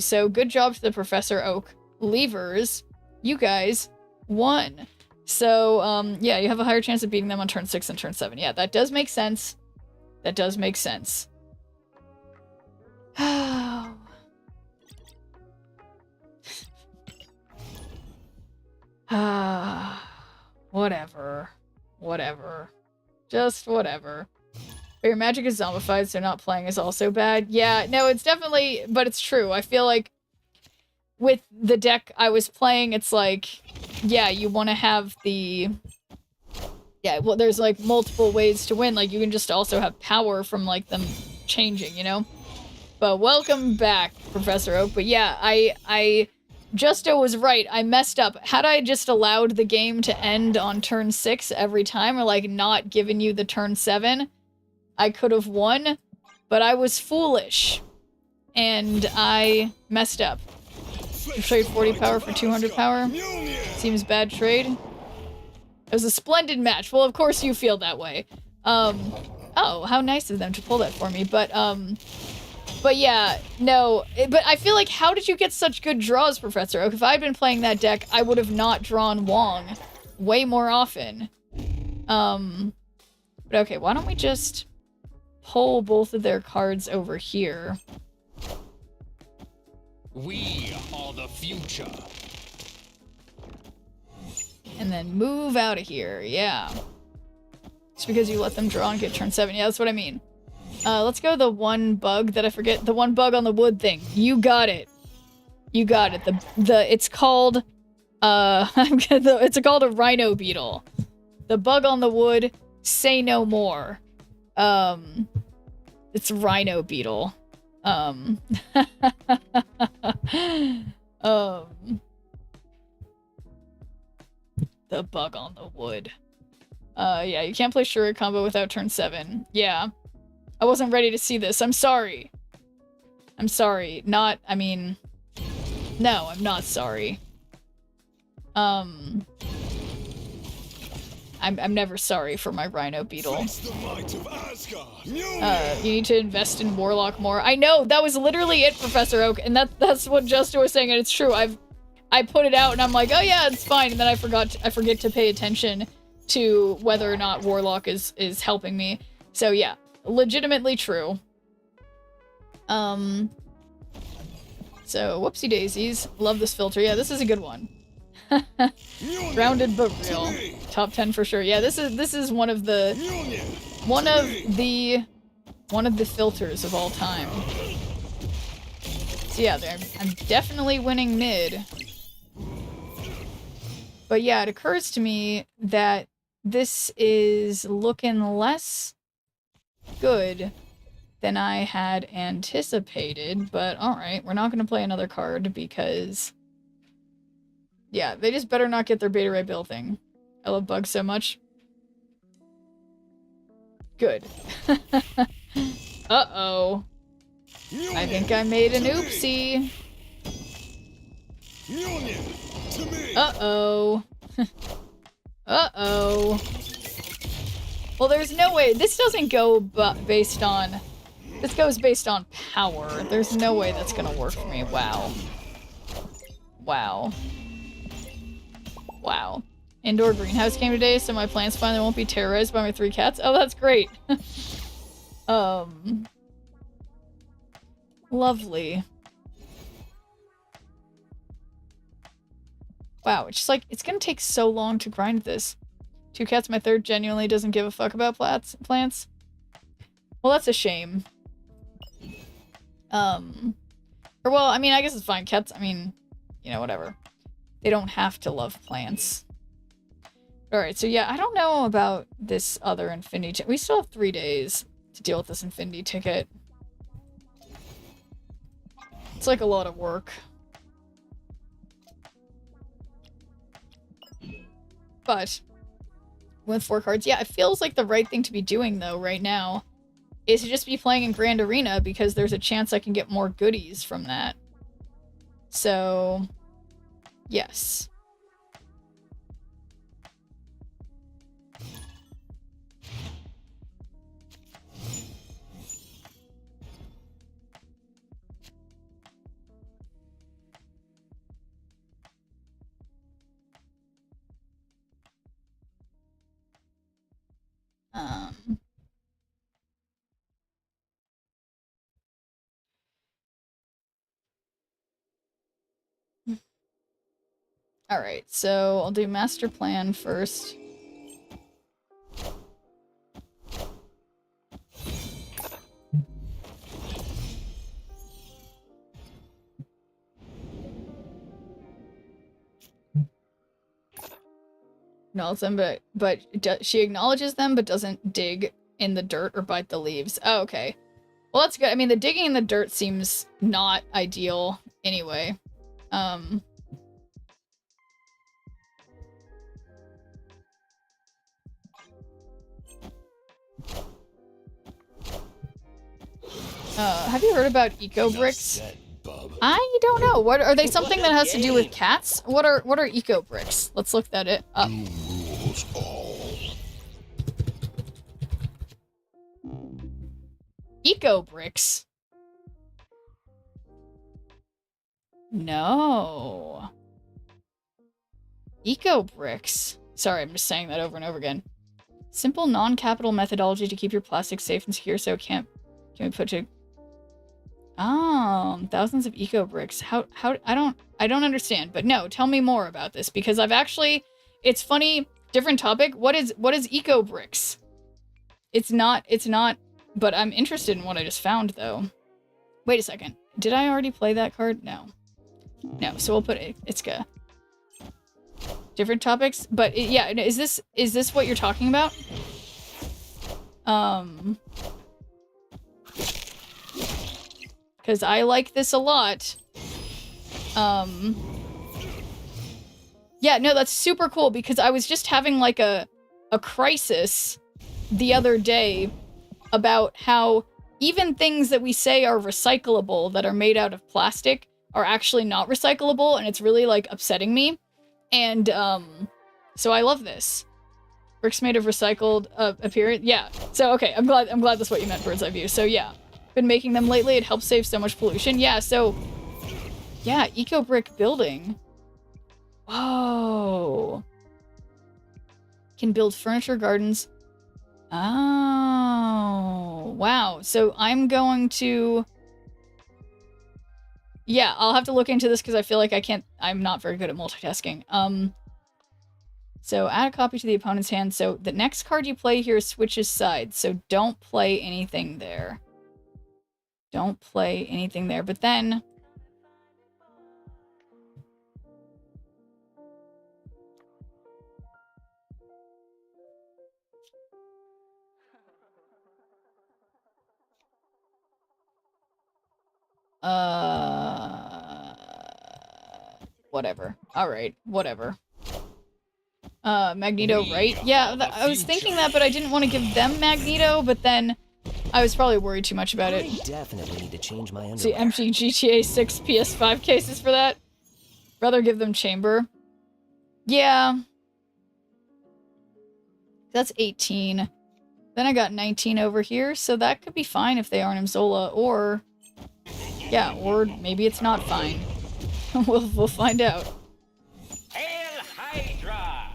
So good job to the Professor Oak Leavers. You guys won. So, yeah, you have a higher chance of beating them on turn 6 and turn 7. Yeah, that does make sense. That does make sense. Whatever. Whatever. Just whatever. But your magic is zombified, so not playing is also bad. Yeah, no, it's definitely... But it's true. I feel like with the deck I was playing, it's like... Yeah, you want to have the... Yeah, well, there's, like, multiple ways to win. Like, you can just also have power from, like, them changing, you know? But welcome back, Professor Oak. But yeah, Justo was right. I messed up. Had I just allowed the game to end on turn 6 every time, or, like, not given you the turn 7, I could have won. But I was foolish. And I messed up. Trade 40 power for 200 power. Seems bad trade. It was a splendid match. Well, of course you feel that way. Oh, how nice of them to pull that for me. But yeah, no. But I feel like, how did you get such good draws, Professor Oak? If I'd been playing that deck, I would have not drawn Wong way more often. But okay, why don't we just pull both of their cards over here? We are the future. And then move out of here, yeah. Just because you let them draw and get turn 7. Yeah, that's what I mean. Let's go the one bug that I forget. The one bug on the wood thing. You got it. You got it. It's called, it's called a rhino beetle. The bug on the wood, say no more. It's rhino beetle. The bug on the wood. Yeah, you can't play Shuri combo without turn 7. Yeah. I wasn't ready to see this. I'm sorry. I'm sorry. No, I'm not sorry. I'm never sorry for my rhino beetle. You need to invest in Warlock more. I know, that was literally it, Professor Oak, and that's what Justo was saying, and it's true. I put it out and I'm like, oh yeah, it's fine, and then I forget to pay attention to whether or not Warlock is helping me. So yeah, legitimately true. So whoopsie daisies. Love this filter. Yeah, this is a good one. Grounded but real. Top 10 for sure. Yeah, this is one of the filters of all time. So yeah, I'm definitely winning mid. But yeah, it occurs to me that this is looking less good than I had anticipated, but alright, we're not going to play another card because... Yeah, they just better not get their Beta Ray Bill thing. I love bugs so much. Good. Uh-oh. I think I made an oopsie. Uh-oh. Uh-oh. Well, there's no way. This doesn't go based on... This goes based on power. There's no way that's gonna work for me. Wow. Wow. Wow. Indoor greenhouse came today, so my plants finally won't be terrorized by my 3 cats. Oh, that's great. Lovely. Wow, it's just like, it's gonna take so long to grind this. 2 cats, my third genuinely doesn't give a fuck about plants. Well, that's a shame. Or well, I mean, I guess it's fine. Cats, I mean, you know, whatever. They don't have to love plants. Alright, so yeah, I don't know about this other Infinity ticket. We still have 3 days to deal with this Infinity ticket. It's like a lot of work. But with 4 cards, yeah, it feels like the right thing to be doing, though, right now, is to just be playing in Grand Arena, because there's a chance I can get more goodies from that. So... yes. Alright, so I'll do master plan first. Acknowledge them, but she acknowledges them, but doesn't dig in the dirt or bite the leaves. Oh, okay. Well, that's good. I mean, the digging in the dirt seems not ideal anyway. Have you heard about eco bricks? I don't know. What are they? Something that has to do with cats? What are eco bricks? Let's look that up. Eco bricks. No. Eco bricks. Sorry, I'm just saying that over and over again. Simple non-capital methodology to keep your plastic safe and secure so it can be put to... Oh, thousands of eco bricks. How I don't understand, but no, tell me more about this because I've actually, it's funny, different topic. What is eco bricks? It's not, but I'm interested in what I just found though. Wait a second. Did I already play that card? No. No, so we'll put it, it's good. Different topics, but yeah, is this what you're talking about? Because I like this a lot. Yeah, no, that's super cool because I was just having like a crisis the other day about how even things that we say are recyclable that are made out of plastic are actually not recyclable, and it's really like upsetting me. And so I love this. Bricks made of recycled appearance. Yeah. So okay, I'm glad that's what you meant, bird's eye view. So yeah. Been making them lately. It helps save so much pollution. Yeah, so yeah, eco brick building. Whoa. Can build furniture gardens. Oh, wow. So I'm going to... Yeah, I'll have to look into this because I feel like I'm not very good at multitasking. So add a copy to the opponent's hand. So the next card you play here switches sides. So don't play anything there. Don't play anything there. But then... whatever. Alright, whatever. Magneto, right? Yeah, I was thinking that, but I didn't want to give them Magneto, but then I was probably worried too much about it. I definitely need to change my underwear. See, empty GTA 6 PS5 cases for that. Rather give them Chamber. Yeah. That's 18. Then I got 19 over here, so that could be fine if they aren't Imzola, or... Yeah, or maybe it's not fine. We'll find out. Hail Hydra!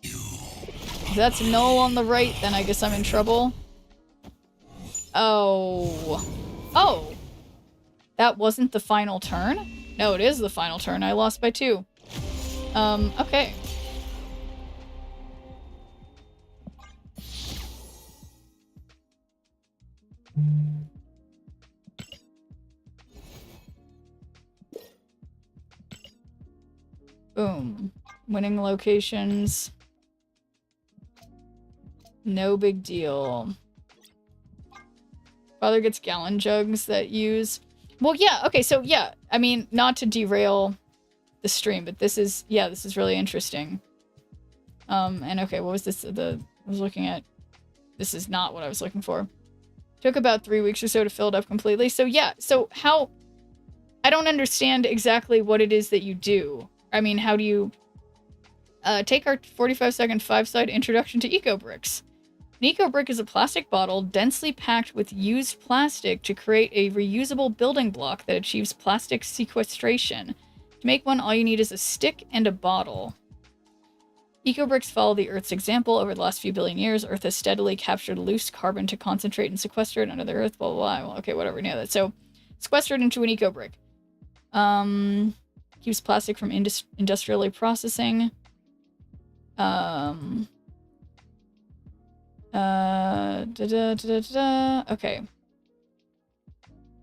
If that's null on the right, then I guess I'm in trouble. Oh. Oh! That wasn't the final turn? No, it is the final turn. I lost by 2. Okay. Boom. Winning locations. No big deal. Father gets gallon jugs that use... Well, yeah, okay, so yeah. I mean, not to derail the stream, but this is... Yeah, this is really interesting. And okay, what was this? I was looking at... This is not what I was looking for. Took about 3 weeks or so to fill it up completely. So yeah, so how... I don't understand exactly what it is that you do. I mean, how do you... take our 45-second 5-side introduction to eco bricks. An eco brick is a plastic bottle densely packed with used plastic to create a reusable building block that achieves plastic sequestration. To make one, all you need is a stick and a bottle. Eco bricks follow the Earth's example. Over the last few billion years, Earth has steadily captured loose carbon to concentrate and sequester it under the Earth, blah, blah, blah. Well, okay, whatever, we know that. So, sequester it into an eco brick. Keeps plastic from industrially processing. Okay.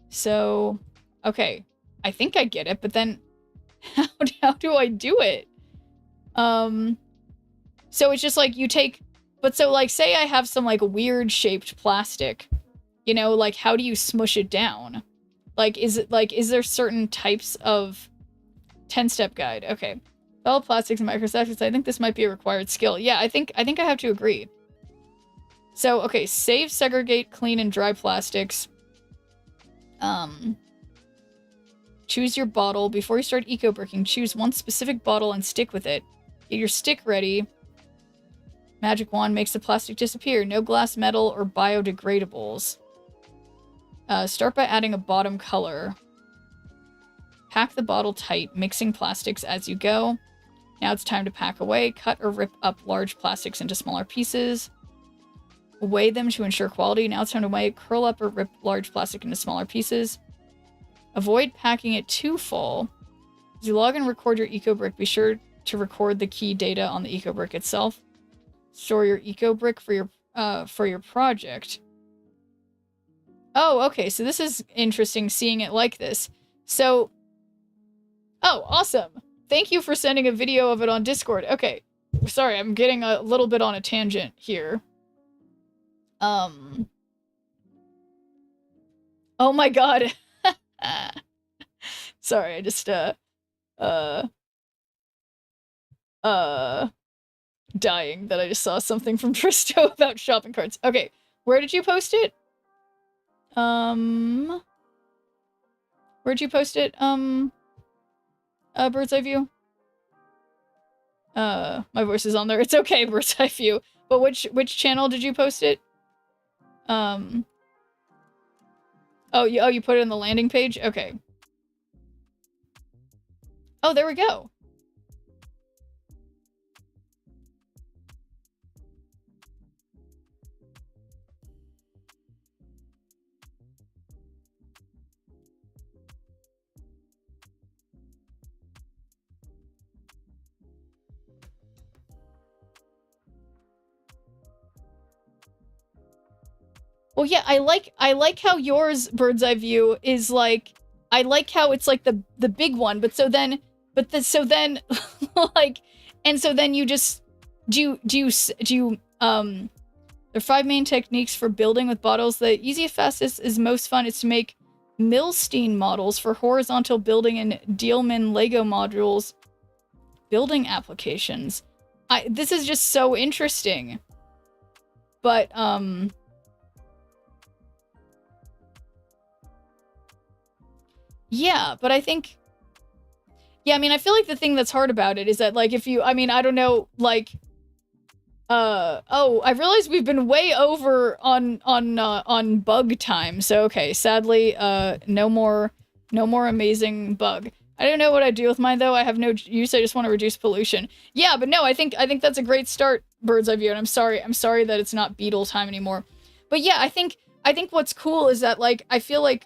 So, okay. I think I get it, but then how do I do it? So it's just like you take, but so like say I have some like weird shaped plastic, you know, like how do you smush it down? Like, is there certain types of 10-step guide? Okay. Fellow plastics and microplastics, I think this might be a required skill. Yeah, I think I have to agree. So, okay, save, segregate, clean, and dry plastics. Choose your bottle. Before you start eco-bricking, choose one specific bottle and stick with it. Get your stick ready. Magic wand makes the plastic disappear. No glass, metal, or biodegradables. Start by adding a bottom color. Pack the bottle tight, mixing plastics as you go. Now it's time to pack away. Cut or rip up large plastics into smaller pieces. Weigh them to ensure quality. Now it's time to weigh. Curl up or rip large plastic into smaller pieces. Avoid packing it too full. As you log and record your eco-brick, be sure to record the key data on the eco-brick itself. Store your eco-brick for your project. Oh, okay, so this is interesting seeing it like this. So, oh, awesome. Thank you for sending a video of it on Discord. Okay, sorry, I'm getting a little bit on a tangent here. Oh my god. Sorry, I just, dying that I just saw something from Tristo about shopping carts. Okay, where did you post it? Where'd you post it? Bird's Eye View? My voice is on there. It's okay, Bird's Eye View. But which channel did you post it? Oh, you put it in the landing page? Okay. Oh, there we go. Well, yeah, I like how yours, Bird's Eye View, is like, I like how it's like the big one, but so then like, and so then you just do you there are 5 main techniques for building with bottles. The easiest, fastest, is most fun is to make Milstein models for horizontal building and Dielman Lego modules building applications. This is just so interesting. But yeah, but I think, yeah, I mean, I feel like the thing that's hard about it is that, like, if you, I mean, I don't know, like, oh, I realized we've been way over on bug time, so okay, sadly, no more amazing bug. I don't know what I'd do with mine, though. I have no use, I just want to reduce pollution. Yeah, but no, I think that's a great start, Bird's Eye View, and I'm sorry that it's not beetle time anymore. But yeah, I think what's cool is that, like, I feel like,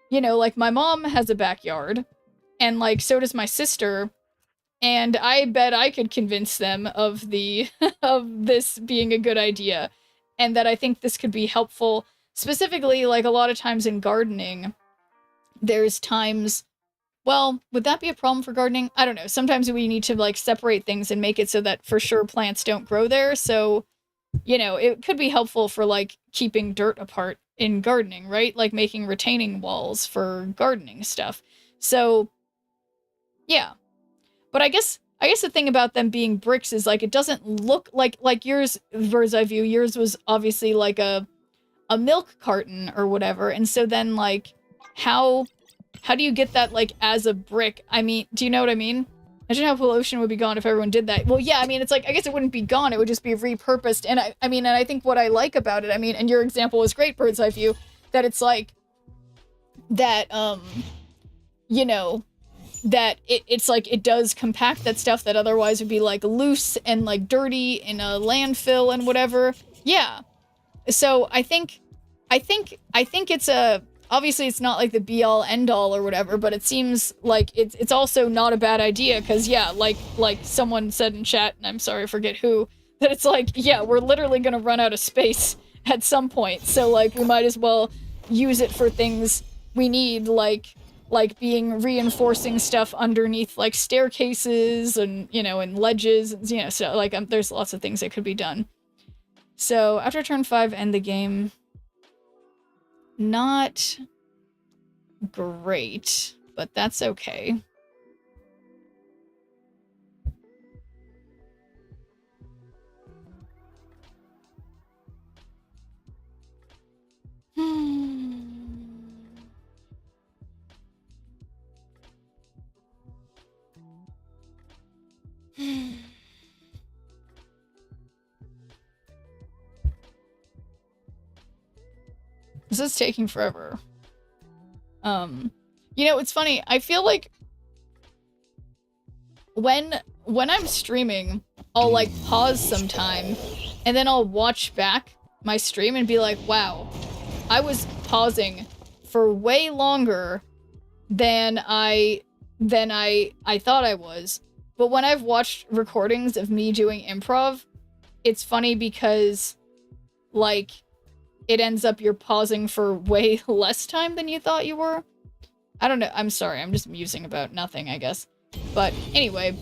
you know, like, my mom has a backyard, and, like, so does my sister, and I bet I could convince them of of this being a good idea, and that I think this could be helpful, specifically, like, a lot of times in gardening, there's times, well, would that be a problem for gardening? I don't know, sometimes we need to, like, separate things and make it so that, for sure, plants don't grow there, so, you know, it could be helpful for, like, keeping dirt apart in gardening, right? Like making retaining walls for gardening stuff. So, yeah. But I guess the thing about them being bricks is, like, it doesn't look like yours, Bird's Eye View, yours was obviously like a milk carton or whatever. And so then, like, how do you get that, like, as a brick? I mean, do you know what I mean? Imagine how pollution would be gone if everyone did that. Well, yeah, I mean, it's like, I guess it wouldn't be gone, it would just be repurposed. And I mean, and I think what I like about it, I mean, and your example was great, Bird's Eye View, that it's like, that, you know, that it's like, it does compact that stuff that otherwise would be, like, loose and, like, dirty in a landfill and whatever. Yeah. So I think it's a obviously it's not like the be-all end-all or whatever, but it seems like it's also not a bad idea, because yeah, like someone said in chat, and I'm sorry I forget who, that it's like, yeah, we're literally gonna run out of space at some point, so like we might as well use it for things we need, like being reinforcing stuff underneath like staircases and, you know, and ledges, and, you know, so like there's lots of things that could be done. So after turn 5, end the game. Not great, but that's okay. This is taking forever. You know, it's funny. I feel like when I'm streaming, I'll like pause sometime and then I'll watch back my stream and be like, wow, I was pausing for way longer than I thought I was. But when I've watched recordings of me doing improv, it's funny because like it ends up you're pausing for way less time than you thought you were. I don't know. I'm sorry. I'm just musing about nothing, I guess. But anyway,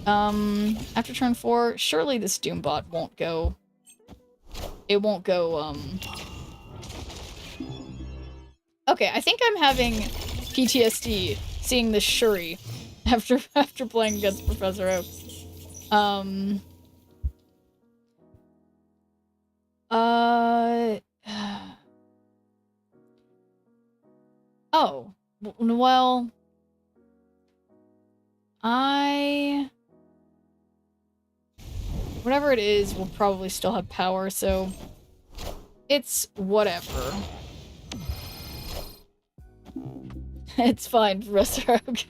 after turn 4, surely this Doombot won't go. It won't go, Okay, I think I'm having PTSD seeing this Shuri after playing against Professor Oak. Oh, well, whatever it is will probably still have power, so it's whatever. It's fine, Professor Oak.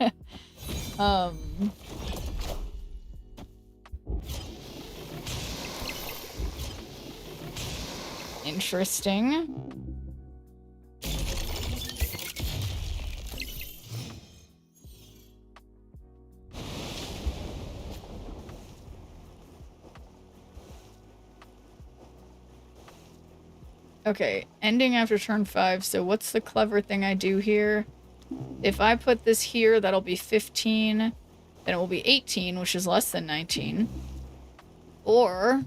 Interesting. Okay, ending after turn 5, so what's the clever thing I do here? If I put this here, that'll be 15, then it will be 18, which is less than 19. Or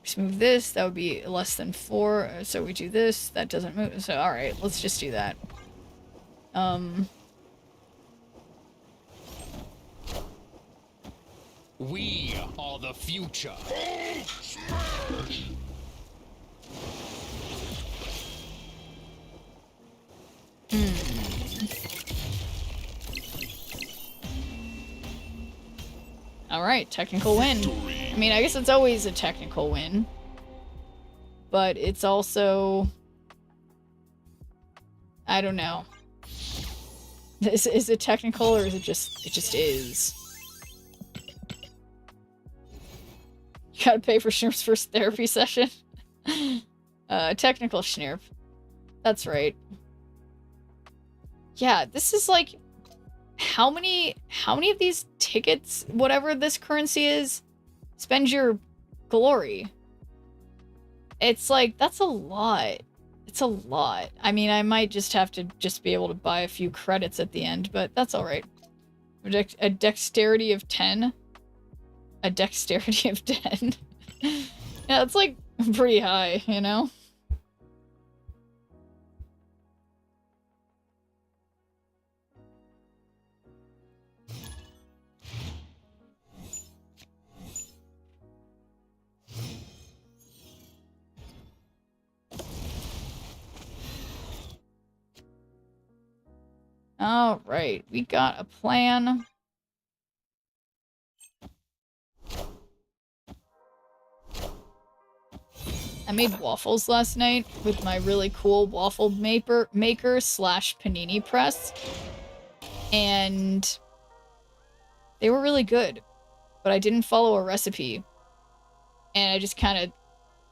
just move this, that would be less than 4, so we do this, that doesn't move, so alright, let's just do that. We are the future. Alright, technical win. I mean, I guess it's always a technical win. But it's also... I don't know. Is it technical or is it just is? You gotta pay for Schnurp's first therapy session? Technical Schnurp. That's right. Yeah, this is like... How many of these tickets, whatever this currency is, spend your glory? It's like, that's a lot. It's a lot. I mean, I might just have to just be able to buy a few credits at the end, but that's alright. A dexterity of 10? A dexterity of 10? Yeah, it's like pretty high, you know? Alright, we got a plan. I made waffles last night with my really cool waffle maker slash panini press. And they were really good, but I didn't follow a recipe. And I just kind of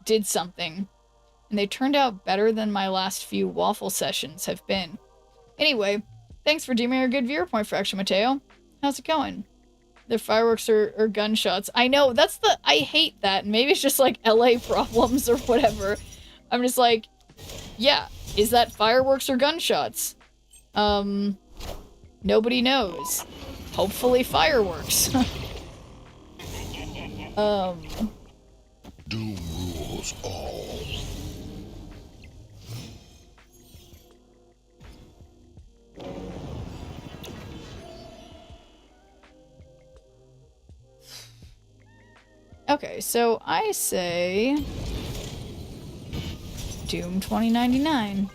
did something. and they turned out better than my last few waffle sessions have been. Anyway, thanks for deeming a good viewer point for Action Mateo. How's it going? Their fireworks or gunshots. I know, I hate that. Maybe it's just like LA problems or whatever. I'm just like, yeah, is that fireworks or gunshots? Nobody knows. Hopefully fireworks. Doom rules all. Okay, so I say Doom 2099.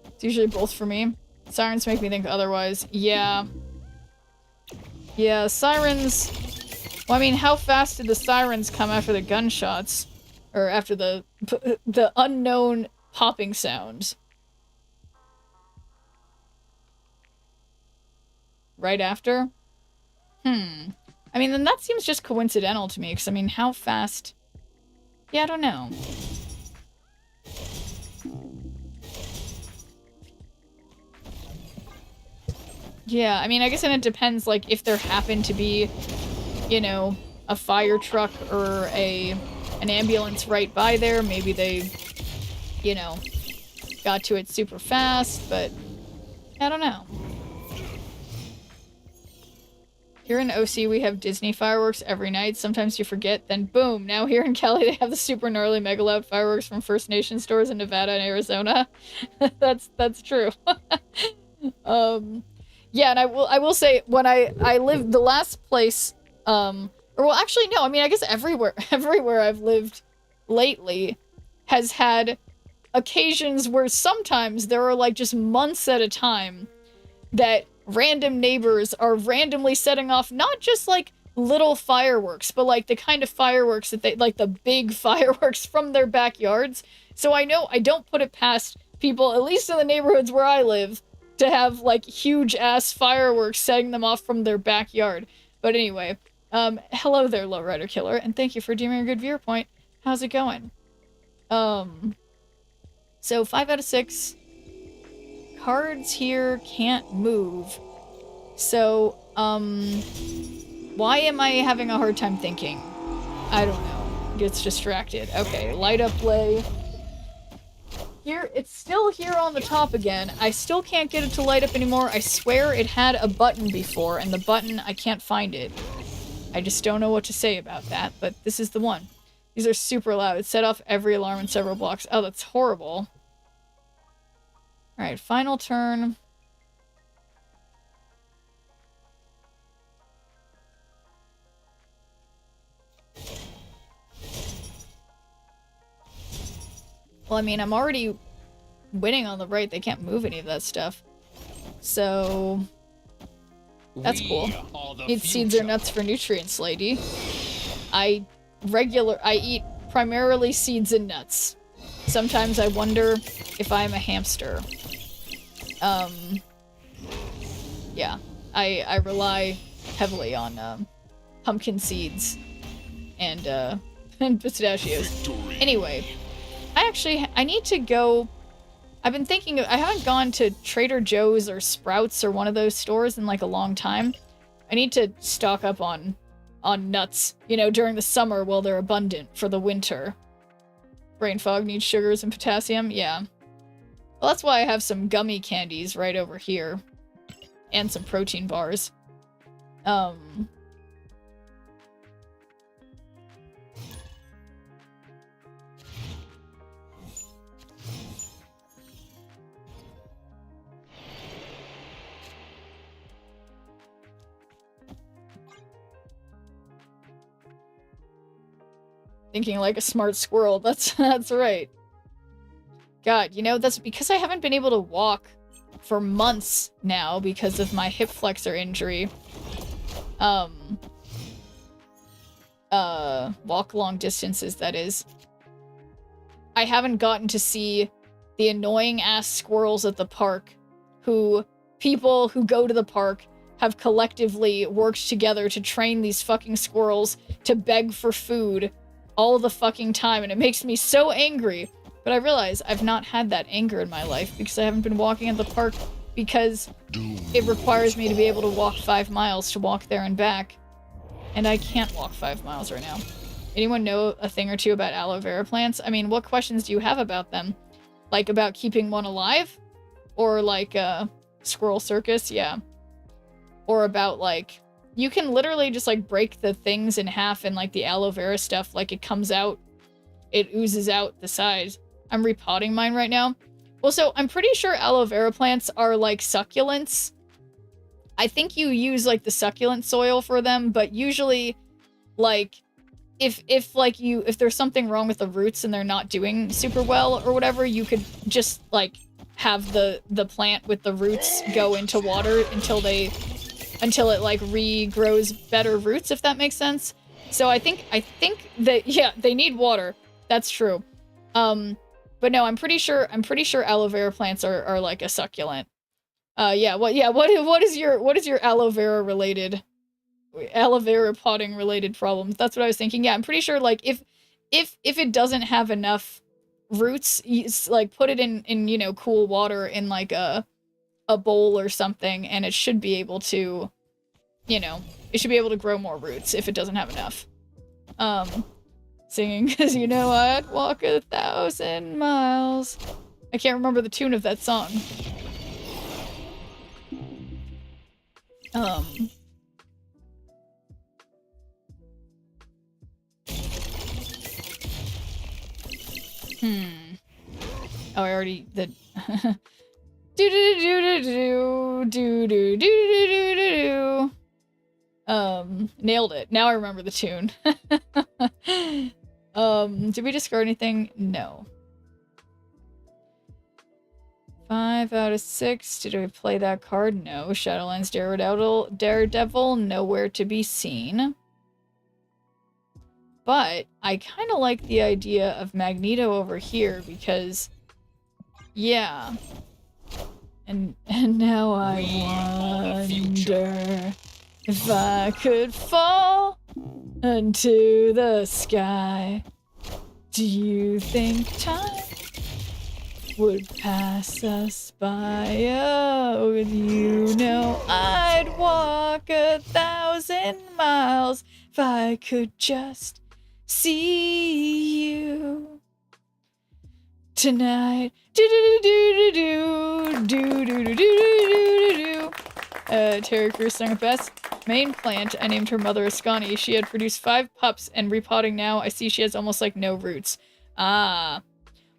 It's usually both for me. Sirens make me think otherwise. Yeah. Yeah, sirens... Well, I mean, how fast did the sirens come after the gunshots? Or after the unknown popping sounds? Right after? I mean, then that seems just coincidental to me, because, I mean, how fast... Yeah, I don't know. Yeah, I mean, I guess then it depends, like, if there happened to be, you know, a fire truck or an ambulance right by there, maybe they, you know, got to it super fast, but I don't know. Here in OC, we have Disney fireworks every night. Sometimes you forget, then boom, now here in Cali, they have the super gnarly mega loud fireworks from First Nation stores in Nevada and Arizona. That's true. Yeah, and I will say, when I lived, the last place, or well, actually, no, I mean, I guess everywhere I've lived lately has had occasions where sometimes there are, like, just months at a time that random neighbors are randomly setting off not just, like, little fireworks, but, like, the kind of fireworks that they, like, the big fireworks from their backyards. So I know I don't put it past people, at least in the neighborhoods where I live, to have, like, huge-ass fireworks setting them off from their backyard. But anyway, hello there, Lowrider Killer, and thank you for deeming a good viewer point. How's it going? So 5 out of 6. Cards here can't move. So, why am I having a hard time thinking? I don't know. Gets distracted. Okay, light up play. Here, it's still here on the top again. I still can't get it to light up anymore. I swear it had a button before, and the button, I can't find it. I just don't know what to say about that, but this is the one. These are super loud. It set off every alarm in several blocks. Oh, that's horrible. Alright, final turn. Well, I mean, I'm already winning on the right. They can't move any of that stuff. So... that's cool. Eat seeds or nuts for nutrients, lady. I eat primarily seeds and nuts. Sometimes I wonder if I'm a hamster. Yeah. I rely heavily on, pumpkin seeds and pistachios. Victory. Anyway, I need to go... I've been thinking, I haven't gone to Trader Joe's or Sprouts or one of those stores in, like, a long time. I need to stock up on nuts, you know, during the summer while they're abundant for the winter. Brain fog needs sugars and potassium, yeah. Well, that's why I have some gummy candies right over here. And some protein bars. Thinking like a smart squirrel, that's right. God, you know, that's because I haven't been able to walk for months now because of my hip flexor injury. Walk long distances, that is. I haven't gotten to see the annoying ass squirrels at the park people who go to the park have collectively worked together to train these fucking squirrels to beg for food all the fucking time, and it makes me so angry But I realize I've not had that anger in my life because I haven't been walking at the park because it requires me to be able to walk 5 miles to walk there and back. And I can't walk 5 miles right now. Anyone know a thing or two about aloe vera plants? I mean, what questions do you have about them? Like about keeping one alive? Or like Squirrel Circus? Yeah. Or about like, you can literally just like break the things in half and like the aloe vera stuff, like it comes out, it oozes out the sides. I'm repotting mine right now. Well, so I'm pretty sure aloe vera plants are like succulents. I think you use like the succulent soil for them, but usually like if there's something wrong with the roots and they're not doing super well or whatever, you could just like have the plant with the roots go into water until it like regrows better roots, if that makes sense. So I think that, yeah, they need water. That's true. But no, I'm pretty sure aloe vera plants are like a succulent. What is your aloe vera potting related problems? That's what I was thinking. Yeah, I'm pretty sure like if it doesn't have enough roots, you like put it in you know, cool water in like a bowl or something, and it should be able to, you know, it should be able to grow more roots if it doesn't have enough. Singing because you know I'd walk 1,000 miles. I can't remember the tune of that song. Oh, I already the do do do do do do do do do do. Nailed it. Now I remember the tune. Did we discard anything? No. 5 out of 6. Did we play that card? No. Shadowlands Daredevil, nowhere to be seen. But I kind of like the idea of Magneto over here because, yeah. And now I wonder if I could fall into the sky. Do you think time would pass us by? Oh, you know I'd walk 1,000 miles if I could just see you tonight. Do do do do do do do do do do do. Terry Crews sung it best. Main plant, I named her mother Ascani. She had produced 5 pups, and repotting now, I see she has almost like no roots. Ah.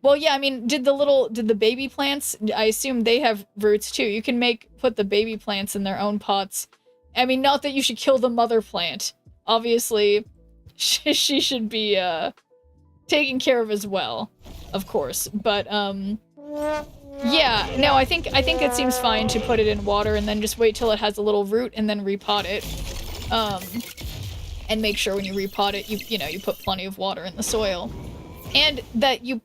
Well, yeah, I mean, did the baby plants, I assume they have roots too. You can put the baby plants in their own pots. I mean, not that you should kill the mother plant. Obviously, she should be, taken care of as well, of course. But, yeah, no, I think it seems fine to put it in water and then just wait till it has a little root and then repot it. And make sure when you repot it, you put plenty of water in the soil. And that you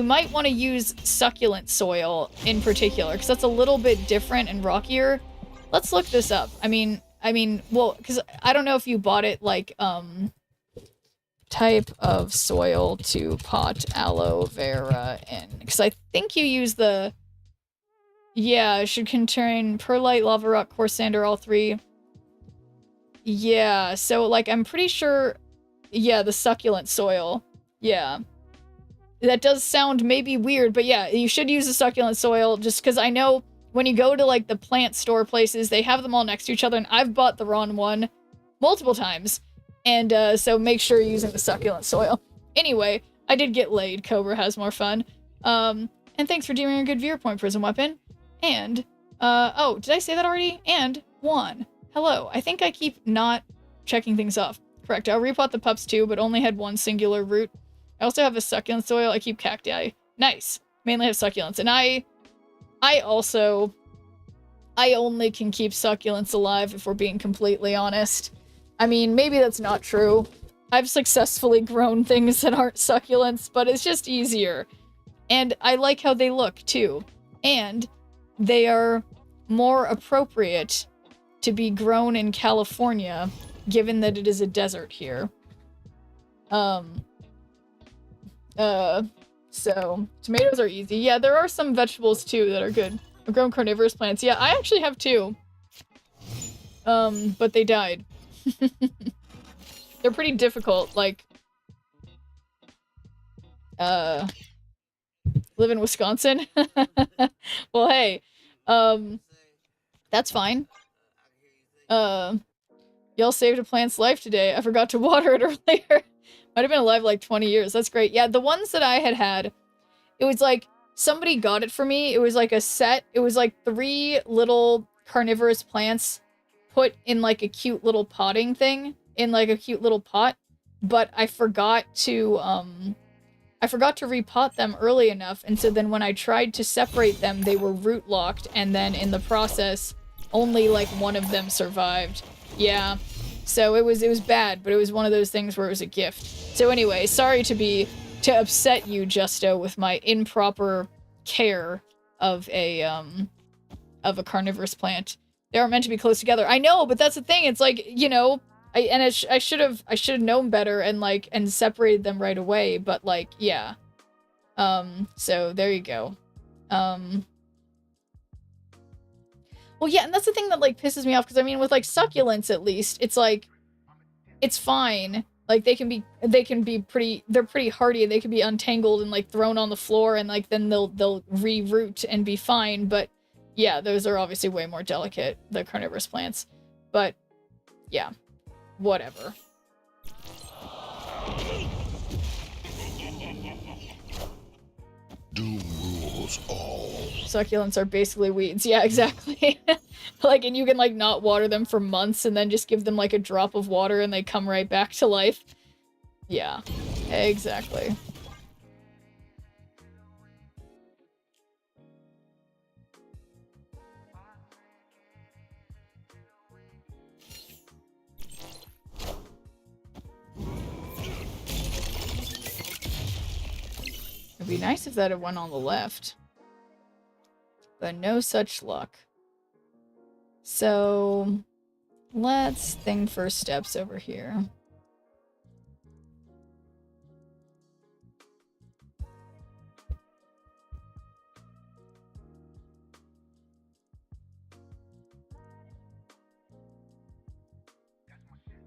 might want to use succulent soil in particular, because that's a little bit different and rockier. Let's look this up. I mean, well, because I don't know if you bought it, like, type of soil to pot aloe vera in. Because I think you use the... Yeah, it should contain perlite, lava rock, coarse sand, or all 3. Yeah, so, like, I'm pretty sure... Yeah, the succulent soil. Yeah. That does sound maybe weird, but yeah, you should use the succulent soil, just because I know when you go to, like, the plant store places, they have them all next to each other, and I've bought the wrong one multiple times. And, so make sure you're using the succulent soil. Anyway, I did get laid. Cobra has more fun. And thanks for doing a good viewer point, Prism Weapon. And, oh, did I say that already? And Juan. Hello. I think I keep not checking things off. Correct. I'll repot the pups too, but only had one singular root. I also have a succulent soil. I keep cacti. Nice. Mainly have succulents. And I only can keep succulents alive if we're being completely honest. I mean, maybe that's not true. I've successfully grown things that aren't succulents, but it's just easier. And I like how they look, too. And they are more appropriate to be grown in California, given that it is a desert here. So, tomatoes are easy. Yeah, there are some vegetables too that are good. I've grown carnivorous plants. Yeah, I actually have two. But they died. They're pretty difficult, like, live in Wisconsin? Well, hey, that's fine. Y'all saved a plant's life today. I forgot to water it earlier. Might have been alive like 20 years. That's great. Yeah, the ones that I had, it was like, somebody got it for me. It was like a set. It was like 3 little carnivorous plants put in like a cute little potting thing, in like a cute little pot. But I forgot to repot them early enough, and so then when I tried to separate them, they were root locked, and then in the process, only like one of them survived. Yeah. So it was bad, but it was one of those things where it was a gift. So anyway, sorry to upset you, Justo, with my improper care of a carnivorous plant. They aren't meant to be close together. I know, but that's the thing. It's like, you know, I should have known better and separated them right away, but like, yeah. So there you go. Well, yeah, and that's the thing that, like, pisses me off, because, I mean, with, like, succulents, at least, it's, like, it's fine. Like, they can be pretty, they're pretty hardy, and they can be untangled and, like, thrown on the floor, and, like, then they'll re-root and be fine, but, yeah, those are obviously way more delicate, the carnivorous plants. But, yeah, whatever. Doom rules all. Succulents are basically weeds. Yeah, exactly. Like, and you can, like, not water them for months and then just give them, like, a drop of water and they come right back to life. Yeah, exactly. It'd be nice if that had went on the left. But no such luck. So, let's think first steps over here.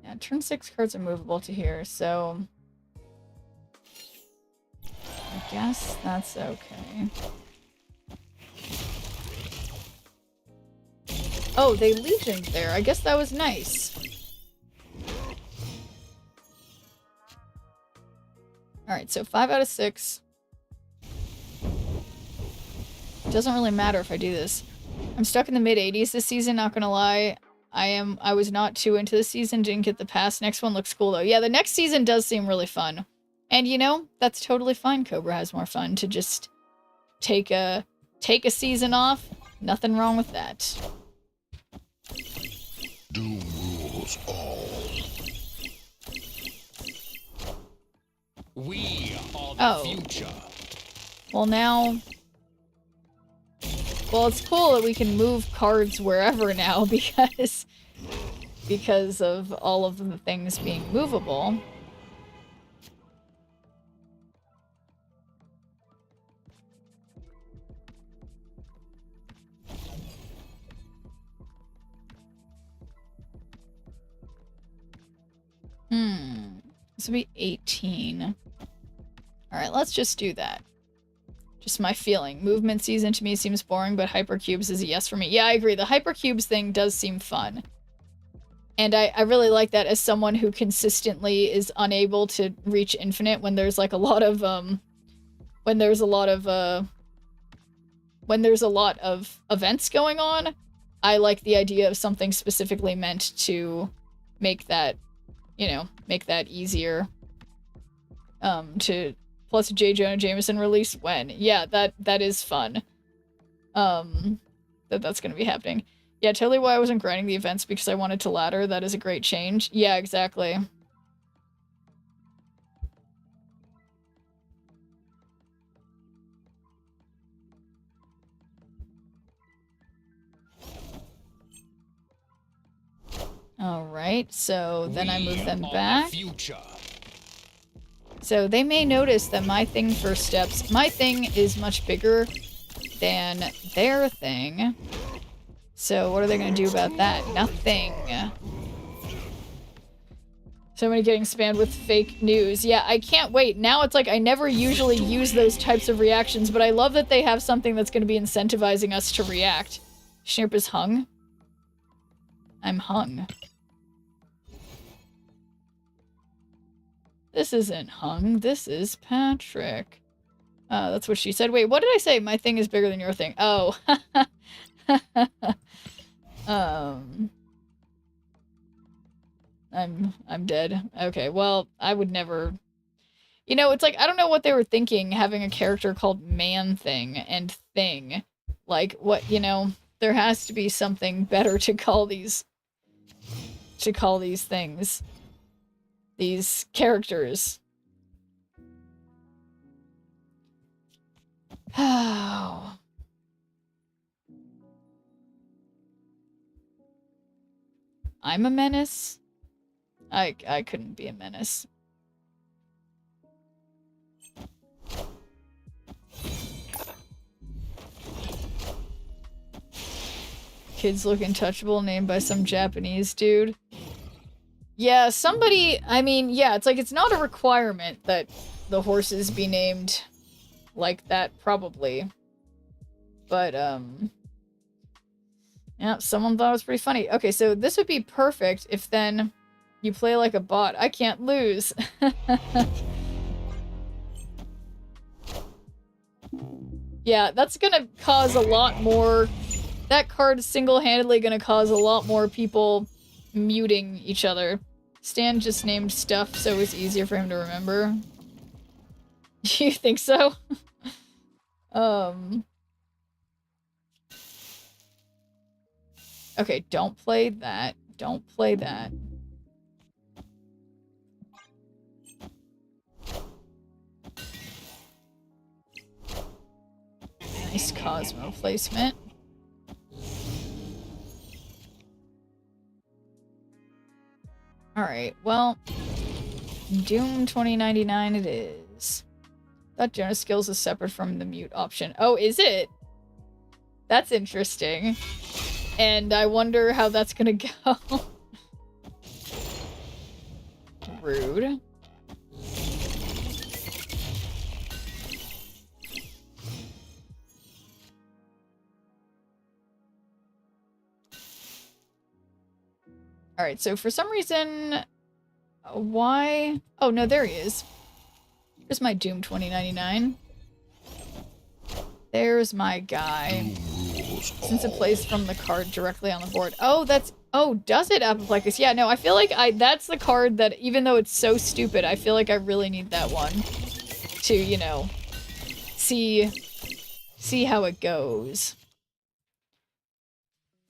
Yeah, turn 6 cards are movable to here, so I guess that's okay. Oh, they legioned there. I guess that was nice. Alright, so 5 out of 6. Doesn't really matter if I do this. I'm stuck in the mid-80s this season, not gonna lie. I was not too into the season, didn't get the pass. Next one looks cool though. Yeah, the next season does seem really fun. And you know, that's totally fine. Cobra has more fun to just take a season off. Nothing wrong with that. Doom rules all. We are the future. Well, now... Well, it's cool that we can move cards wherever now because of all of the things being movable. This would be 18. Alright, let's just do that. Just my feeling. Movement season to me seems boring, but hypercubes is a yes for me. Yeah, I agree. The hypercubes thing does seem fun. And I really like that as someone who consistently is unable to reach infinite when there's like a lot of when there's a lot of events going on. I like the idea of something specifically meant to make that, you know, make that easier. Plus J. Jonah Jameson release when. Yeah, that is fun. That's gonna be happening. Yeah, totally why I wasn't grinding the events, because I wanted to ladder. That is a great change. Yeah, exactly. Alright, so then I move them back. So they may notice that my thing for steps, my thing is much bigger than their thing. So what are they going to do about that? Nothing. Somebody getting spammed with fake news. Yeah, I can't wait. Now it's like I never usually use those types of reactions, but I love that they have something that's going to be incentivizing us to react. Schnurp is hung. I'm hung. This isn't hung. This is Patrick. That's what she said. Wait, what did I say? My thing is bigger than your thing. Oh. I'm dead. Okay, well, I would never... You know, it's like, I don't know what they were thinking, having a character called Man Thing and Thing. Like, what, you know, there has to be something better to call these... to call these things. These characters. Oh. I'm a menace? I couldn't be a menace. Kids look untouchable, named by some Japanese dude. Yeah, somebody, I mean, yeah, it's like, it's not a requirement that the horses be named like that, probably. But, yeah, someone thought it was pretty funny. Okay, so this would be perfect if then you play like a bot. I can't lose. Yeah, that's gonna cause a lot more... That card is single-handedly gonna cause a lot more people muting each other. Stan just named stuff so it's easier for him to remember. You think so? Okay, don't play that. Don't play that. Nice Cosmo placement. Alright, well, Doom 2099 it is. Thought Jonas Skills is separate from the mute option. Oh, is it? That's interesting. And I wonder how that's gonna go. Rude. Alright, so for some reason... Why? Oh, no, there he is. Here's my Doom 2099. There's my guy. Since it plays from the card directly on the board. Oh, that's... Oh, does it, Apoplectus? Yeah, no, I feel like that's the card that, even though it's so stupid, I feel like I really need that one. To, you know, see how it goes.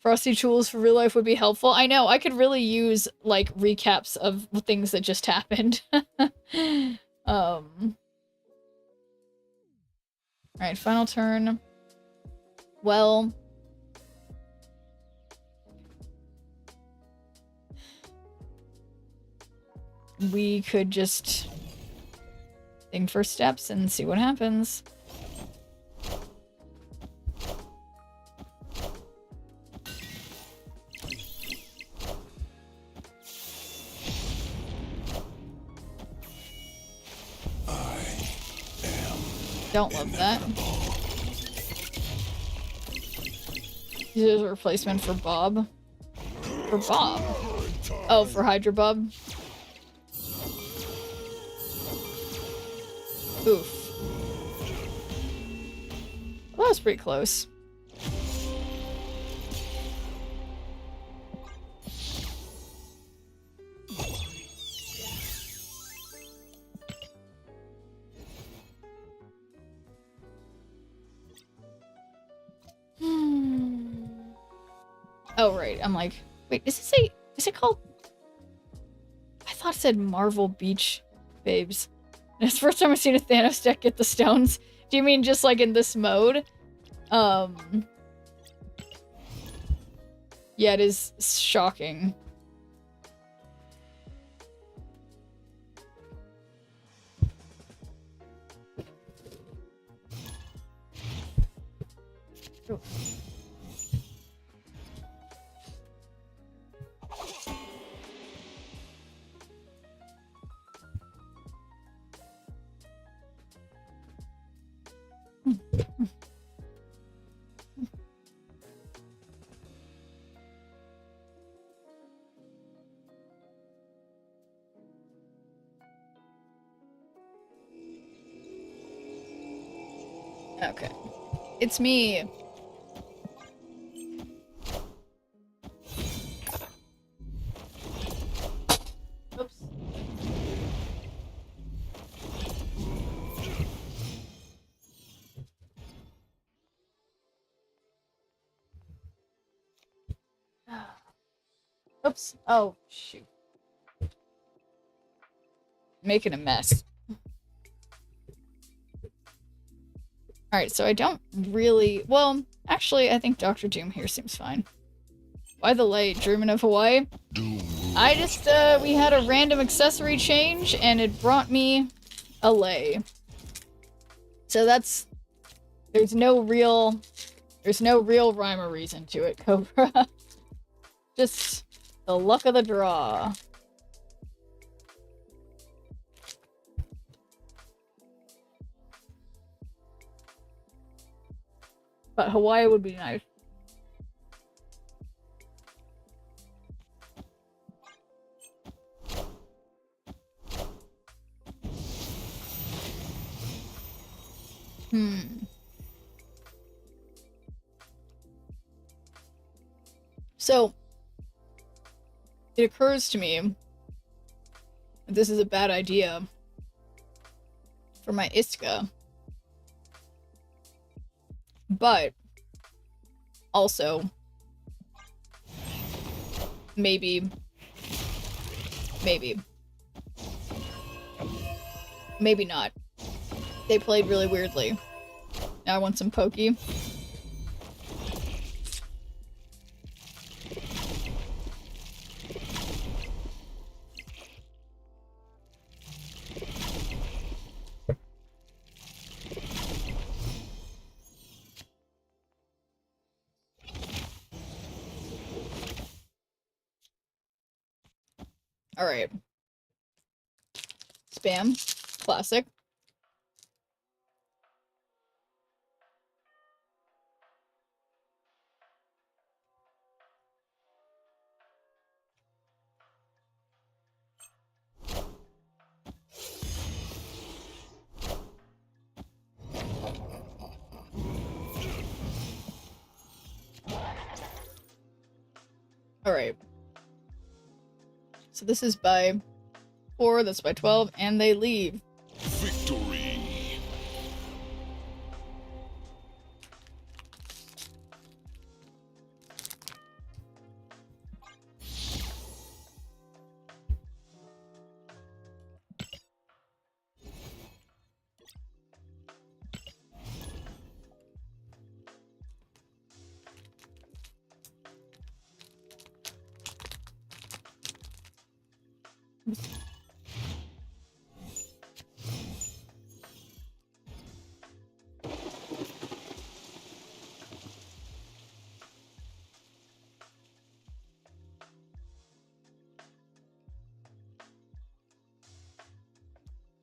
Frosty tools for real life would be helpful. I know, I could really use, like, recaps of things that just happened. Alright, final turn. Well... We could just... think first steps and see what happens. Don't love that. This is a replacement for Bob. For Bob? Oh, for Hydra Bob? Oof. Well, that was pretty close. Oh, right. I'm like, wait, is it called? I thought it said Marvel Beach Babes. And it's the first time I've seen a Thanos deck get the stones. Do you mean just like in this mode? Yeah, it is shocking. Ooh. Okay. It's me. Oops. Oops. Oh, shoot. Making a mess. Alright, so I don't really... Well, actually, I think Dr. Doom here seems fine. Why the light? Dreaming of Hawaii? Doom rules I just, we had a random accessory change, and it brought me a lay. So that's... There's no real rhyme or reason to it, Cobra. Just the luck of the draw. But Hawaii would be nice. So, it occurs to me that this is a bad idea for my Iska. But, also, maybe not. They played really weirdly. Now I want some pokey. Alright. Spam. Classic. Alright. So this is by 4, that's by 12, and they leave. victory.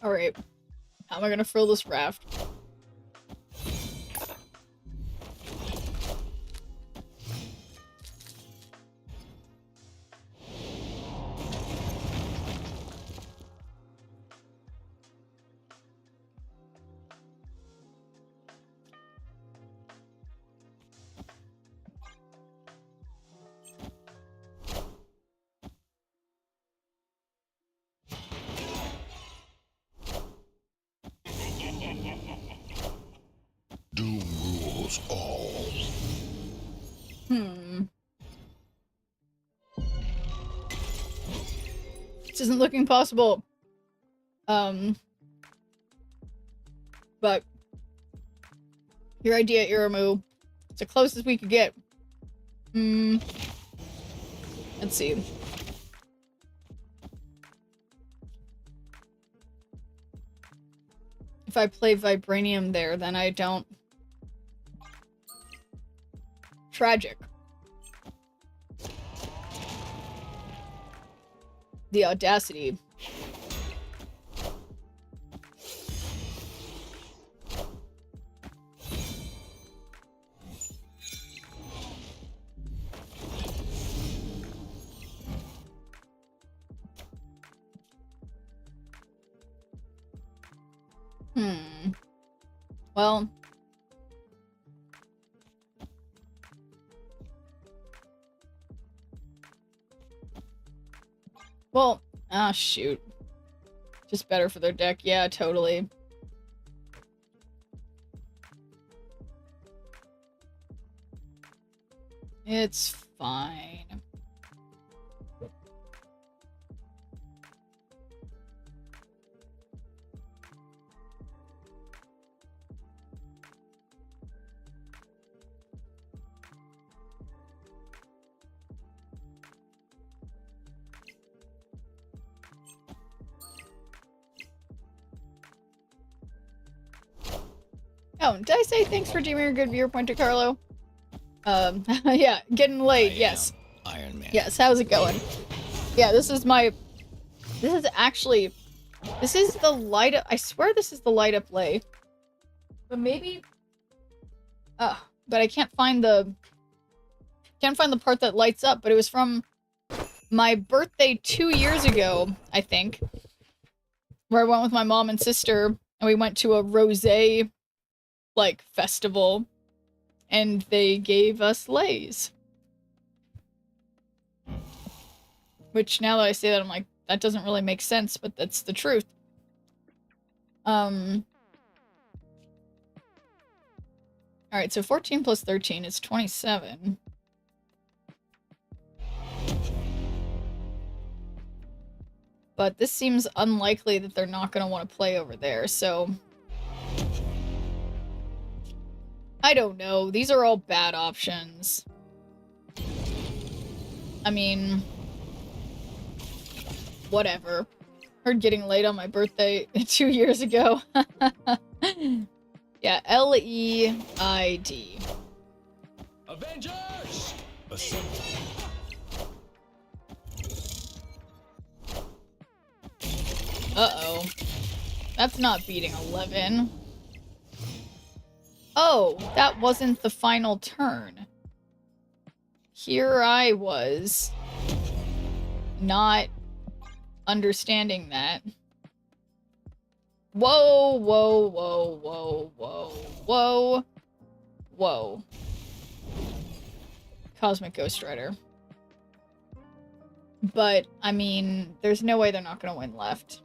Alright. How am I gonna fill this raft? Doom rules all. This isn't looking possible. But your idea, Iramu. It's the closest we could get. Let's see. If I play Vibranium there, then I don't... tragic. The audacity. Well, ah, shoot. Just better for their deck. Yeah, totally. It's fine. Oh, did I say thanks for giving a good viewer point to Carlo? Yeah, getting late, yes. Iron Man. Yes, how's it going? Yeah, this is the light up, I swear this is the light up lay. But maybe, but I can't find the part that lights up, but it was from my birthday 2 years ago, I think, where I went with my mom and sister, and we went to a rosé, like, festival, and they gave us lays. Which, now that I say that, I'm like, that doesn't really make sense, but that's the truth. Alright, so 14 plus 13 is 27. But this seems unlikely that they're not going to want to play over there, so... I don't know. These are all bad options. I mean... whatever. Heard getting late on my birthday 2 years ago. Yeah, L-E-I-D. Avengers! Uh-oh. That's not beating 11. Oh, that wasn't the final turn. Here I was, not understanding that. Whoa, whoa, whoa, whoa, whoa, whoa, whoa. Cosmic Ghost Rider. But, I mean, there's no way they're not gonna win left.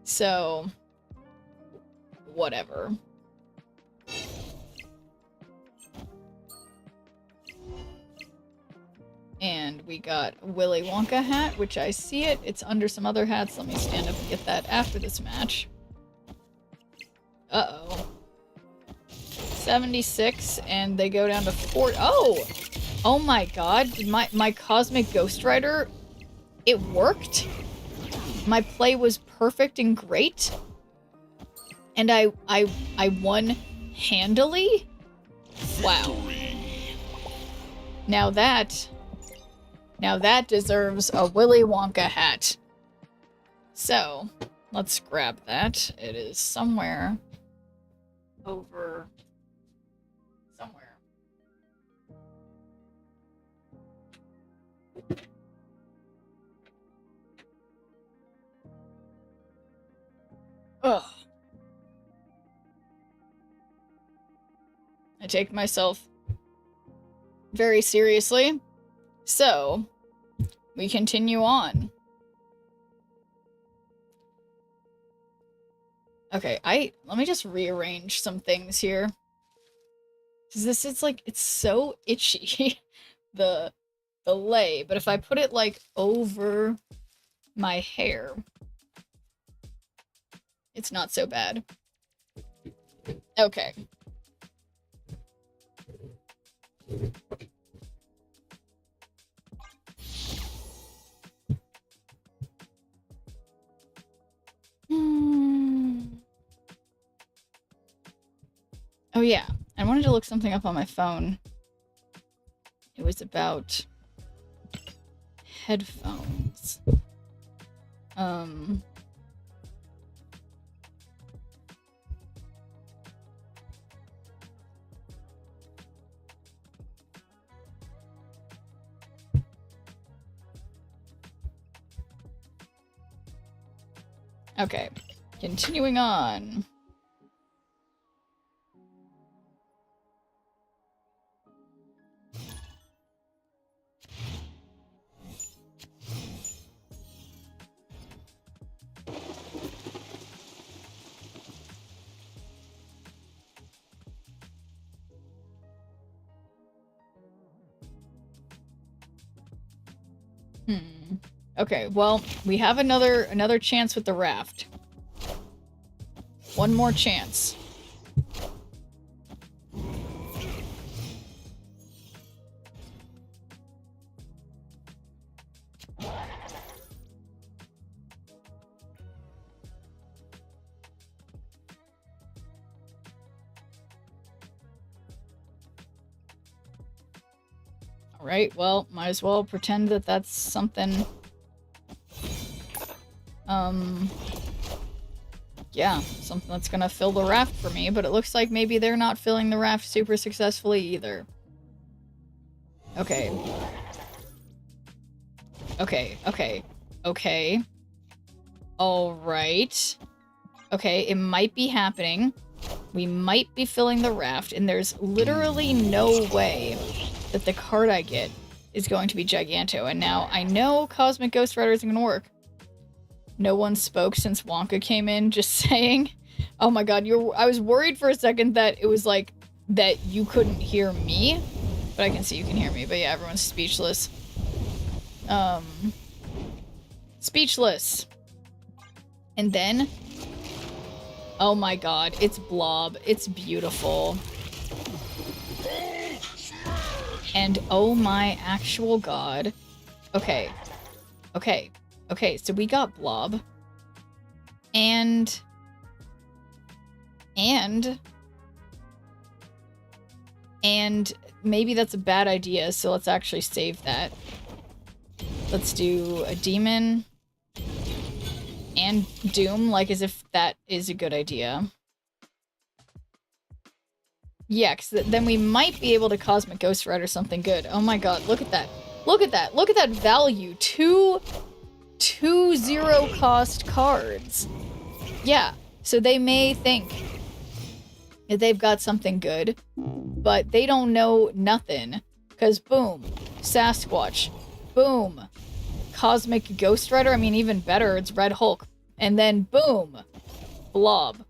So, whatever. And we got Willy Wonka hat, which I see it. It's under some other hats. Let me stand up and get that after this match. Uh-oh. 76, and they go down to 40. Oh! Oh my god. Did my Cosmic Ghost Rider, it worked? My play was perfect and great? And I won handily? Wow. Now that deserves a Willy Wonka hat. So, let's grab that. It is somewhere over somewhere. Ugh. I take myself very seriously. So, we continue on. Okay, let me just rearrange some things here. Cause this is like, it's so itchy, the lay, but if I put it like over my hair, it's not so bad. Okay. Oh yeah, I wanted to look something up on my phone. was about headphones. Okay, continuing on. Okay, well, we have another chance with the raft. One more chance. Alright, well, might as well pretend that that's something. Yeah, something that's gonna fill the raft for me, but it looks like maybe they're not filling the raft super successfully either. Okay. Okay. Alright. Okay, it might be happening. We might be filling the raft, and there's literally no way that the card I get is going to be Giganto. And now I know Cosmic Ghost Rider isn't gonna work. No one spoke since Wonka came in, just saying. Oh my god, I was worried for a second that it was like, that you couldn't hear me. But I can see you can hear me, but yeah, everyone's speechless. Speechless. And then, oh my god, it's Blob. It's beautiful. And oh my actual god. Okay, so we got Blob. And maybe that's a bad idea, so let's actually save that. Let's do a demon and Doom, like as if that is a good idea. Yeah, because then we might be able to Cosmic Ghost Rider something good. Oh my god, look at that. Look at that. Look at that value. Two 0 cost cards. Yeah, so they may think that they've got something good, but they don't know nothing. Because boom, Sasquatch. Boom, Cosmic Ghost Rider. I mean, even better, it's Red Hulk. And then boom, Blob.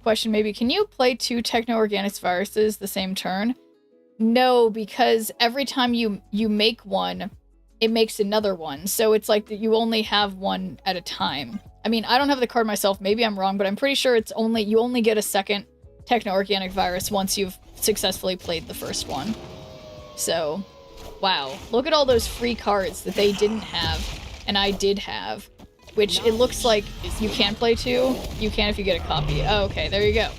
Question maybe, can you play 2 Techno-Organics viruses the same turn? No, because every time you make one, it makes another one. So it's like that you only have one at a time. I mean, I don't have the card myself, maybe I'm wrong, but I'm pretty sure you only get a second Techno-Organic virus once you've successfully played the first one. So, wow. Look at all those free cards that they didn't have, and I did have. Which it looks like you can play 2. You can if you get a copy. Oh, okay, there you go.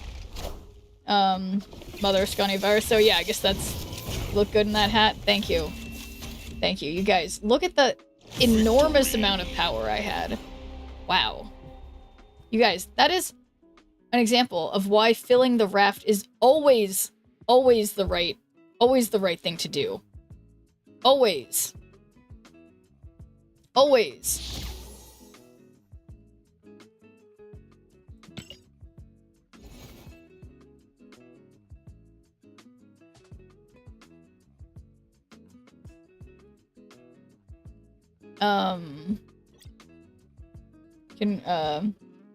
Mother Scunny virus. So yeah, I guess that's look good in that hat. Thank you. Thank you. You guys, look at the enormous amount of power I had. Wow. You guys, that is an example of why filling the raft is always the right thing to do. Always. Always.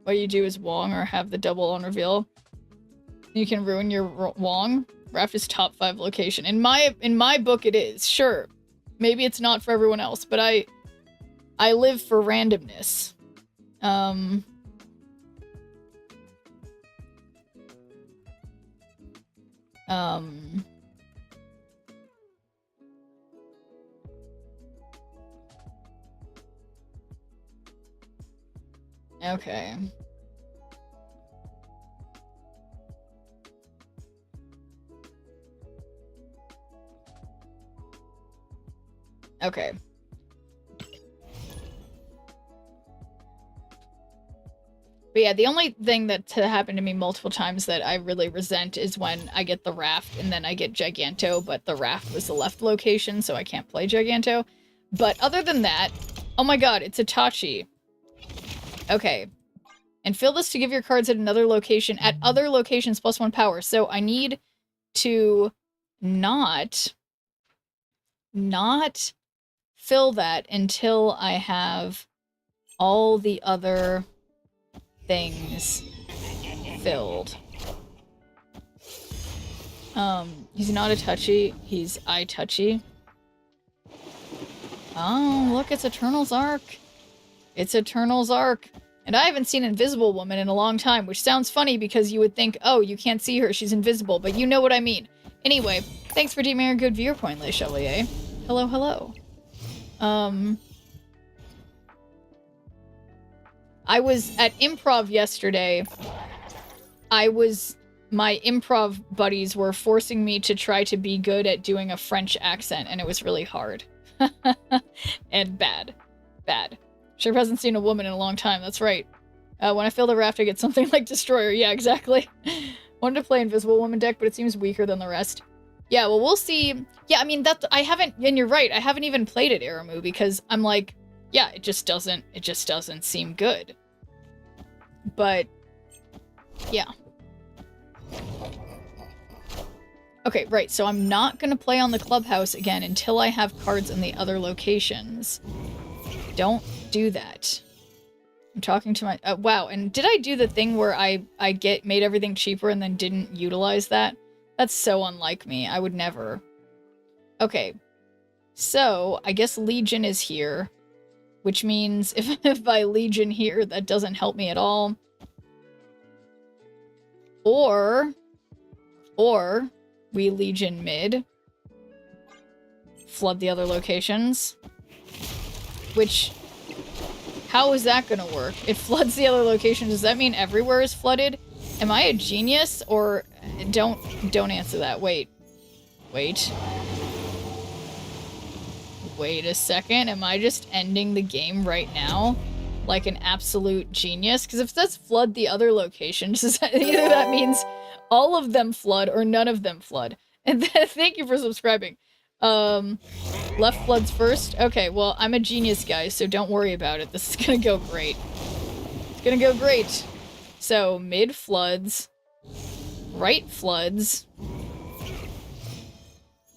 What you do is Wong or have the double on reveal. You can ruin your Wong. Raft is top 5 location. In my book it is, sure. Maybe it's not for everyone else, but I live for randomness. Okay. Okay. But yeah, the only thing that happened to me multiple times that I really resent is when I get the Raft and then I get Giganto, but the Raft was the left location, so I can't play Giganto. But other than that, oh my god, it's Itachi. Okay. And fill this to give your cards at another location, at other locations +1 power. So I need to not fill that until I have all the other things filled. He's not Itachi, he's Itachi. Oh, look, it's Eternal's Arc. It's Eternal's Arc. And I haven't seen Invisible Woman in a long time, which sounds funny because you would think, oh, you can't see her, she's invisible, but you know what I mean. Anyway, thanks for deeming a good viewer point, Le Chevalier. Hello, hello. I was at improv yesterday. My improv buddies were forcing me to try to be good at doing a French accent, and it was really hard. And bad. Bad. Sure hasn't seen a woman in a long time, that's right. When I fill the Raft, I get something like Destroyer. Yeah, exactly. Wanted to play Invisible Woman deck, but it seems weaker than the rest. Yeah, well, we'll see. Yeah, I mean, I haven't, and you're right, I haven't even played it, Aramu, because I'm like, yeah, it just doesn't seem good. But, yeah. Okay, right, so I'm not gonna play on the clubhouse again until I have cards in the other locations. Don't do that. I'm talking to my... wow, and did I do the thing where I made everything cheaper and then didn't utilize that? That's so unlike me. I would never. Okay. So, I guess Legion is here. Which means if I Legion here, that doesn't help me at all. Or we Legion mid. Flood the other locations. Which... how is that gonna work? It floods the other locations. Does that mean everywhere is flooded? Am I a genius? Or... don't answer that. Wait a second. Am I just ending the game right now? Like an absolute genius? Because if it says flood the other locations, either that means all of them flood or none of them flood. And then, thank you for subscribing. Left floods first? Okay, well, I'm a genius, guys, so don't worry about it. This is gonna go great. It's gonna go great. So, mid floods. Right floods.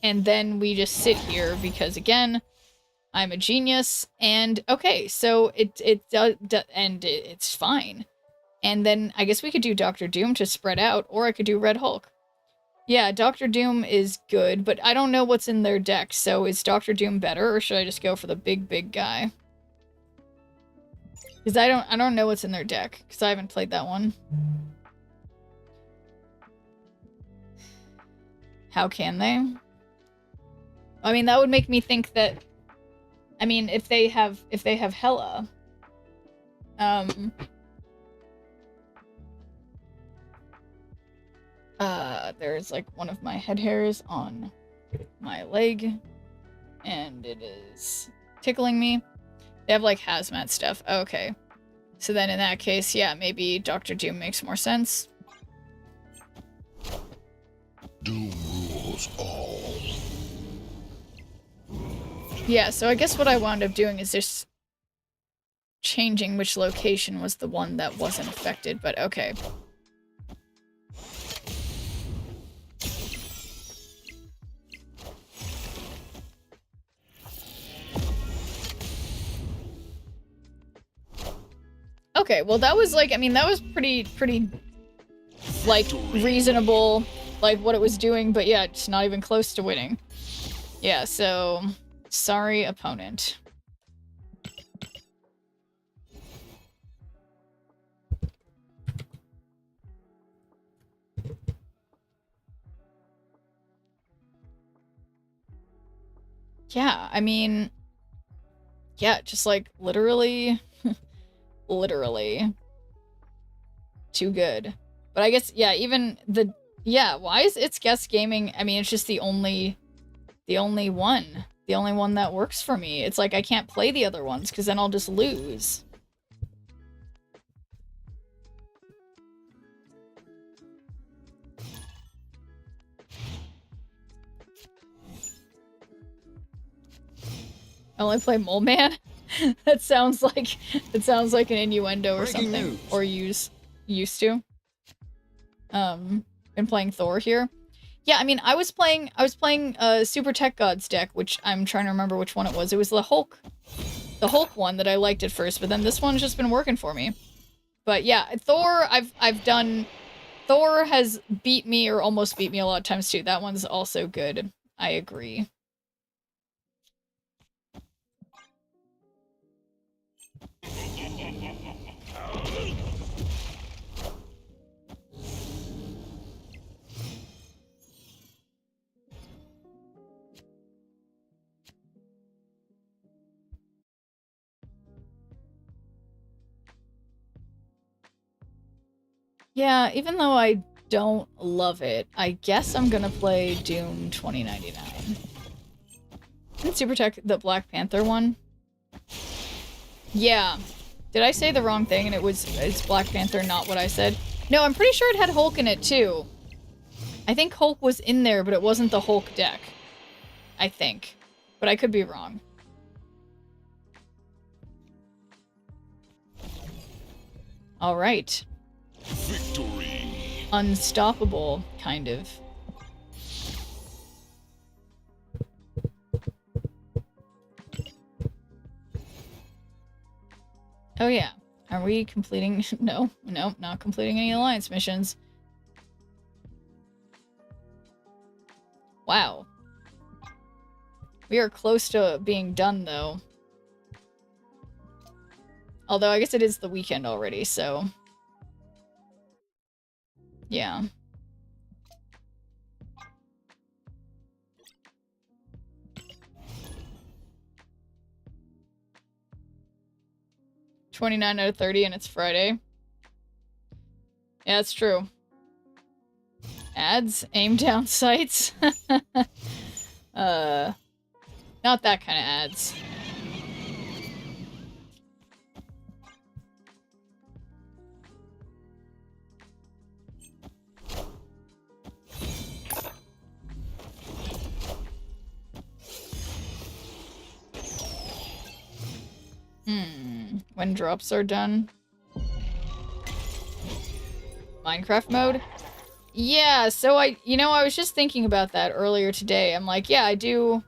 And then we just sit here because, again, I'm a genius. And, okay, so it's fine. And then I guess we could do Dr. Doom to spread out, or I could do Red Hulk. Yeah, Dr. Doom is good, but I don't know what's in their deck, so is Dr. Doom better, or should I just go for the big guy? Because I don't know what's in their deck, because I haven't played that one. How can they? I mean, that would make me think that... I mean, if they have Hela... there's like one of my head hairs on my leg, and it is tickling me. They have like hazmat stuff. Okay. So then in that case, yeah, maybe Dr. Doom makes more sense. Doom rules all. Yeah, so I guess what I wound up doing is just changing which location was the one that wasn't affected, but okay. Okay, well that was like, I mean, that was pretty, like, reasonable, like, what it was doing, but yeah, it's not even close to winning. Yeah, so, sorry, opponent. Yeah, I mean, yeah, just like, literally... literally too good. But I guess, yeah, even the, yeah, why is It's Guess Gaming? I mean, it's just the only one the only one that works for me. It's like I can't play the other ones because then I'll just lose. I only play Mole Man? That sounds like an innuendo or Breaking something. news. Or used to. Been playing Thor here. Yeah, I mean, I was playing Super Tech Gods deck, which I'm trying to remember which one it was. It was the Hulk one that I liked at first, but then this one's just been working for me. But yeah, Thor, Thor has beat me or almost beat me a lot of times too. That one's also good. I agree. Yeah, even though I don't love it, I guess I'm gonna play Doom 2099. Didn't Super Tech the Black Panther one? Yeah. Did I say the wrong thing and it's Black Panther, not what I said? No, I'm pretty sure it had Hulk in it too. I think Hulk was in there, but it wasn't the Hulk deck. I think. But I could be wrong. Alright. Victory. Unstoppable, kind of. Oh yeah. Are we completing? No, not completing any alliance missions. Wow. We are close to being done, though. Although I guess it is the weekend already, so... yeah. $29 out of 30 and it's Friday. Yeah, that's true. Ads? Aim down sights? Not that kind of ads. When drops are done. Minecraft mode? Yeah, so I was just thinking about that earlier today. I'm like, yeah, I do.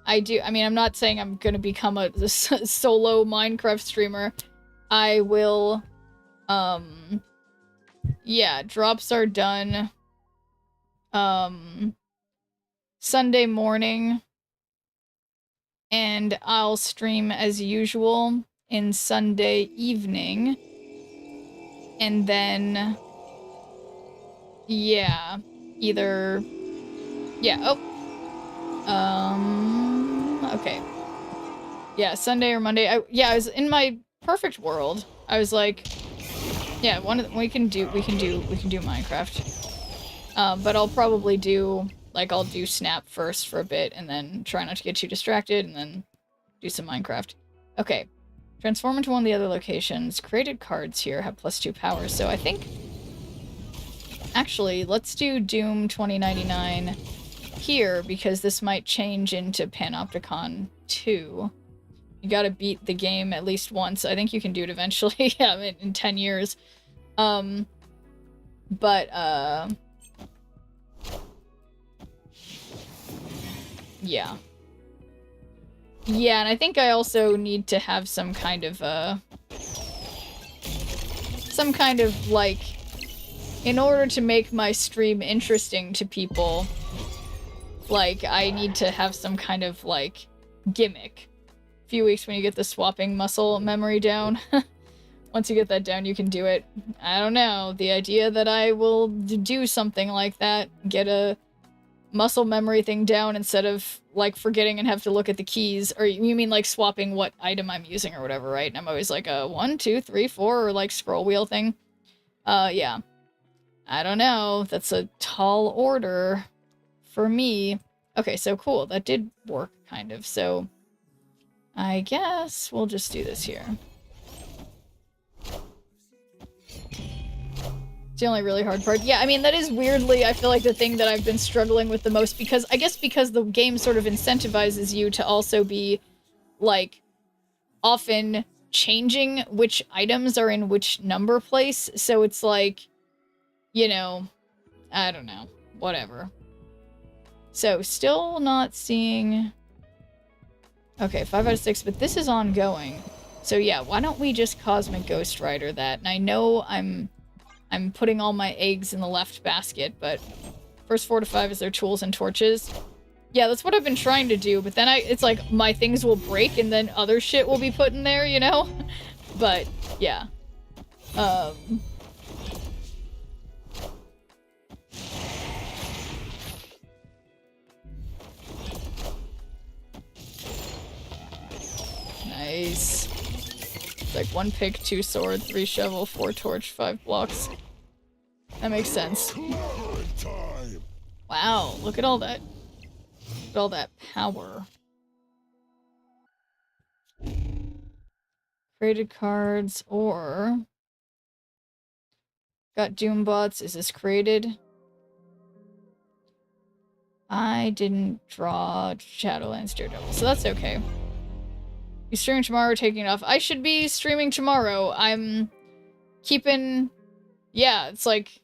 I mean, I'm not saying I'm gonna become a solo Minecraft streamer. I will, yeah, drops are done. Sunday morning. And I'll stream as usual in Sunday evening. And then, yeah, either, yeah, okay. Yeah, Sunday or Monday. I was in my perfect world. I was like, yeah, we can do Minecraft. But I'll probably do, like, I'll do Snap first for a bit, and then try not to get too distracted, and then do some Minecraft. Okay. Transform into one of the other locations. Created cards here have +2 power, so I think... actually, let's do Doom 2099 here, because this might change into Panopticon 2. You gotta beat the game at least once. I think you can do it eventually, yeah, in 10 years. Yeah. Yeah, and I think I also need to have some kind of, like, in order to make my stream interesting to people, like, I need to have some kind of, like, gimmick. A few weeks when you get the swapping muscle memory down. Once you get that down, you can do it. I don't know. The idea that I will do something like that, get a muscle memory thing down instead of, like, forgetting and have to look at the keys. Or you mean, like, swapping what item I'm using or whatever, right? And I'm always like a 1, 2, 3, 4, or, like, scroll wheel thing. Yeah. I don't know. That's a tall order for me. Okay, so cool. That did work, kind of. So I guess we'll just do this here. It's the only really hard part. Yeah, I mean, that is weirdly, I feel like the thing that I've been struggling with the most, because I guess because the game sort of incentivizes you to also be, like, often changing which items are in which number place. So it's like, you know, I don't know, whatever. So still not seeing... Okay, 5 out of 6, but this is ongoing. So yeah, why don't we just Cosmic Ghost Rider that? And I know I'm putting all my eggs in the left basket, but first 4 to 5 is their tools and torches. Yeah, that's what I've been trying to do, but then it's like my things will break and then other shit will be put in there, you know? But yeah. Nice. It's like 1 pick, 2 sword, 3 shovel, 4 torch, 5 blocks. That makes sense. Wow, look at all that. Look at all that power. Created cards, or... Got Doombots. Is this created? I didn't draw Shadowlands Daredevil, so that's okay. You streaming tomorrow, taking it off. I should be streaming tomorrow. I'm keeping... Yeah, it's like...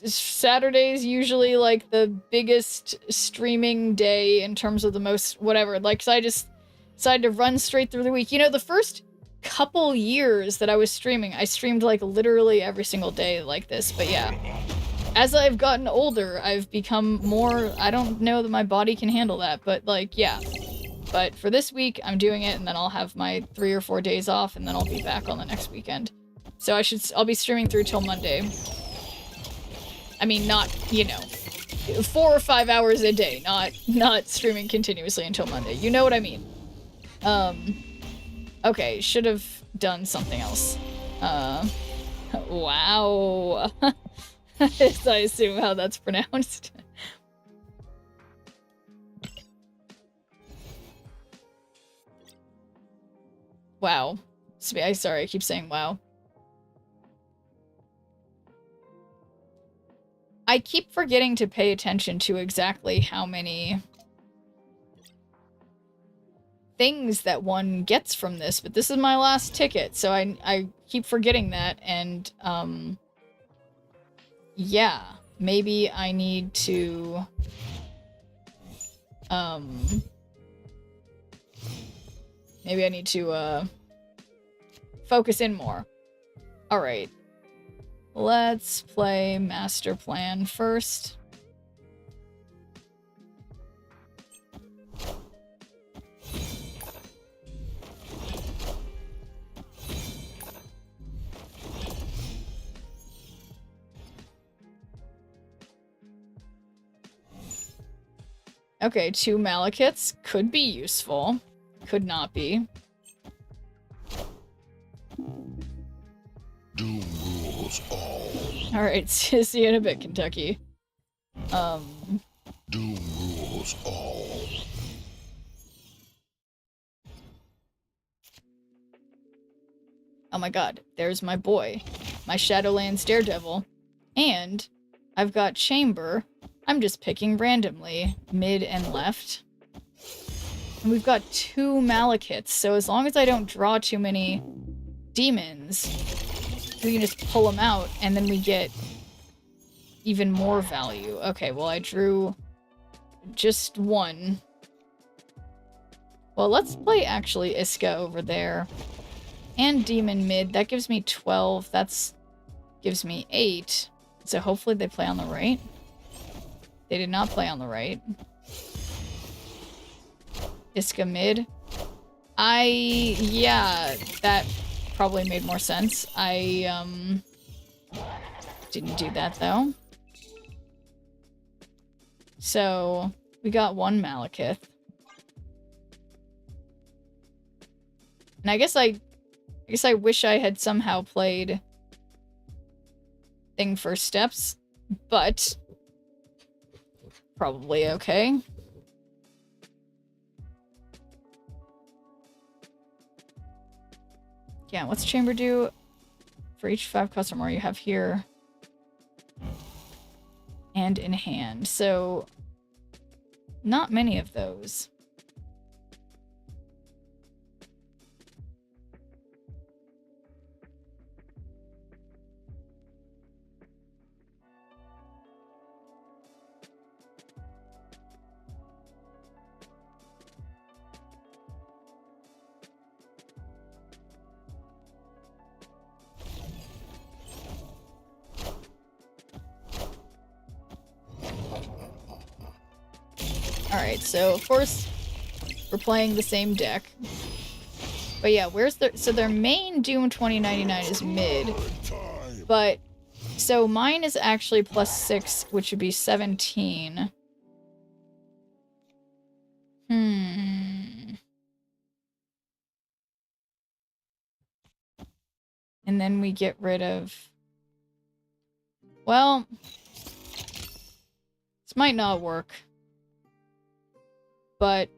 Saturday's usually like the biggest streaming day in terms of the most whatever. Like, 'cause I just decided to run straight through the week. You know, the first couple years that I was streaming, I streamed like literally every single day like this. But yeah, as I've gotten older, I've become more... I don't know that my body can handle that, but like, yeah. But for this week, I'm doing it, and then I'll have my 3 or 4 days off, and then I'll be back on the next weekend. So I'll be streaming through till Monday. I mean, not, you know, 4 or 5 hours a day, not streaming continuously until Monday. You know what I mean? Okay, should have done something else. Wow. Is I assume how that's pronounced. Wow. Sorry, I keep saying wow. I keep forgetting to pay attention to exactly how many things that one gets from this, but this is my last ticket, so I keep forgetting that, and, yeah, maybe I need to, focus in more. Alright. Let's play Master Plan first. Okay, 2 Malekiths could be useful. Could not be. Doom rules all. Alright, see you in a bit, Kentucky. Doom rules all. Oh my god, there's my boy. My Shadowlands Daredevil. And I've got Chamber. I'm just picking randomly, mid and left. And we've got 2 Malekiths, so as long as I don't draw too many demons, we can just pull them out, and then we get even more value. Okay, well, I drew just 1. Well, let's play, actually, Iska over there. And Demon mid. That gives me 12. Gives me 8. So hopefully they play on the right. They did not play on the right. Iska mid. Yeah, that probably made more sense. I, didn't do that, though. So, we got 1 Malekith. And I guess I wish I had somehow played Thing First Steps, but probably okay. Yeah, what's Chamber do? For each 5 cost or more you have here. And in hand. So, not many of those. Alright, so of course we're playing the same deck. But yeah, where's their... So their main Doom 2099 is mid. But... So mine is actually +6, which would be 17. And then we get rid of... Well... This might not work. But,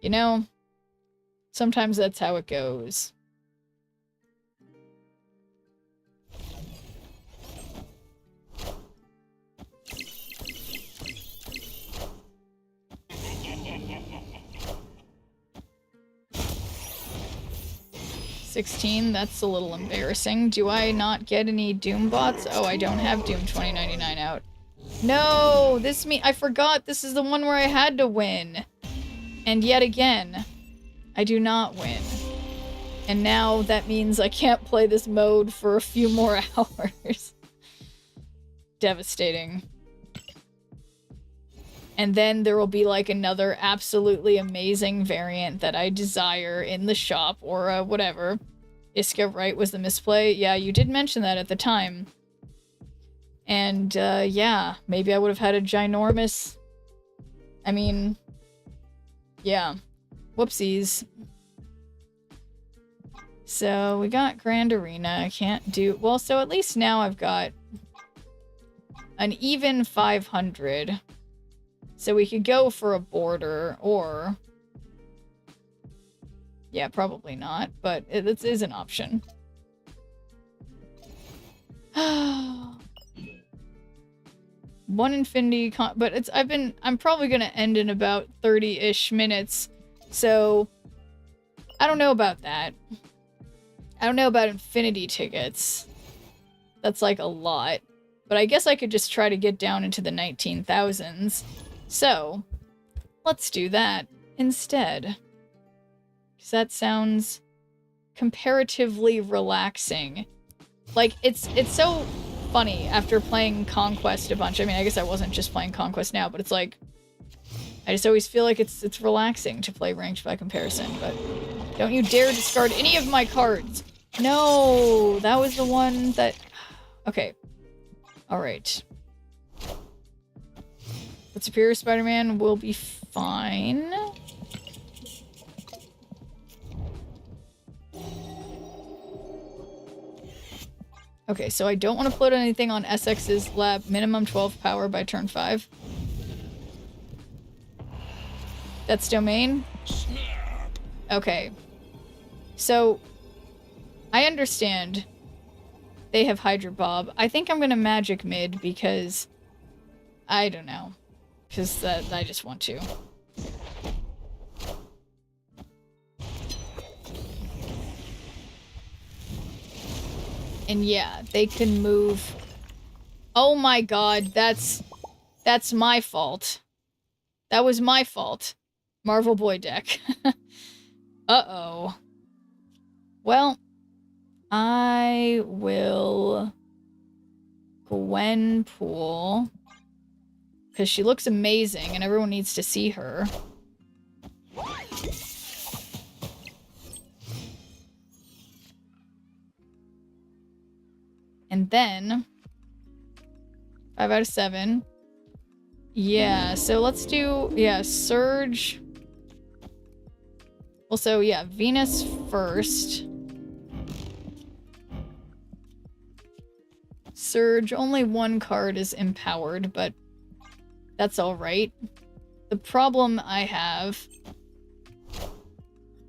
you know, sometimes that's how it goes. $16, that's a little embarrassing. Do I not get any Doom bots? Oh, I don't have Doom 2099 out. No, I forgot this is the one where I had to win. And yet again, I do not win. And now that means I can't play this mode for a few more hours. Devastating. And then there will be like another absolutely amazing variant that I desire in the shop or whatever. Iska Wright was the misplay. Yeah, you did mention that at the time. And, yeah, maybe I would have had a ginormous... I mean... Yeah. Whoopsies. So, we got Grand Arena. I can't do... Well, so at least now I've got... an even 500. So we could go for a border, or... Yeah, probably not, but it is an option. One infinity but I'm probably gonna end in about 30-ish minutes, so I don't know about that. I don't know about infinity tickets. That's like a lot. But I guess I could just try to get down into the 19,000s. So, let's do that instead. Because that sounds comparatively relaxing. Like, it's so funny after playing Conquest a bunch. I mean, I guess I wasn't just playing Conquest now, but it's like, I just always feel like it's relaxing to play ranked by comparison, but don't you dare discard any of my cards. No, that was the one that... Okay. Alright. But Superior Spider-Man will be fine. Okay, so I don't want to put anything on SX's lab. Minimum 12 power by turn 5. That's domain? Okay. So, I understand they have Hydra Bob. I think I'm gonna magic mid because... I don't know. Because I just want to. And yeah, they can move... Oh my god, that's my fault. That was my fault. Marvel Boy deck. Uh-oh. Well, I will... Gwenpool. Because she looks amazing and everyone needs to see her. And then... 5 out of 7. Yeah, so let's do... Yeah, Surge... Also, yeah, Venus first. Surge, only one card is empowered, but that's alright. The problem I have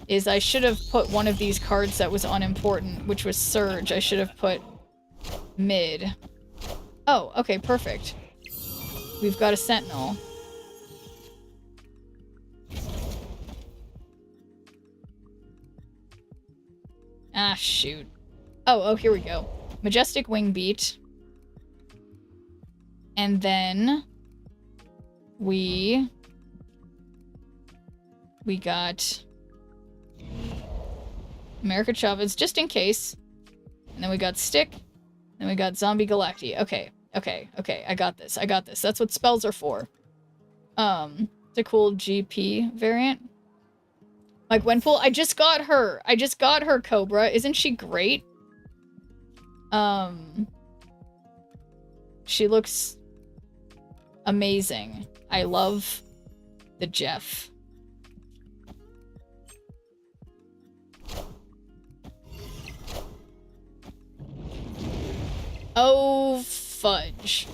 is I should have put one of these cards that was unimportant, which was Surge. I should have put mid. Oh, okay, perfect. We've got a Sentinel. Ah, shoot. Oh, here we go. Majestic Wing Beat. And then we got America Chavez, just in case. And then we got Stick. Then we got Zombie Galacti. Okay. I got this. That's what spells are for. It's a cool GP variant. Like Gwenpool, I just got her, Cobra. Isn't she great? She looks amazing. I love the Jeff. Oh, fudge.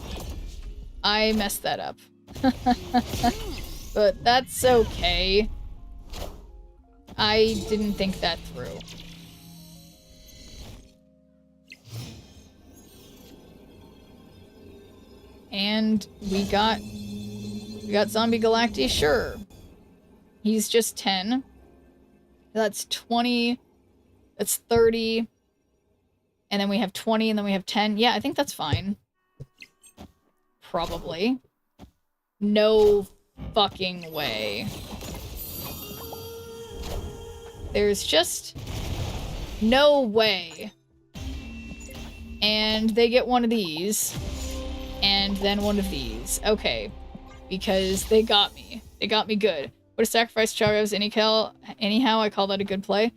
I messed that up. But that's okay. I didn't think that through. And we got Zombie Galacti, sure. He's just 10. That's 20. That's 30. And then we have 20, and then we have 10. Yeah, I think that's fine. Probably. No fucking way. There's just no way. And they get one of these. And then one of these. Okay. Because they got me. They got me good. Would have sacrificed Chagas anyhow. I call that a good play.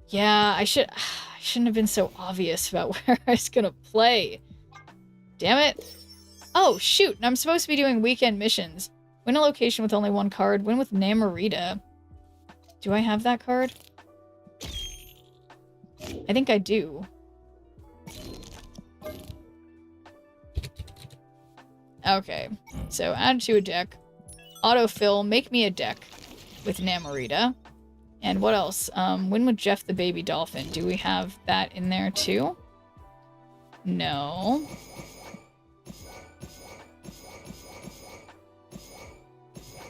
Yeah, I shouldn't have been so obvious about where I was gonna play. Damn it. Oh, shoot. And I'm supposed to be doing weekend missions. Win a location with only one card. Win with Namorita. Do I have that card? I think I do. Okay. So add to a deck. Autofill. Make me a deck with Namorita. And what else? Win with Jeff the Baby Dolphin. Do we have that in there too? No.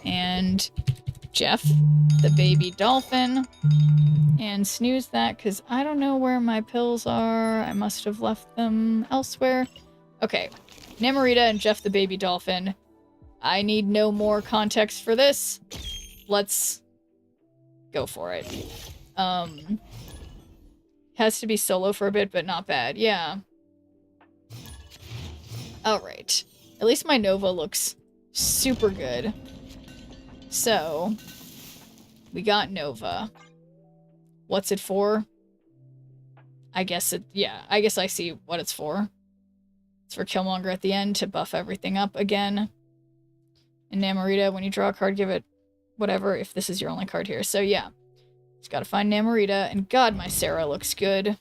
And Jeff the Baby Dolphin. And snooze that because I don't know where my pills are. I must have left them elsewhere. Okay. Namorita and Jeff the Baby Dolphin. I need no more context for this. Let's go for it. Has to be solo for a bit, but not bad. Yeah. Alright. At least my Nova looks super good. So, we got Nova. What's it for? I guess I see what it's for. It's for Killmonger at the end to buff everything up again. And Namorita, when you draw a card, give it whatever if this is your only card here. So yeah. Just gotta find Namorita, and god, my Sarah looks good.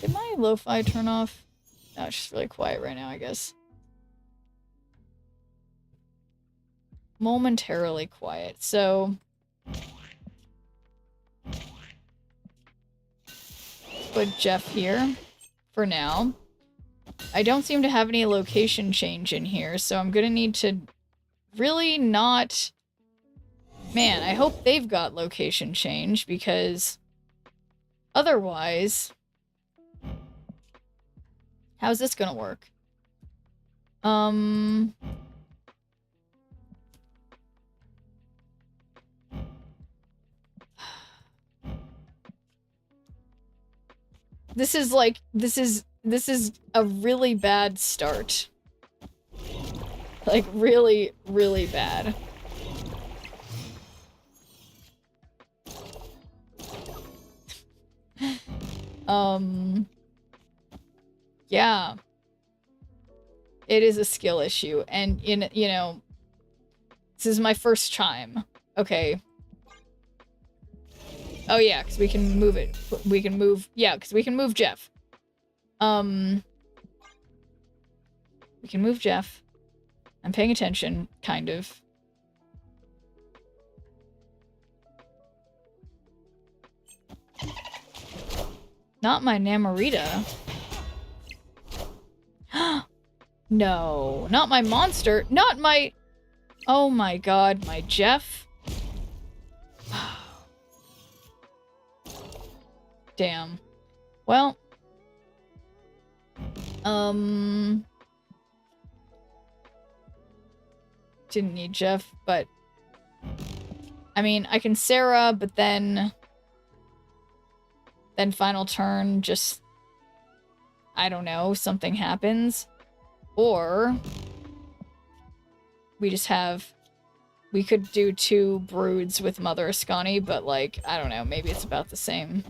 Did my lo-fi turn off? No, it's just really quiet right now, I guess. Momentarily quiet, so... put Jeff here for now. I don't seem to have any location change in here, so I'm gonna need to really not... Man, I hope they've got location change, because otherwise... How's this gonna work? This is a really bad start. Like, really, really bad. Yeah. It is a skill issue, and, you know, this is my first time. Okay. Oh yeah, because we can move it. We can move... Yeah, because we can move Jeff. We can move Jeff. I'm paying attention, kind of. Not my Namorita. No, not my monster. Not my... Oh my god, my Jeff. Damn. Well. Didn't need Jeff, but... I mean, I can Sarah, but then... Then final turn, just... I don't know, something happens. Or... We just have... We could do 2 broods with Mother Ascani, but like, I don't know, maybe it's about the same.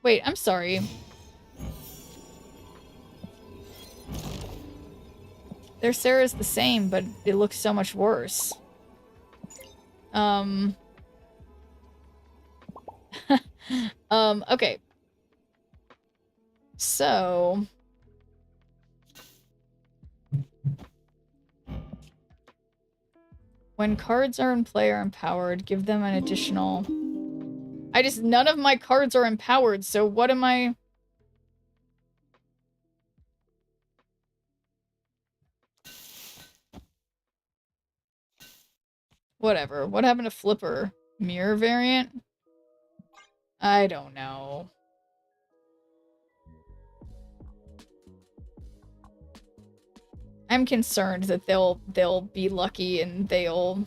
Wait, I'm sorry. Their Sarah's the same, but it looks so much worse. Okay. So... When cards are in play or empowered, give them an additional... none of my cards are empowered, so what am I... Whatever. What happened to Flipper? Mirror variant? I don't know. I'm concerned that they'll be lucky and they'll...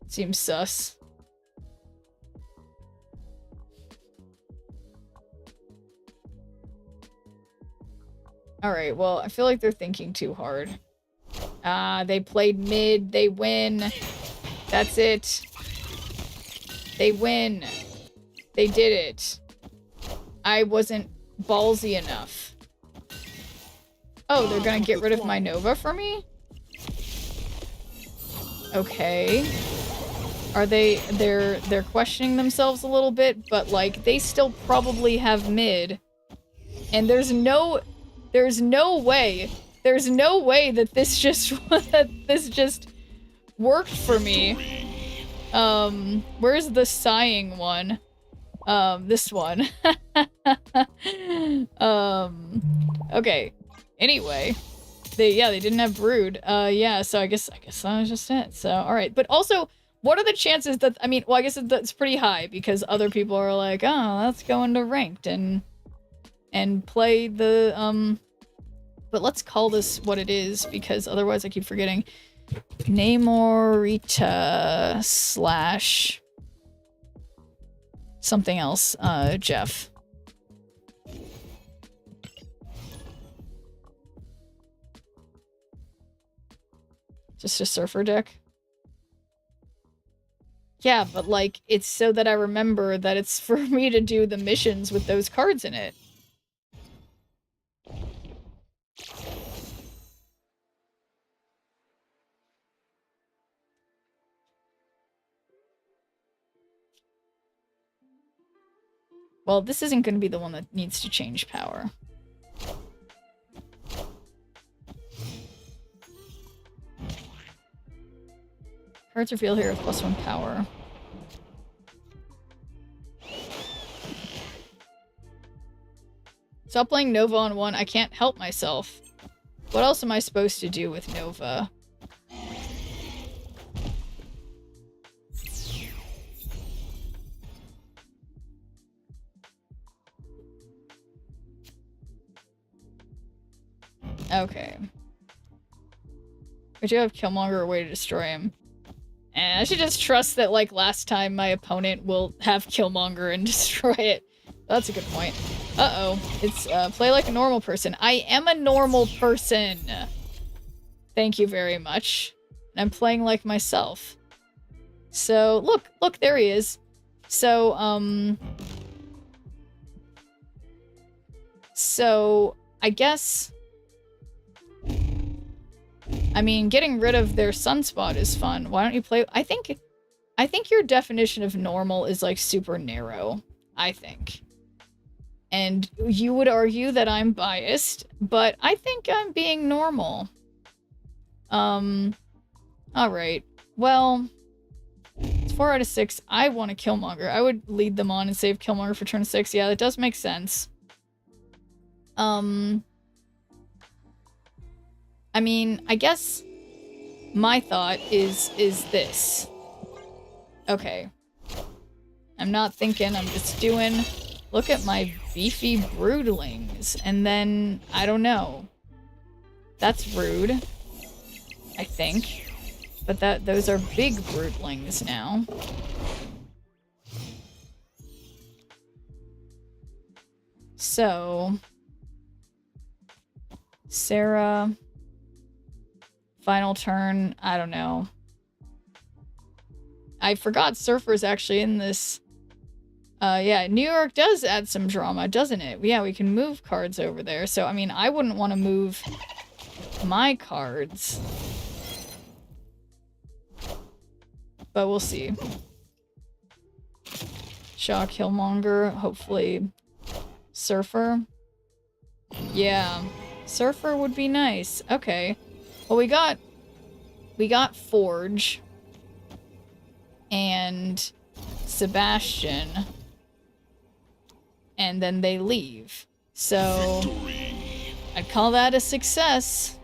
Seems sus. Alright, well, I feel like they're thinking too hard. They played mid, they win. That's it. They win. They did it. I wasn't ballsy enough. Oh, they're gonna get rid of my Nova for me? Okay. Are they're questioning themselves a little bit, but like they still probably have mid. And there's no way that this just worked for me. Where's the sighing one? This one. Okay. Anyway, they didn't have brood. Yeah, so I guess that was just it. So, all right. But also, what are the chances that, I mean, well, I guess that's pretty high because other people are like, oh, let's go into ranked and play the, but let's call this what it is because otherwise I keep forgetting. Namorita / something else, Jeff. Just a surfer deck? Yeah, but like, it's so that I remember that it's for me to do the missions with those cards in it. Well, this isn't going to be the one that needs to change power. Cards reveal here with +1 power. Stop playing Nova on 1. I can't help myself. What else am I supposed to do with Nova? Okay. We do have Killmonger, a way to destroy him. And I should just trust that, like, last time my opponent will have Killmonger and destroy it. That's a good point. Uh-oh. It's, play like a normal person. I am a normal person! Thank you very much. And I'm playing like myself. So, look, there he is. So, So, I guess... I mean, getting rid of their Sunspot is fun. Why don't you play... I think your definition of normal is, like, super narrow. I think. And you would argue that I'm biased, but I think I'm being normal. Alright. Well, it's 4 out of 6. I want to Killmonger. I would lead them on and save Killmonger for turn 6. Yeah, that does make sense. I mean, I guess my thought is this. Okay. I'm not thinking, I'm just doing... Look at my beefy broodlings. And then, I don't know. That's rude. I think. But those are big broodlings now. So... Sarah... Final turn, I don't know. I forgot Surfer's actually in this. Yeah, New York does add some drama, doesn't it? Yeah, we can move cards over there. So, I mean, I wouldn't want to move my cards. But we'll see. Shaw, Killmonger, hopefully Surfer. Yeah, Surfer would be nice. Okay. Well, we got Forge and Sebastian, and then they leave. So I'd call that a success.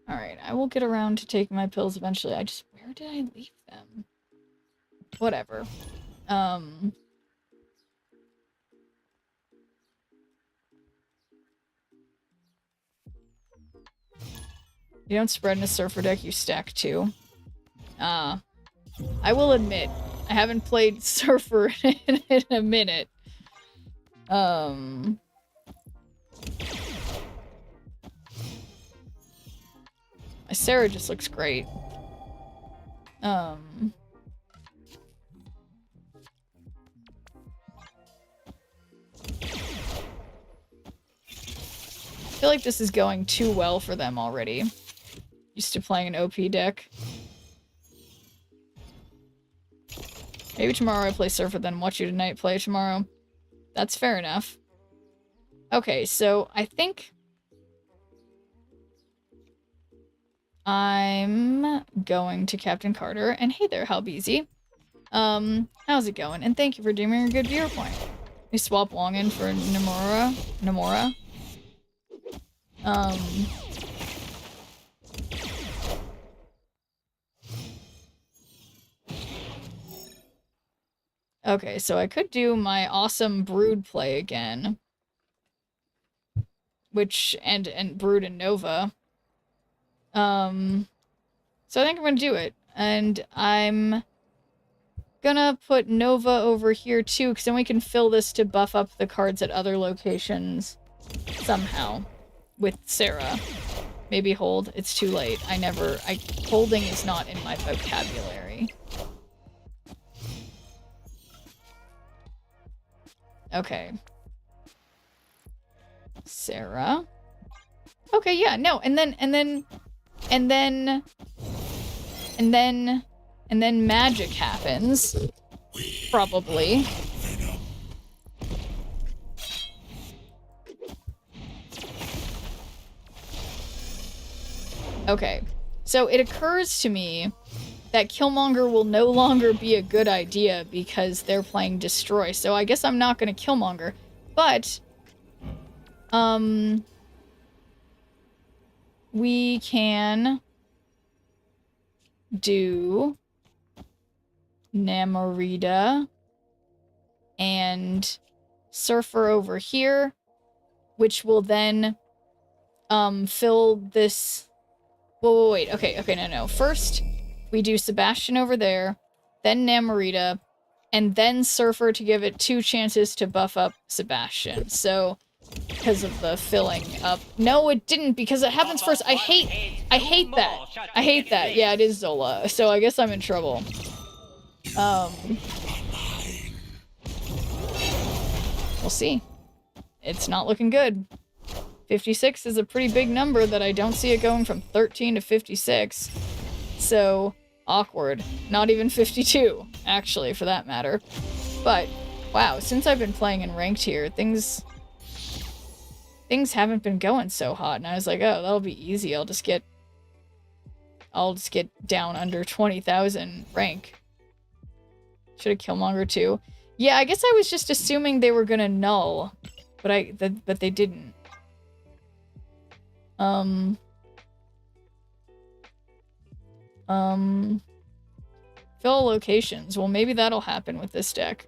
All right, I will get around to taking my pills eventually. Where did I leave them? Whatever. You don't spread in a Surfer deck, you stack 2. I will admit, I haven't played Surfer in a minute. My Sarah just looks great. I feel like this is going too well for them already. Used to playing an OP deck. Maybe tomorrow I play Surfer, then watch you tonight play tomorrow. That's fair enough. Okay, so I think I'm going to Captain Carter. And hey there, Halbeezy. How's it going? And thank you for doing a good viewer point. We swap Wong in for Namora. Okay, so I could do my awesome Brood play again. Which, and Brood and Nova. So I think I'm gonna do it. And I'm gonna put Nova over here too, because then we can fill this to buff up the cards at other locations somehow. With Sarah. Maybe hold. It's too late. Holding is not in my vocabulary. Okay. Sarah. Okay, yeah, no, and then magic happens. Probably. Okay, so it occurs to me that Killmonger will no longer be a good idea because they're playing Destroy, so I guess I'm not gonna Killmonger, but, we can do Namorita and Surfer over here, which will then, fill this... Whoa, wait, okay, no. First, we do Sebastian over there, then Namorita, and then Surfer to give it 2 chances to buff up Sebastian. So, because of the filling up. No, it didn't, because it happens first. I hate that. I hate that. Yeah, it is Zola. So I guess I'm in trouble. We'll see. It's not looking good. 56 is a pretty big number that I don't see it going from 13 to 56. So, awkward. Not even 52, actually, for that matter. But, wow, since I've been playing in ranked here, things haven't been going so hot. And I was like, oh, that'll be easy. I'll just get down under 20,000 rank. Should have Killmonger too. Yeah, I guess I was just assuming they were gonna null, but but they didn't. Fill locations. Well, maybe that'll happen with this deck.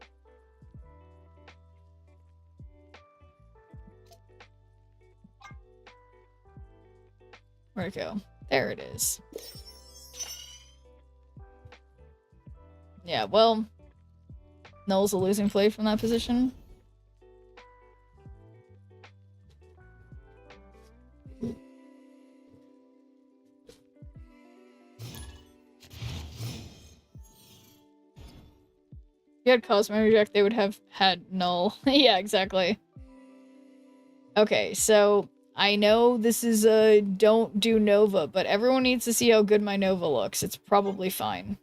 Where'd it go? There it is. Yeah, well, Null's a losing play from that position. If you had Cosmo Reject, they would have had Null. Yeah, exactly. Okay, so I know this is a don't do Nova, but everyone needs to see how good my Nova looks. It's probably fine.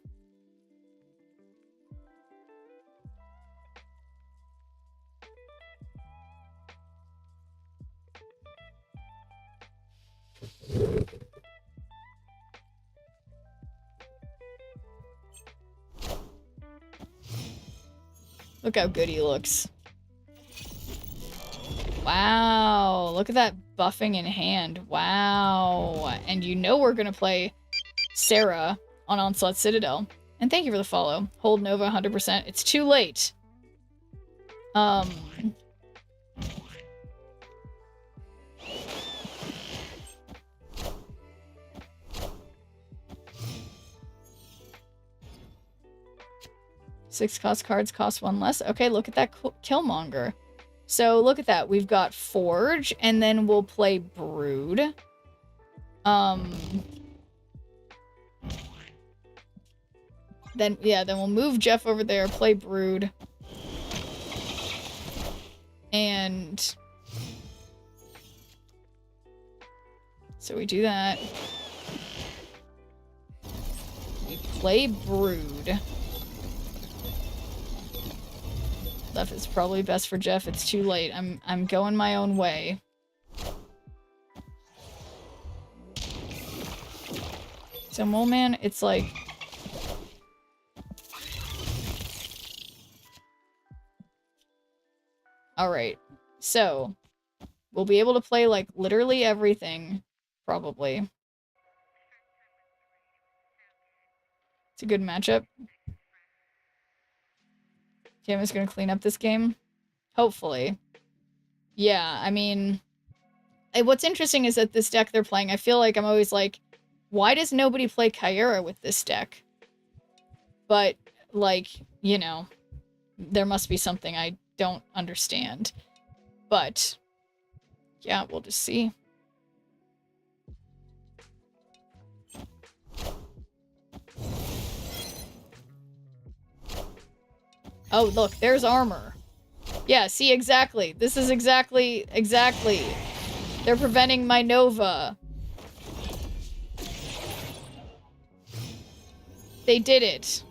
Look how good he looks. Wow, look at that buffing in hand. Wow. And you know we're gonna play Sarah on Onslaught Citadel. And thank you for the follow. Hold Nova 100%. It's too late. Six cost cards cost one less. Okay, look at that Killmonger. So look at that. We've got Forge, and then we'll play Brood. Then we'll move Jeff over there, play Brood. And so we do that. We play Brood. Stuff is probably best for Jeff. It's too late. I'm going my own way. So Mole Man, it's like alright. So we'll be able to play like literally everything, probably. It's a good matchup. Cam is going to clean up this game. Hopefully. Yeah, I mean, what's interesting is that this deck they're playing, I feel like I'm always like, why does nobody play Kyura with this deck? But, like, you know, there must be something I don't understand. But, yeah, we'll just see. Oh, look, there's armor. Yeah, see, exactly. This is exactly. They're preventing my Nova. They did it.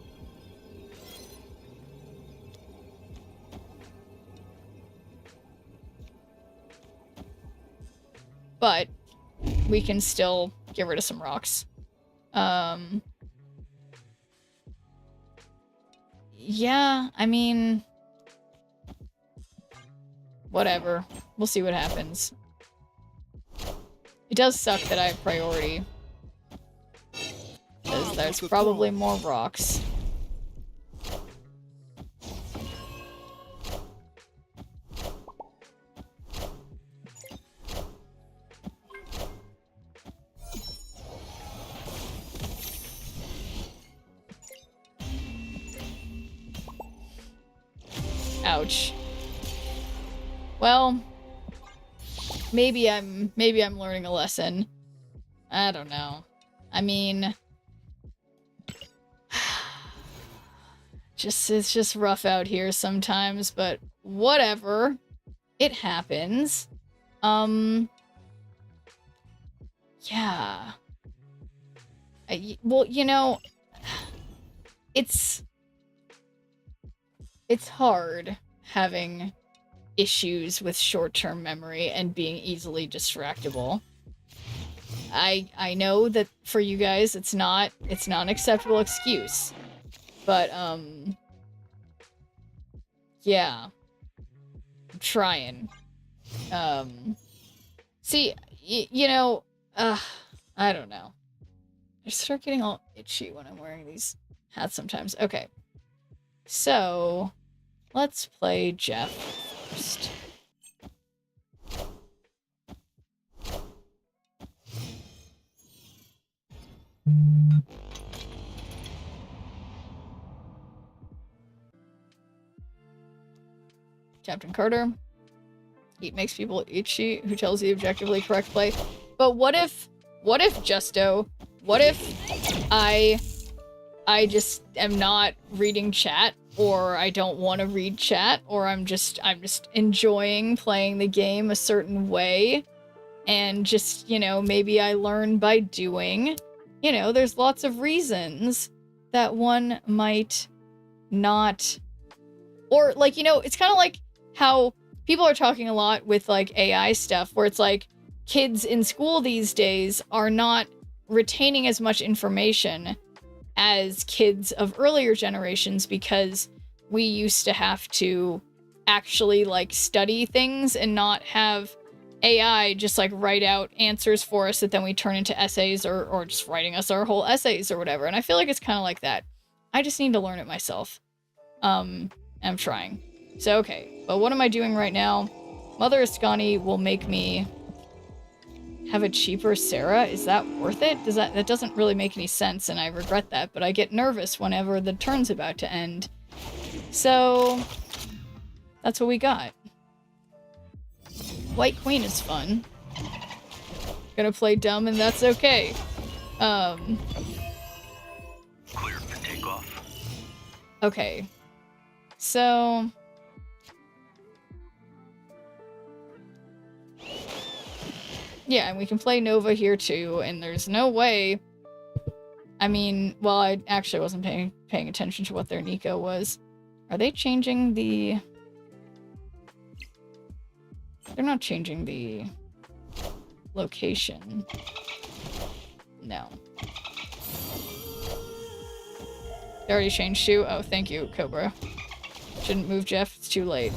But we can still get rid of some rocks. Yeah, I mean, whatever. We'll see what happens. It does suck that I have priority. Because there's probably more rocks. Ouch. Well, maybe I'm learning a lesson. I don't know. I mean, it's just rough out here sometimes, but whatever. It happens. Yeah. Well, you know, it's hard having issues with short-term memory and being easily distractible. I know that for you guys it's not an acceptable excuse. But yeah. I'm trying. See, you know, I don't know. I start getting all itchy when I'm wearing these hats sometimes. Okay. So, let's play Jeff first. Captain Carter. It makes people itchy who tells the objectively correct play. But what if Justo, what if I just am not reading chat, or I don't want to read chat, or I'm just enjoying playing the game a certain way, and just, you know, maybe I learn by doing. You know, there's lots of reasons that one might not, or like, you know, it's kind of like how people are talking a lot with like AI stuff, where it's like kids in school these days are not retaining as much information as kids of earlier generations, because we used to have to actually like study things and not have AI just like write out answers for us that then we turn into essays, or just writing us our whole essays or whatever. And I feel like it's kind of like that. I just need to learn it myself. I'm trying. So, okay. But what am I doing right now? Mother Ascani will make me have a cheaper Sarah. Is that worth it? That doesn't really make any sense, and I regret that, but I get nervous whenever the turn's about to end. So, that's what we got. White Queen is fun. Gonna play dumb, and that's okay. Cleared for takeoff. Okay. So... yeah, and we can play Nova here too, and there's no way... I mean, well, I actually wasn't paying attention to what their Nico was. Are they changing the... they're not changing the location. No. They already changed Shu? Oh, thank you, Cobra. Shouldn't move Jeff, it's too late.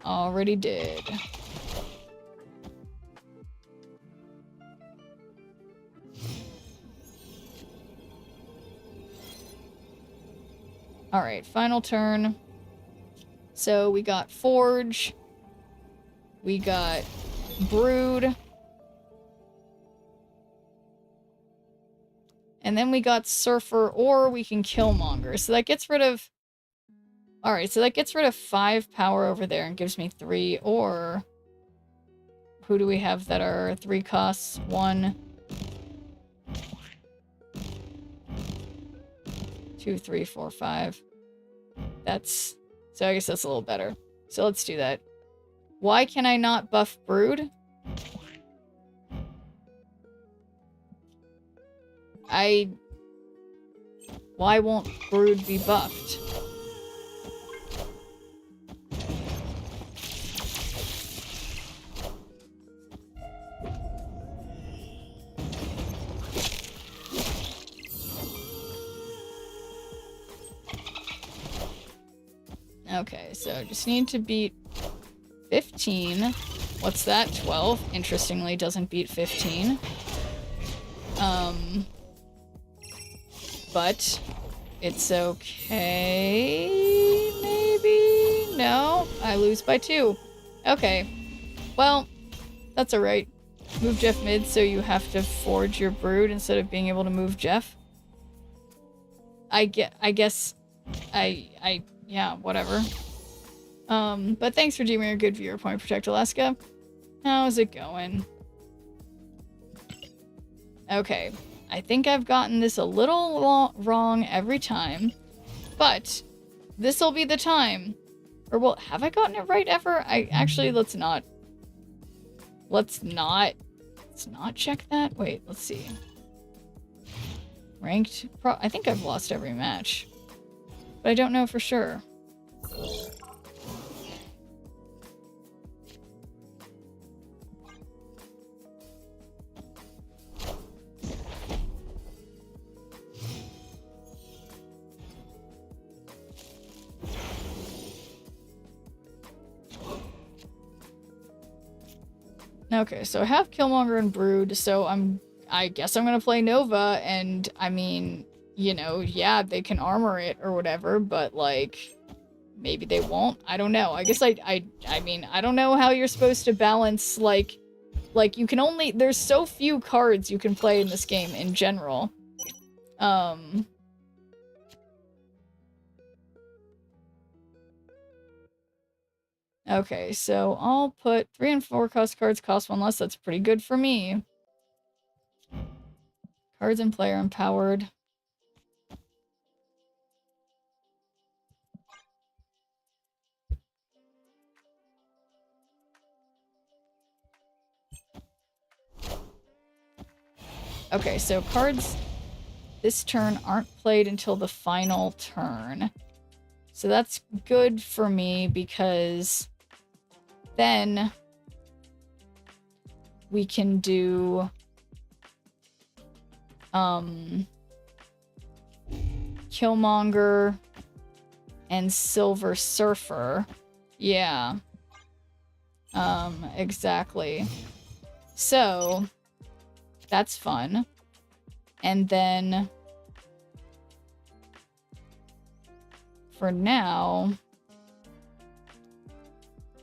Already did. Alright, final turn. So we got Forge. We got Brood. And then we got Surfer, or we can Killmonger. So that gets rid of... alright, so that gets rid of 5 power over there and gives me 3, or... who do we have that are 3 costs? 1... 2, 3, 4, 5. That's... so I guess that's a little better. So let's do that. Why can I not buff Brood? Why won't Brood be buffed? Okay, so just need to beat 15. What's that? 12. Interestingly, doesn't beat 15. But it's okay, maybe? No, I lose by 2. Okay, well, that's alright. Move Jeff mid so you have to forge your Brood instead of being able to move Jeff. I guess, yeah, whatever. But thanks for giving me a good viewer point, Protect Alaska. How's it going? Okay, I think I've gotten this a little wrong every time, but this'll be the time. Or, well, have I gotten it right ever? Let's not Let's not check that. Wait, let's see. Ranked? I think I've lost every match. But I don't know for sure. Okay, so I have Killmonger and Brood, so I guess I'm gonna play Nova, and I mean, you know, yeah, they can armor it or whatever, but like, maybe they won't. I don't know. I guess I mean, I don't know how you're supposed to balance, like you can only, there's so few cards you can play in this game in general. Okay, so I'll put 3 and 4 cost cards cost 1 less. That's pretty good for me. Cards and player empowered. Okay, so cards this turn aren't played until the final turn. So that's good for me because then we can do Killmonger and Silver Surfer. Yeah. Exactly. So that's fun. And then for now,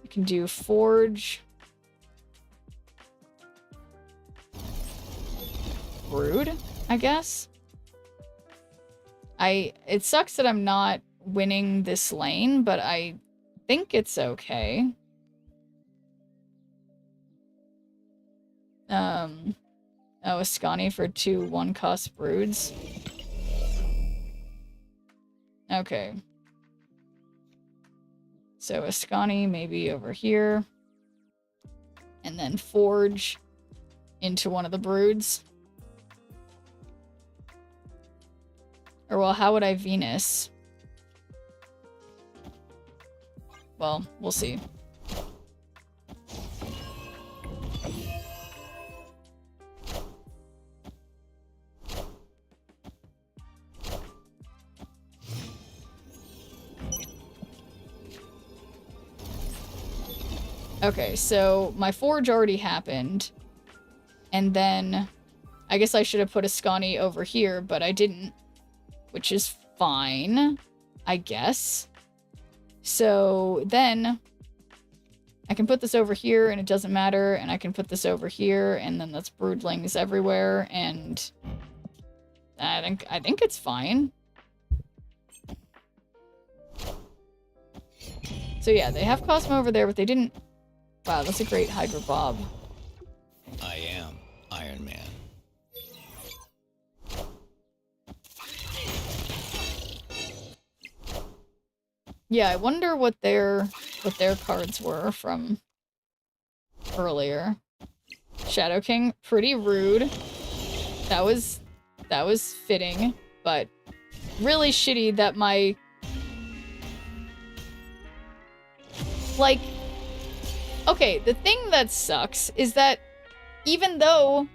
we can do Forge, Brood, I guess. It sucks that I'm not winning this lane, but I think it's okay. Oh, Ascani for 2 1-cost Broods. Okay. So Ascani maybe over here. And then Forge into one of the Broods. Or, well, how would I Venus? Well, we'll see. Okay, so my Forge already happened. And then I guess I should have put Ascani over here, but I didn't. Which is fine, I guess. So then I can put this over here and it doesn't matter, and I can put this over here and then that's broodlings everywhere, and I think it's fine. So yeah, they have Cosmo over there, but they didn't. Wow, that's a great Hydra Bob. I am Iron Man. Yeah, I wonder what their cards were from earlier. Shadow King, pretty rude. That was fitting, but really shitty that my, like, okay, the thing that sucks is that even though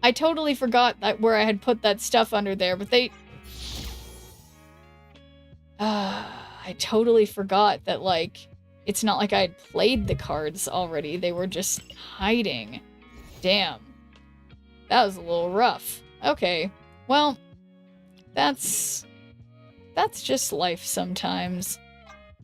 I totally forgot that where I had put that stuff under there, but they I totally forgot that, like, it's not like I had played the cards already. They were just hiding. Damn. That was a little rough. Okay. Well, that's just life sometimes.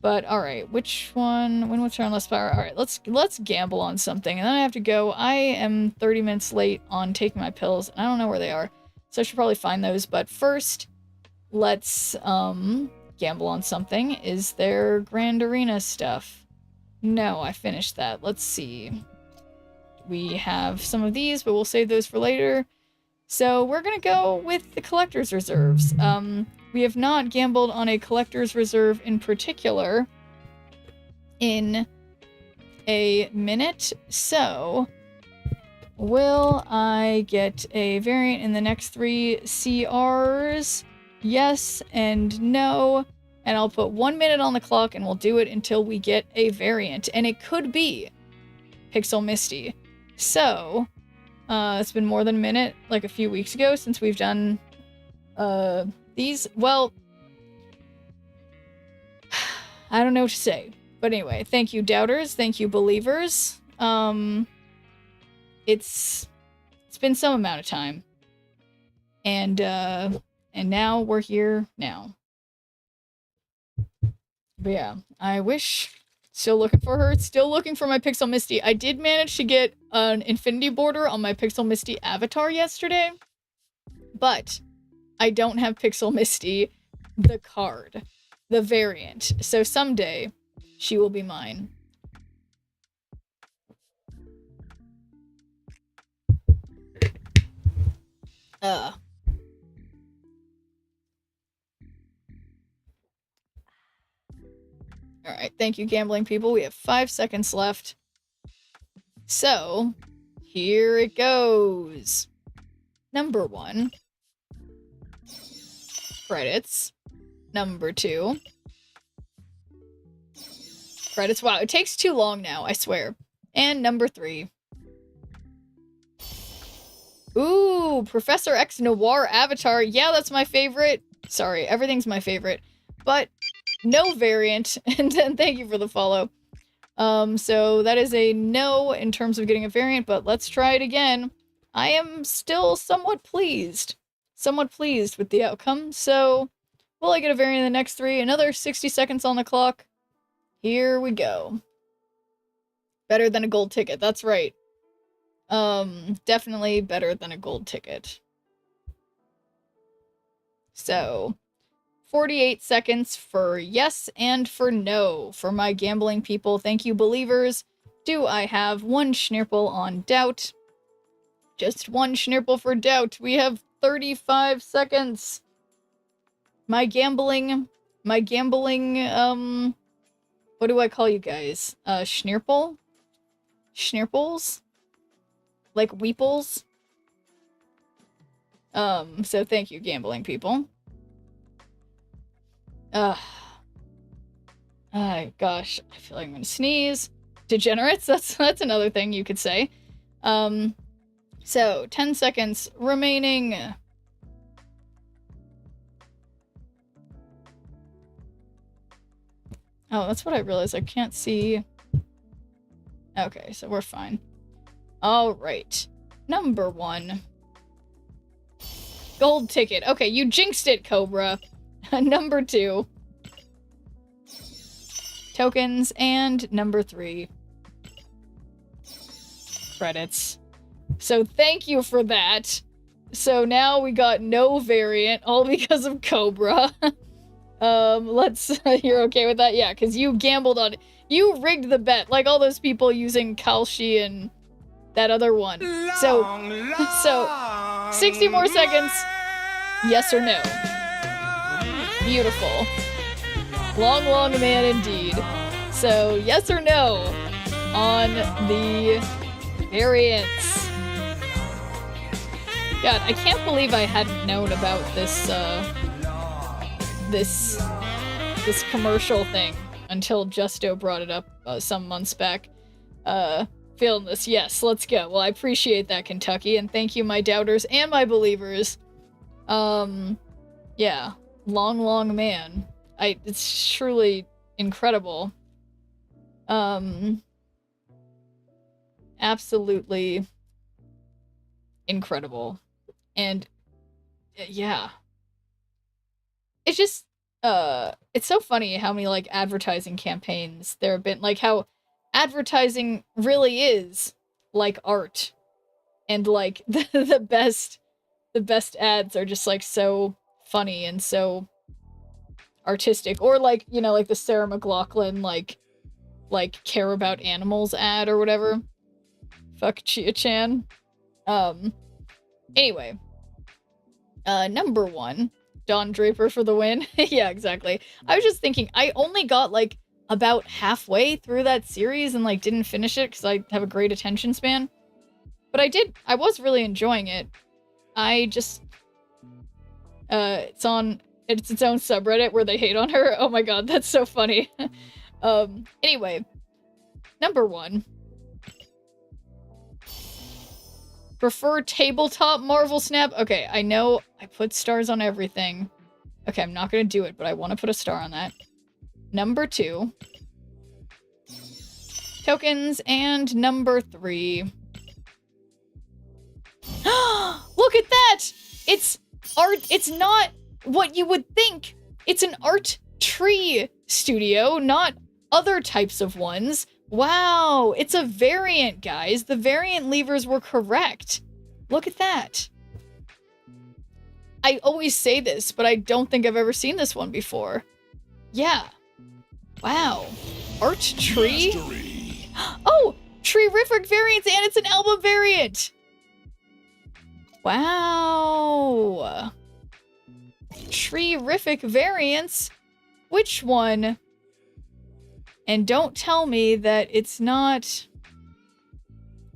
But alright, which one? When will turn less power? Alright, let's gamble on something. And then I have to go. I am 30 minutes late on taking my pills, and I don't know where they are. So I should probably find those. But first, let's gamble on something. Is there Grand Arena stuff? No, I finished that. Let's see. We have some of these, but we'll save those for later. So we're gonna go with the collector's reserves. We have not gambled on a collector's reserve in particular in a minute, so Will I get a variant in the next 3 CRs? Yes and no. And I'll put 1 minute on the clock and we'll do it until we get a variant. And it could be Pixel Misty. So, it's been more than a minute, like a few weeks ago, since we've done these. Well, I don't know what to say. But anyway, thank you, doubters. Thank you, believers. It's been some amount of time. And now we're here now. But yeah, I wish. Still looking for her. Still looking for my Pixel Misty. I did manage to get an infinity border on my Pixel Misty avatar yesterday. But I don't have Pixel Misty, the card, the variant. So someday, she will be mine. Alright, thank you, gambling people. We have 5 seconds left. So, here it goes. Number 1. Credits. Number 2. Credits. Wow, it takes too long now, I swear. And number 3. Ooh, Professor X Noir Avatar. Yeah, that's my favorite. Sorry, everything's my favorite. But no variant. And then thank you for the follow. So that is a no in terms of getting a variant, but let's try it again. I am still somewhat pleased. Somewhat pleased with the outcome. So, will I get a variant in the next 3? Another 60 seconds on the clock. Here we go. Better than a gold ticket, that's right. Definitely better than a gold ticket. So, 48 seconds for yes and for no for my gambling people. Thank you, believers. Do I have 1 Schnirple on doubt? Just 1 Schnirple for doubt. We have 35 seconds. My gambling, what do I call you guys? Schnirple? Schnirples? Like weeples? So thank you, gambling people. Gosh, I feel like I'm gonna sneeze. Degenerates, that's another thing you could say. So, 10 seconds remaining. Oh, that's what I realized. I can't see. Okay, so we're fine. Alright. Number 1. Gold ticket. Okay, you jinxed it, Cobra. Number 2. Tokens. And number 3. Credits. So thank you for that. So now we got no variant, all because of Cobra. You're okay with that? Yeah, because you gambled on it. You rigged the bet, like all those people using Kalshi and that other one. So 60 more seconds. Yes or no? Beautiful. Long, long man indeed. So, yes or no on the variants. God, I can't believe I hadn't known about this, this commercial thing until Justo brought it up some months back. Feeling this. Yes, let's go. Well, I appreciate that, Kentucky, and thank you, my doubters and my believers. Yeah. Long, long man. It's truly incredible. Absolutely incredible. And, yeah. It's just, it's so funny how many, like, advertising campaigns there have been. Like, how advertising really is like art. And, like, the best ads are just, like, so funny and so artistic. Or, like, you know, like the Sarah McLachlan, like care about animals ad or whatever. Fuck Chia-chan. Anyway. Number 1. Don Draper for the win. Yeah, exactly. I was just thinking, I only got, like, about halfway through that series and, like, didn't finish it because I have a great attention span. But I was really enjoying it. I just, it's its own subreddit where they hate on her. Oh my god, that's so funny. Anyway, number 1. Prefer tabletop Marvel Snap? Okay, I know I put stars on everything. Okay, I'm not gonna do it, but I want to put a star on that. Number 2. Tokens, and number 3. Look at that! It's art. It's not what you would think. It's an art tree studio, not other types of ones. Wow, it's a variant, guys. The variant levers were correct. Look at that. I always say this, but I don't think I've ever seen this one before. Yeah. Wow. Art tree? Mastery. Oh! Tree-rific variants, and it's an album variant! Wow. Tree-rific variants? Which one? And don't tell me that it's not...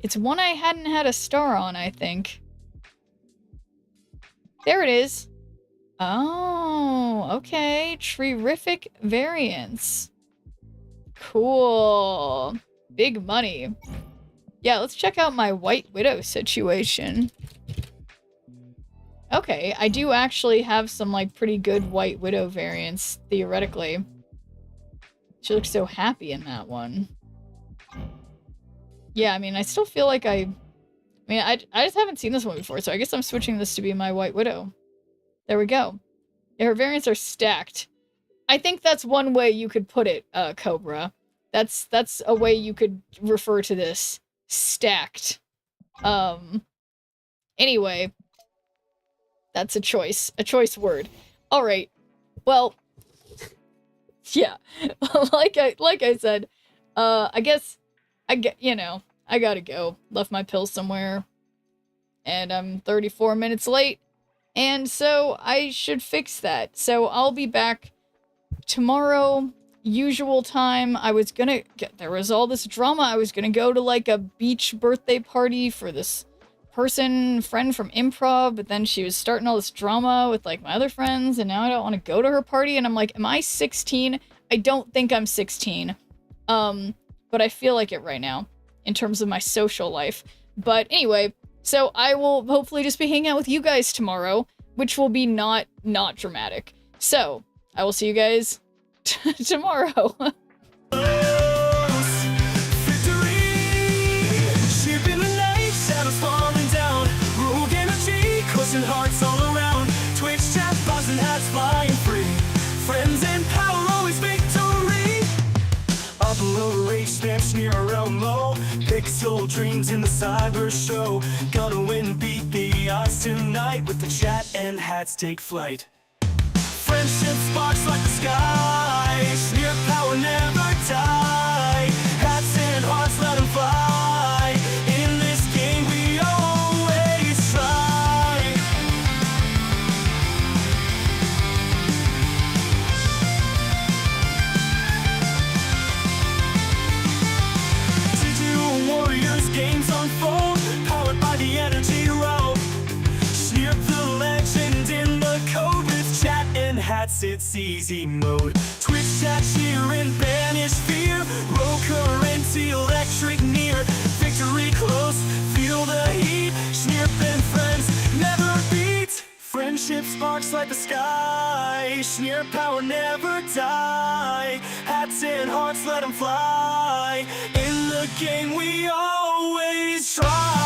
It's one I hadn't had a star on, I think. There it is. Oh, okay. Tree-rific variants. Cool. Big money. Yeah, let's check out my White Widow situation. Okay, I do actually have some, like, pretty good White Widow variants, theoretically. She looks so happy in that one. Yeah, I mean, I still feel like I just haven't seen this one before, so I guess I'm switching this to be my White Widow. There we go. Yeah, her variants are stacked. I think that's one way you could put it, Cobra. That's a way you could refer to this. Stacked. Anyway. That's a choice word. Alright. Well, yeah. like I said, I guess, I gotta go. Left my pills somewhere. And I'm 34 minutes late. And so I should fix that. So I'll be back tomorrow, usual time. There was all this drama. I was gonna go to like a beach birthday party for this friend from improv, but then she was starting all this drama with like my other friends, and now I don't want to go to her party, and I'm like, am I 16? I don't think I'm 16. But I feel like it right now in terms of my social life. But anyway, so I will hopefully just be hanging out with you guys tomorrow, which will be not dramatic. So I will see you guys tomorrow. Hearts all around, Twitch chat, buzz and hats flying free. Friends and power, always victory. Upload rage stamps near around low. Pixel dreams in the cyber show. Gonna win, beat the odds tonight. With the chat and hats take flight. Friendship sparks like the sky. Smear power never die. Hats and hearts, let them fly. In this game we always try. Digital Warriors games unfold, powered by the energy road. Sneer the legend in the code with chat and hats, it's easy mode. Twitch chat, cheer and banish fear. Roll current, electric near. Victory close, feel the heat. Sneer and friends never beat. Friendship sparks like the sky. Sneer power never die. Hats and hearts, let them fly. In the game we always try.